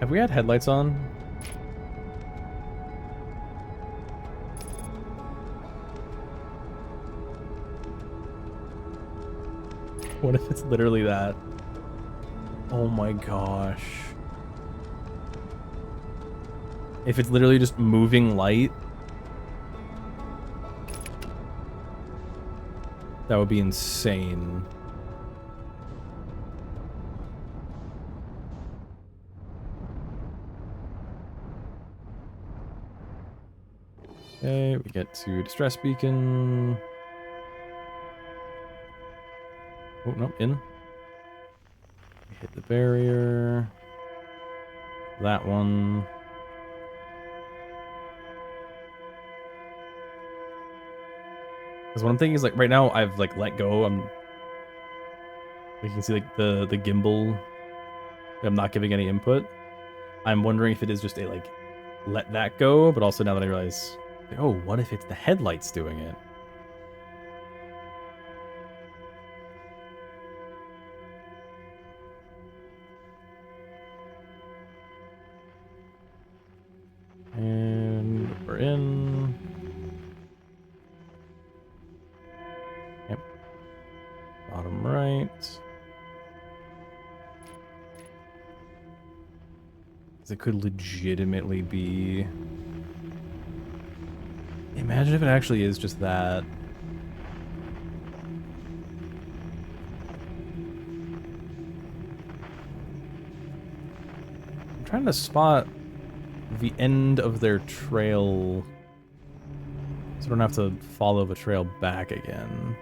Have we had headlights on? What if it's literally that? Oh my gosh. If it's literally just moving light, that would be insane. Okay, we get to distress beacon. Oh, no, in. We hit the barrier. That one. Because what I'm thinking is, like, right now I've, like, let go. You can see, like, the gimbal. I'm not giving any input. I'm wondering if it is just a, like, let that go, but also now that I realize, like, oh, what if it's the headlights doing it? in. Yep. Bottom right. It could legitimately be... Imagine if it actually is just that. I'm trying to spot the end of their trail so I don't have to follow the trail back again.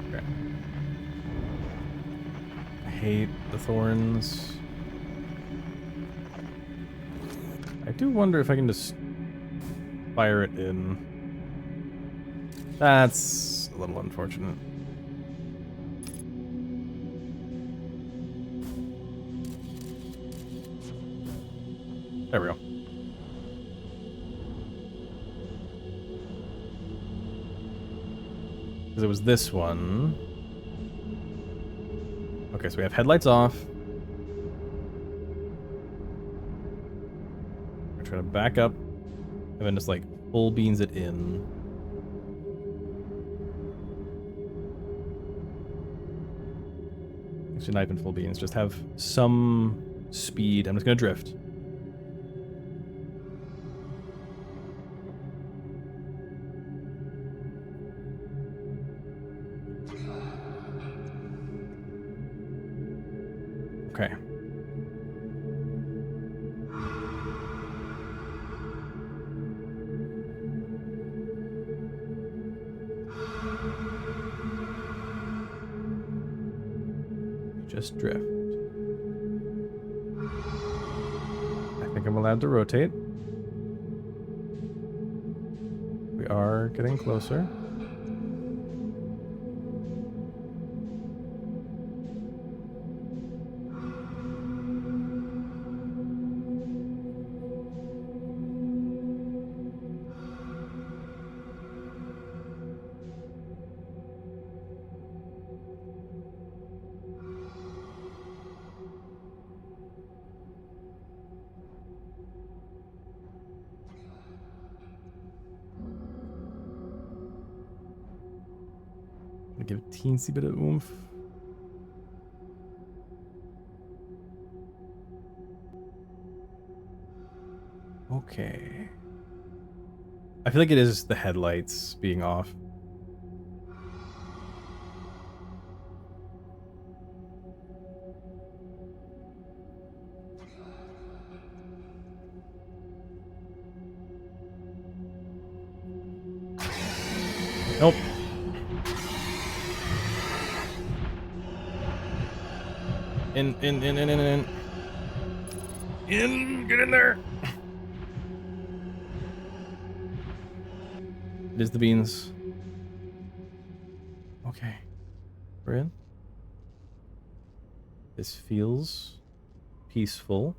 Okay. I hate the thorns. I do wonder if I can just fire it in. That's a little unfortunate. There we go. Because it was this one. Okay, so we have headlights off. We're trying to back up and then just like full beans it in. Actually, not even full beans, just have some speed. I'm just gonna drift. Okay. Just drift. I think I'm allowed to rotate. We are getting closer. Give a teensy bit of oomph. Okay. I feel like it is the headlights being off. Nope. In. Get in there. It is the beans. Okay. We're in. This feels peaceful.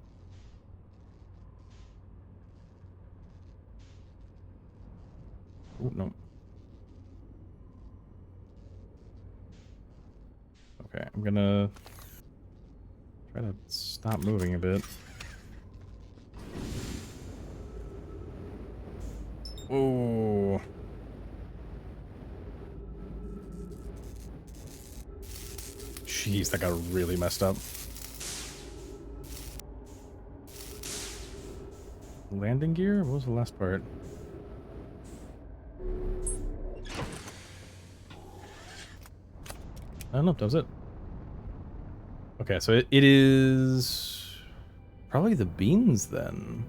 Oh, no. Okay, I'm gonna try to stop moving a bit. Oh. Jeez, that got really messed up. Landing gear? What was the last part? I don't know if that was it. Okay, so it is probably the beans then.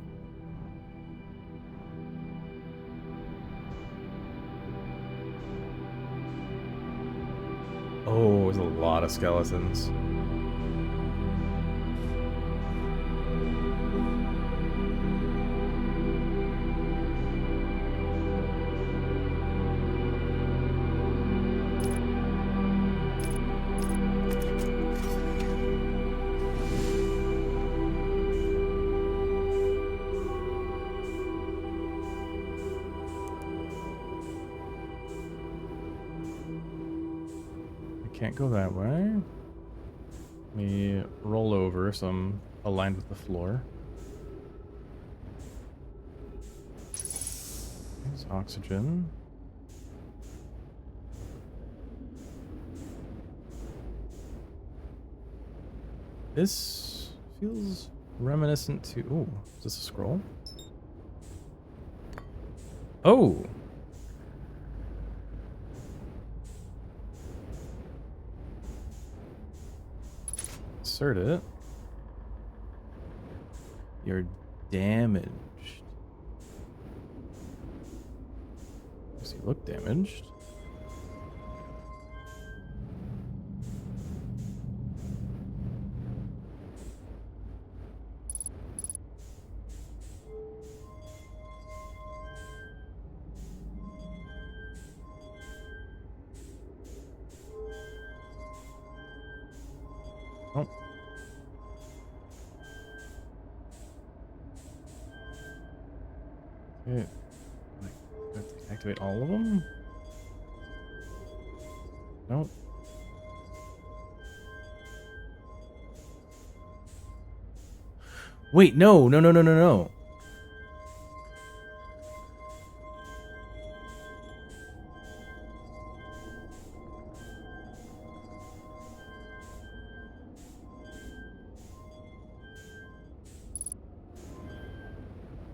Oh, there's a lot of skeletons. can't go that way. Let me roll over so I'm aligned with the floor. There's oxygen. This feels reminiscent to... Ooh, is this a scroll? Oh! Insert it. You're damaged. Does he look damaged? Oh. Okay. I have to activate all of them? Nope. Wait, no.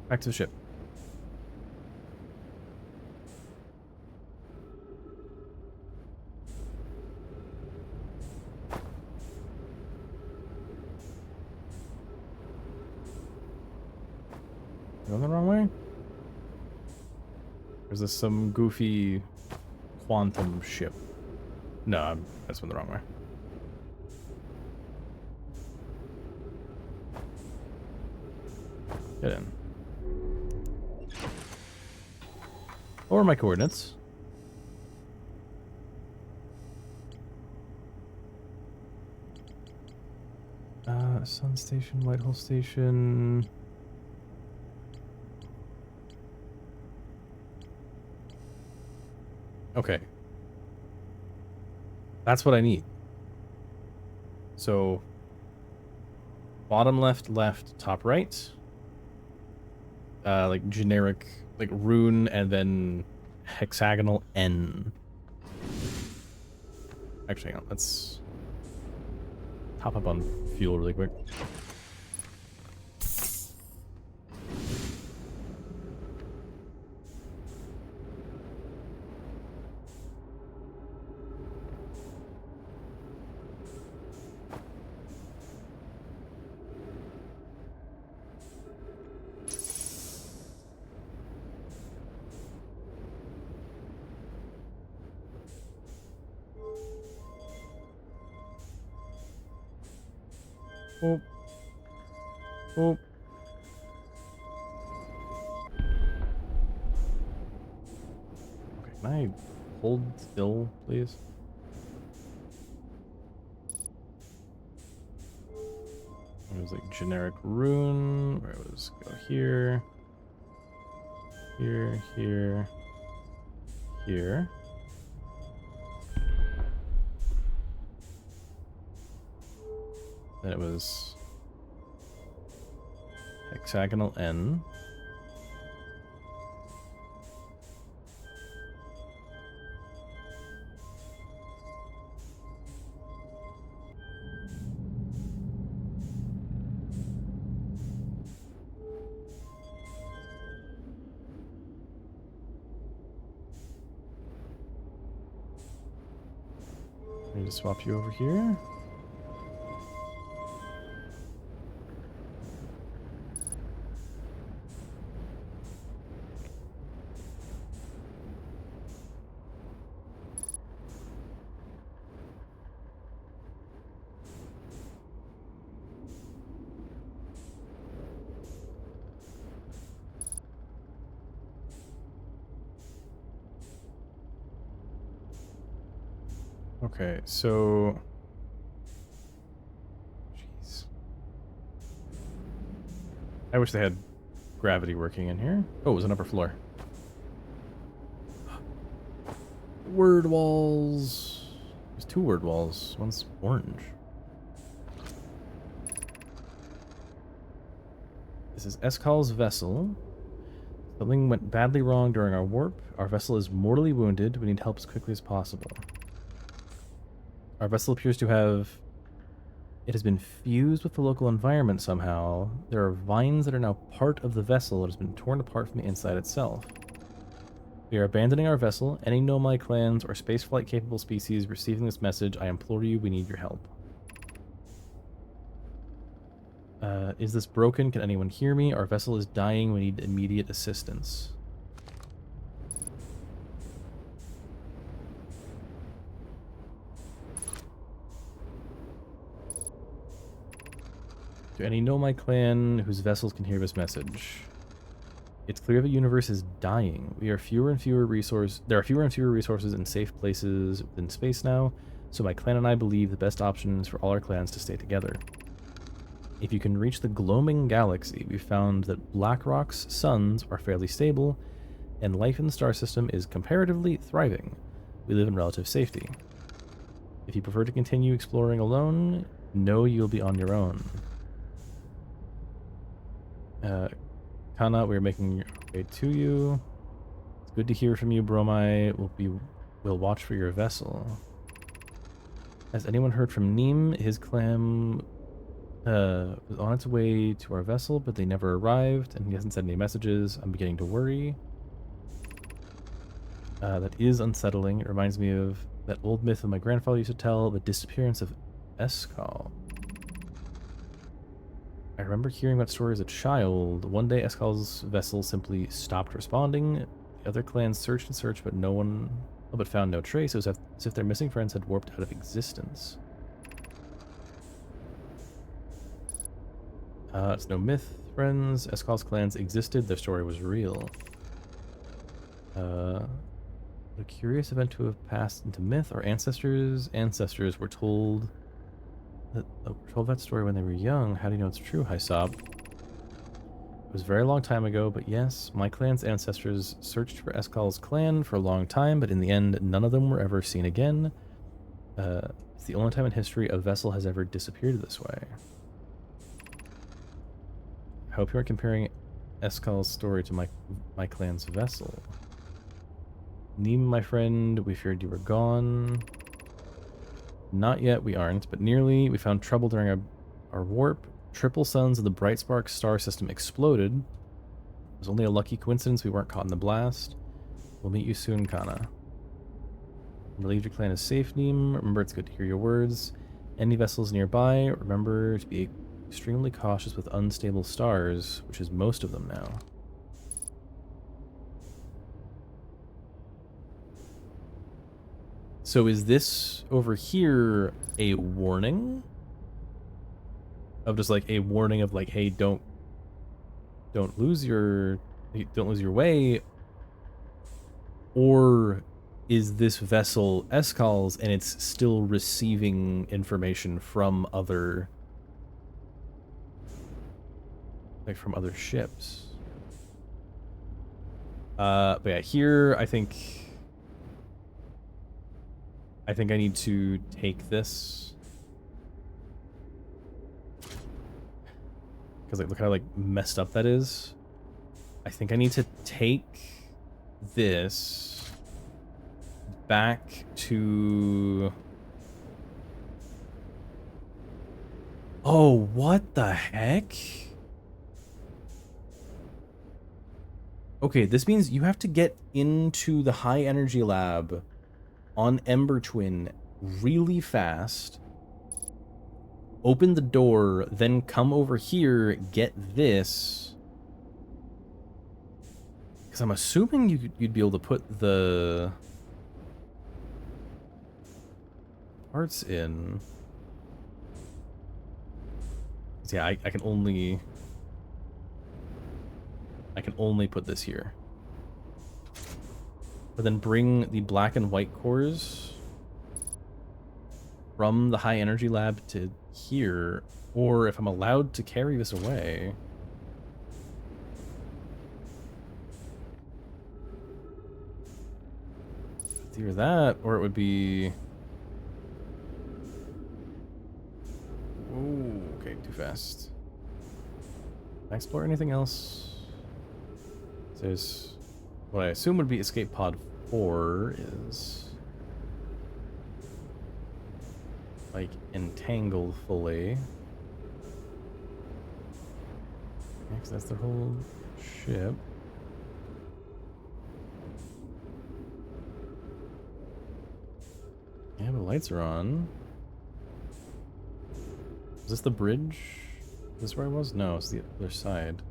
Back to the ship. Going the wrong way? Or is this some goofy quantum ship? No, I just went the wrong way. Get in. Or my coordinates. Sun Station, Whitehall Station. Okay. That's what I need. So, bottom left, top right. Like generic, like rune, and then hexagonal N. Actually, hang on, let's top up on fuel really quick. Oh. Oh. Okay, can I hold still, please? It was like generic rune, where it was go here, here, here, here. Then it was hexagonal N. I need to swap you over here. Okay, so... Jeez. I wish they had gravity working in here. Oh, it was an upper floor. Word walls. There's 2 two word walls. One's orange. This is Eskal's vessel. Something went badly wrong during our warp. Our vessel is mortally wounded. We need help as quickly as possible. Our vessel appears to have... It has been fused with the local environment somehow. There are vines that are now part of the vessel. It has been torn apart from the inside itself. We are abandoning our vessel. Any Nomai clans or spaceflight capable species receiving this message, I implore you, we need your help. Is this broken? Can anyone hear me? Our vessel is dying. We need immediate assistance. To any Nomai clan whose vessels can hear this message. It's clear the universe is dying. There are fewer and fewer resources in safe places within space now, so my clan and I believe the best option is for all our clans to stay together. If you can reach the gloaming galaxy, we've found that Blackrock's suns are fairly stable, and life in the star system is comparatively thriving. We live in relative safety. If you prefer to continue exploring alone, know you'll be on your own. Kana, we're making our way to you. It's good to hear from you, Bromai. We'll watch for your vessel. Has anyone heard from Neem? His clan was on its way to our vessel, but they never arrived, and he hasn't sent any messages. I'm beginning to worry. That is unsettling. It reminds me of that old myth that my grandfather used to tell, the disappearance of Eskal. I remember hearing that story as a child. One day Eskal's vessel simply stopped responding. The other clans searched and searched, but found no trace. It was as if their missing friends had warped out of existence. It's no myth, friends. Eskal's clans existed. Their story was real. A curious event to have passed into myth. Our ancestors were told that story when they were young. How do you know it's true, Hysob? It was a very long time ago, but yes, my clan's ancestors searched for Eskal's clan for a long time, but in the end, none of them were ever seen again. It's the only time in history a vessel has ever disappeared this way. I hope you aren't comparing Eskal's story to my clan's vessel. Neem, my friend, we feared you were gone. Not yet, we aren't, but nearly. We found trouble during our warp. Triple suns of the Bright Spark star system exploded. It was only a lucky coincidence we weren't caught in the blast. We'll meet you soon, Kana. I'm relieved your clan is safe, Neem. Remember, it's good to hear your words. Any vessels nearby, remember to be extremely cautious with unstable stars, which is most of them now. So is this over here a warning? Of just like a warning of like, hey, don't lose your way? Or is this vessel Eskal's and it's still receiving information from other ships? But yeah, here I think I need to take this. Because like, look how like messed up that is. I think I need to take this back to... Oh, what the heck? Okay, this means you have to get into the high energy lab on Ember Twin really fast, open the door, then come over here, get this. Because I'm assuming you'd be able to put the parts in. Yeah, I can only put this here. But then bring the black and white cores from the high energy lab to here, or if I'm allowed to carry this away. It's either that, or it would be... too fast. Can I explore anything else? There's what I assume would be escape pod 4 is like entangled fully. Yeah, because that's their whole ship. Yeah, the lights are on. Is this the bridge? Is this where I was? No, it's the other side.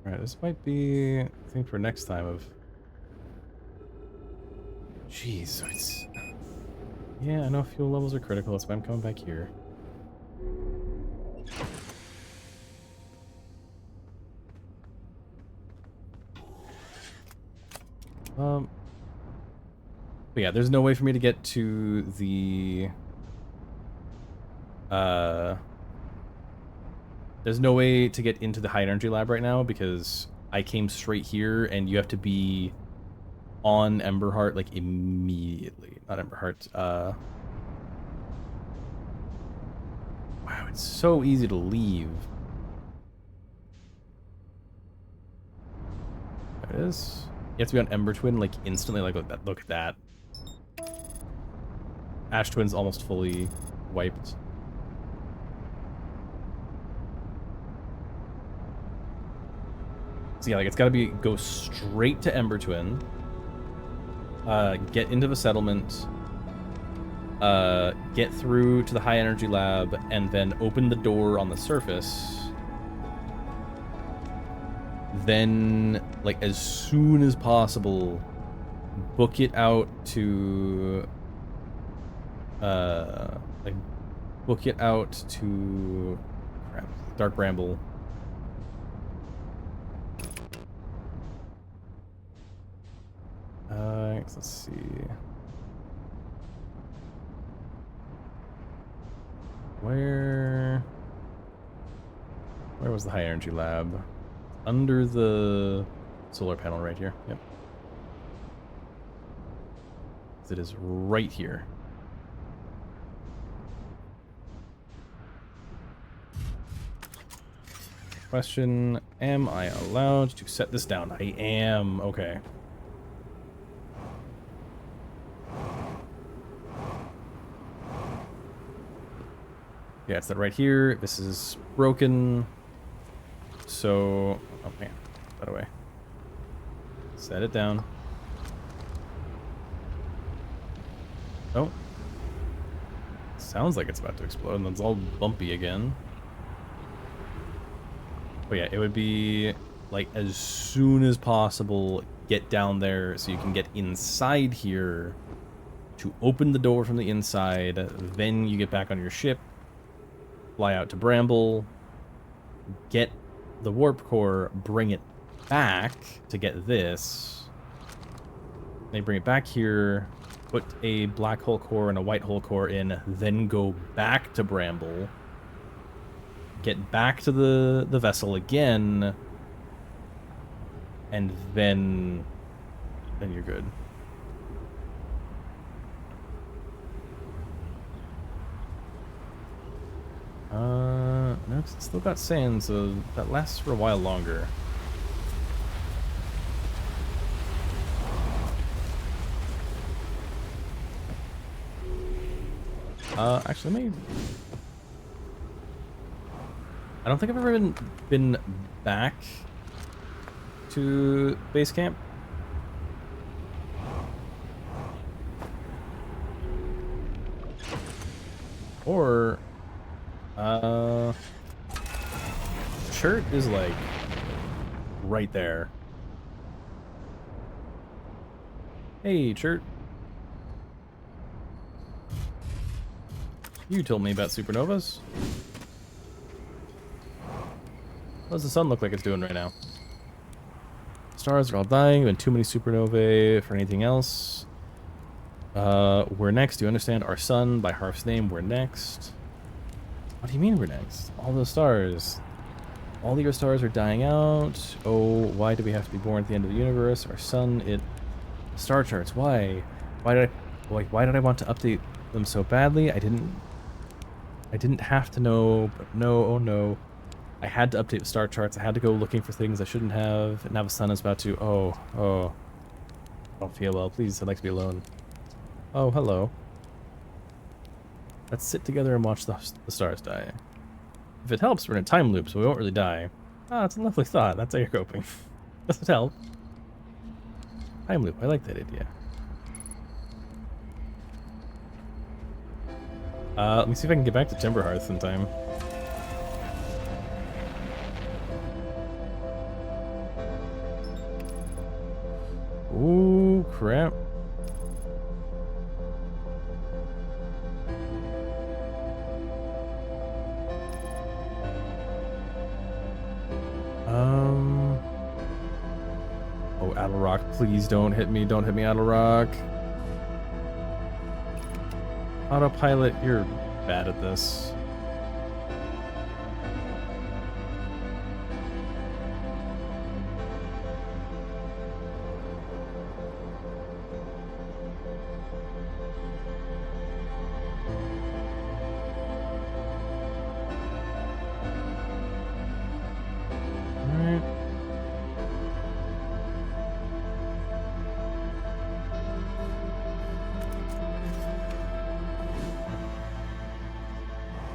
Alright, this might be a thing for next time of... Jeez, so it's... Yeah, I know fuel levels are critical, that's why I'm coming back here. But yeah, there's no way for me to get to the... There's no way to get into the high energy lab right now because I came straight here and you have to be on Emberheart like immediately. Not Emberheart. Wow, it's so easy to leave. There it is. You have to be on Ember Twin like instantly. Like look at that. Ash Twin's almost fully wiped. So yeah, like it's gotta be go straight to Ember Twin, get into the settlement, get through to the high energy lab, and then open the door on the surface. Then, like as soon as possible, book it out to, crap, Dark Bramble. Let's see. Where was the high energy lab? Under the solar panel right here. Yep. It is right here. Question, am I allowed to set this down? I am. Okay. Yeah, it's that right here. This is broken. So, oh man, that away. Set it down. Oh. Sounds like it's about to explode, and it's all bumpy again. But yeah, it would be like as soon as possible, get down there so you can get inside here to open the door from the inside. Then you get back on your ship. Fly out to Bramble, get the warp core, bring it back to get this. They bring it back here, put a black hole core and a white hole core in, then go back to Bramble, get back to the vessel again, and then you're good. No, it's still got sand, so that lasts for a while longer. Actually, maybe... I don't think I've ever been back to base camp. Or... Chert is like right there. Hey, Chert. You told me about supernovas. What does the sun look like it's doing right now? Stars are all dying. Been too many supernovae for anything else. We're next. Do you understand our sun by Harf's name? We're next. What do you mean we're next? All those stars. All your stars are dying out. Oh, why do we have to be born at the end of the universe? Our sun, star charts. Why? Why did I want to update them so badly? I didn't have to know, but no, oh no. I had to update the star charts. I had to go looking for things I shouldn't have. And now the sun is about to, oh. I don't feel well. Please, I'd like to be alone. Oh, hello. Let's sit together and watch the stars die. If it helps, we're in a time loop, so we won't really die. Ah, it's a lovely thought. That's how you're coping. Does it help? Time loop. I like that idea. Let me see if I can get back to Timberhearth in time. Ooh, crap. Oh, Adelrock, please don't hit me. Don't hit me, Adelrock. Autopilot, you're bad at this. Alright.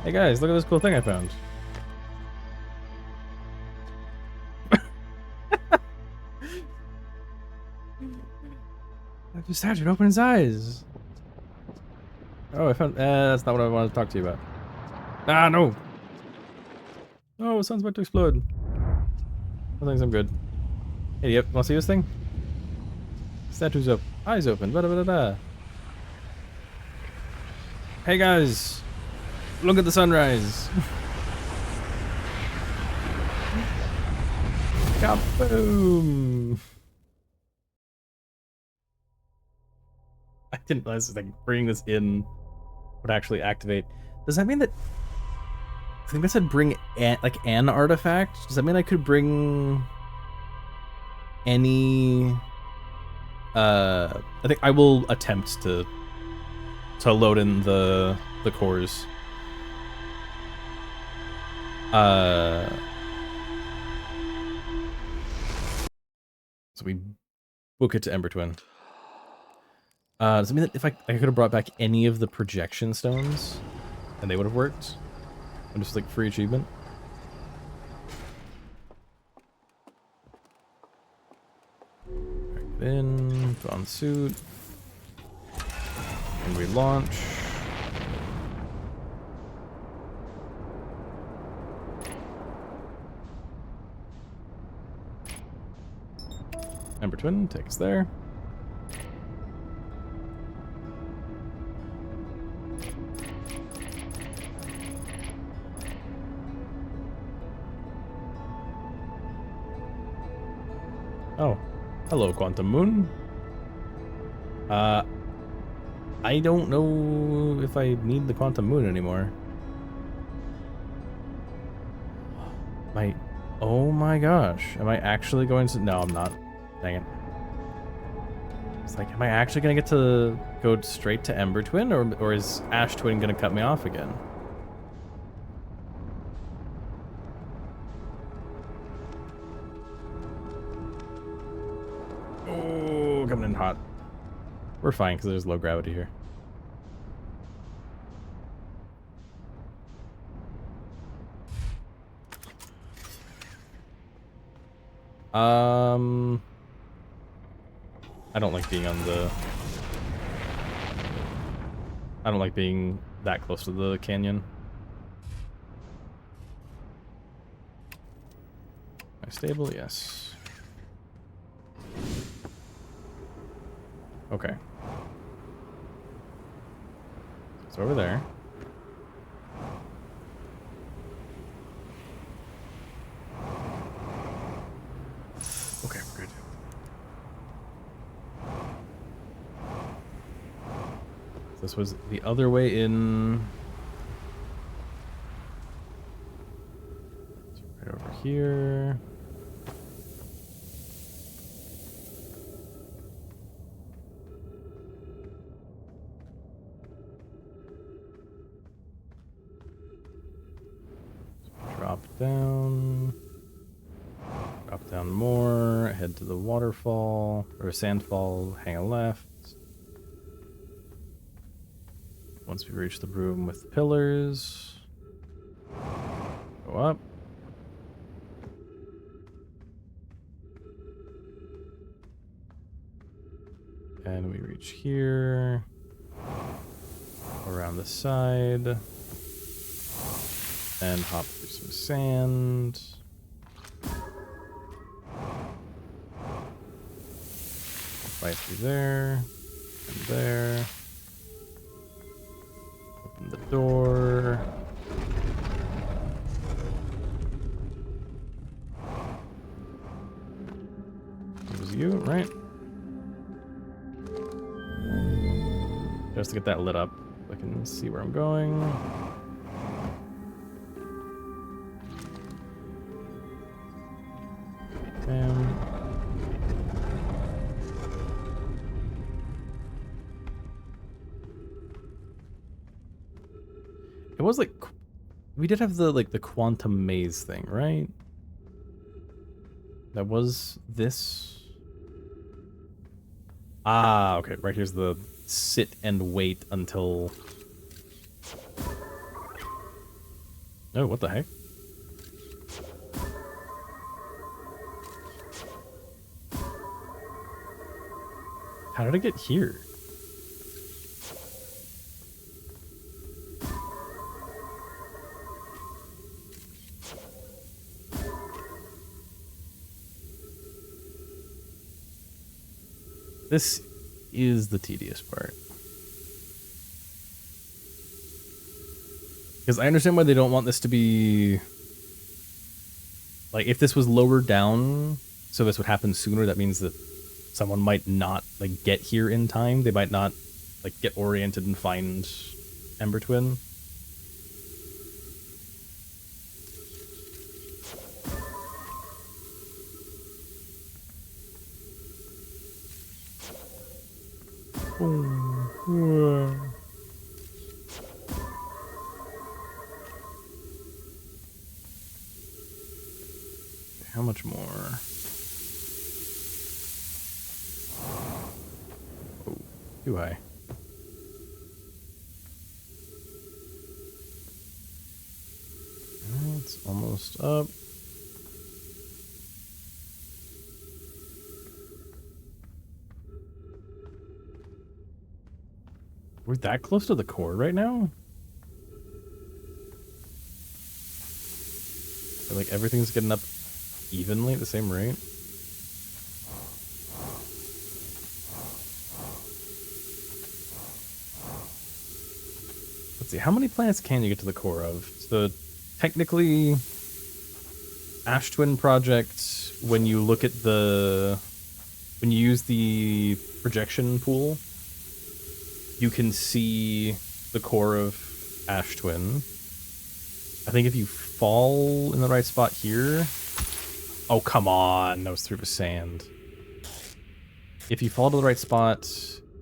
Hey guys, look at this cool thing I found. The statue opened his eyes. Oh, I found. That's not what I wanted to talk to you about. Ah, no. Oh, the sun's about to explode. I think I'm good. Hey, yep. Want to see this thing? Statue's up. Eyes open. Blah, blah, blah, blah. Hey guys, look at the sunrise. Kaboom! I didn't realize like bringing this in would actually activate. Does that mean that? I think I said bring an artifact. Does that mean I could bring any? I think I will attempt to load in the cores. So we book it to Ember Twin. Does it mean that if I could have brought back any of the projection stones and they would have worked? I'm just like free achievement. Right, then put on suit. And we launch. Ember Twin, take us there. Oh, hello, Quantum Moon. I don't know if I need the Quantum Moon anymore. Oh my gosh. Am I actually going to... No, I'm not. Dang it. It's like, am I actually going to get to go straight to Ember Twin, or is Ash Twin going to cut me off again? Oh, coming in hot. We're fine because there's low gravity here. I don't like being on the... I don't like being that close to the canyon. Am I stable? Yes. Okay. It's over there. This was the other way in. Right over here. Drop down. Drop down more. Head to the waterfall or sandfall. Hang a left. Once we reach the room with the pillars, go up. And we reach here. Around the side. And hop through some sand. Right through there. And there. Open the door. It was you, right? Just to get that lit up, I can see where I'm going. Bam. It was like, we did have the the quantum maze thing, right? That was this. Ah, okay, right here's the sit and wait until... Oh, what the heck? How did I get here? This is the tedious part. Because I understand why they don't want this to be... Like, if this was lower down, so this would happen sooner, that means that someone might not, like, get here in time. They might not, like, get oriented and find Ember Twin. How much more? Oh, too high. It's almost up. We're that close to the core right now? Like everything's getting up evenly at the same rate? Let's see, how many planets can you get to the core of? So technically, Ash Twin Project, when you look at the... When you use the projection pool, you can see the core of Ash Twin. I think if you fall in the right spot here... Oh, come on. That was through the sand. If you fall to the right spot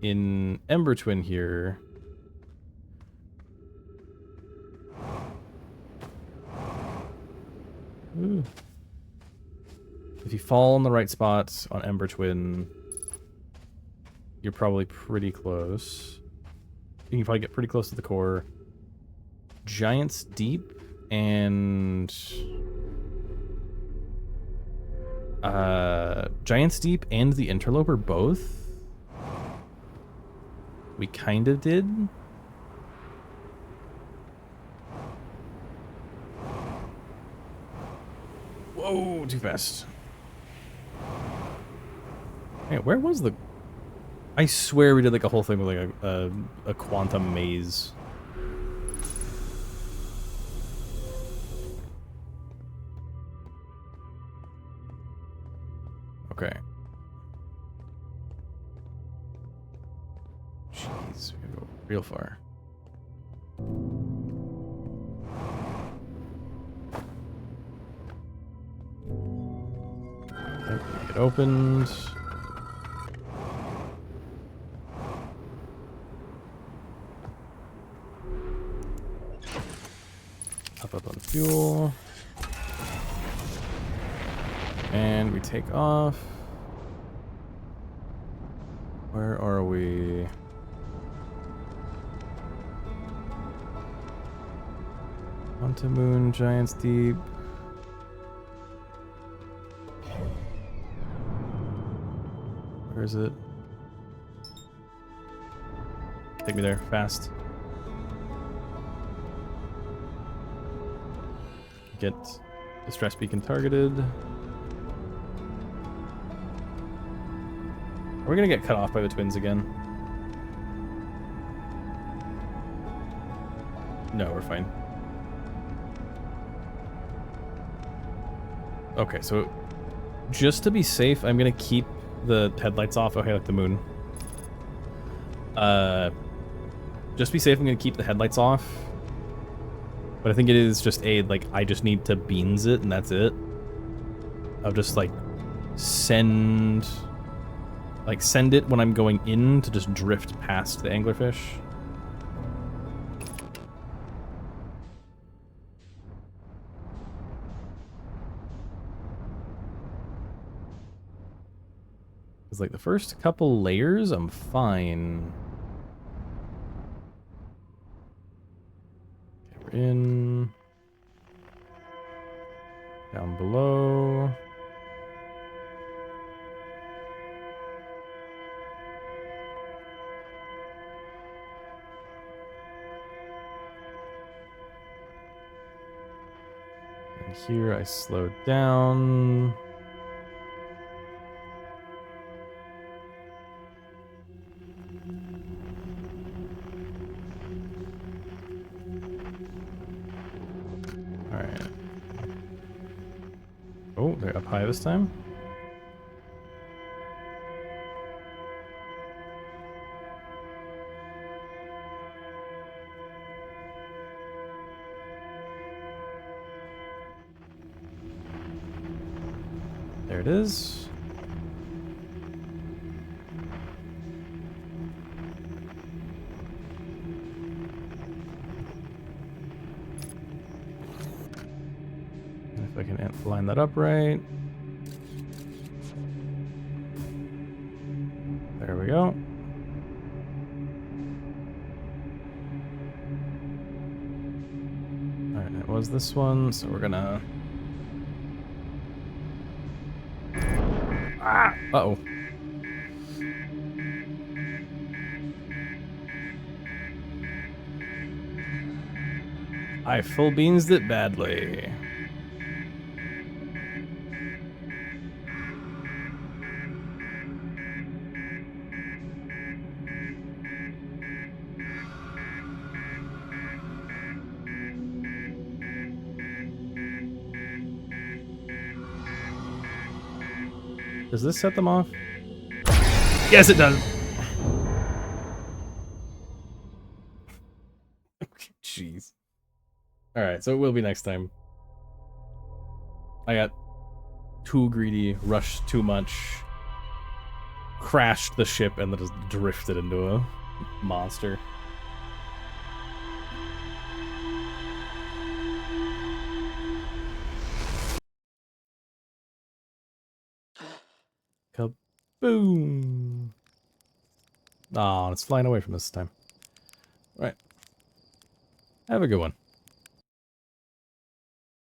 in Ember Twin here... Ooh. If you fall in the right spot on Ember Twin, you're probably pretty close. You can probably get pretty close to the core. Giant's Deep and... Giant's Deep and the Interloper both? We kind of did. Whoa, too fast. Hey, where was the... I swear we did like a whole thing with like a quantum maze. Okay. Jeez, we gotta go Real far. Okay, get opened. Up on fuel. And we take off. Where are we? Onto Moon, Giant's Deep. Where is it? Take me there, fast. Get distress beacon targeted. Are we gonna get cut off by the twins again? No, we're fine. Okay, so just to be safe, I'm gonna keep the headlights off. Okay, like the moon. Just be safe, I'm gonna keep the headlights off. But I think it is just like, I just need to beans it, and that's it. I'll just, like, send it when I'm going in to just drift past the anglerfish. Because, like, the first couple layers, I'm fine. Okay, we're in. Down below. And here I slowed down. Alright. Oh, they're up high this time. There it is. And if I can line that up right. There we go. Alright, it was this one, so we're gonna... Ah! Uh-oh. I full beansed it badly. Does this set them off? Yes, it does. Jeez. Alright, so it will be next time. I got too greedy, rushed too much, crashed the ship, and then just drifted into a monster. Kaboom! Aw, it's flying away from us this time. Right. Have a good one.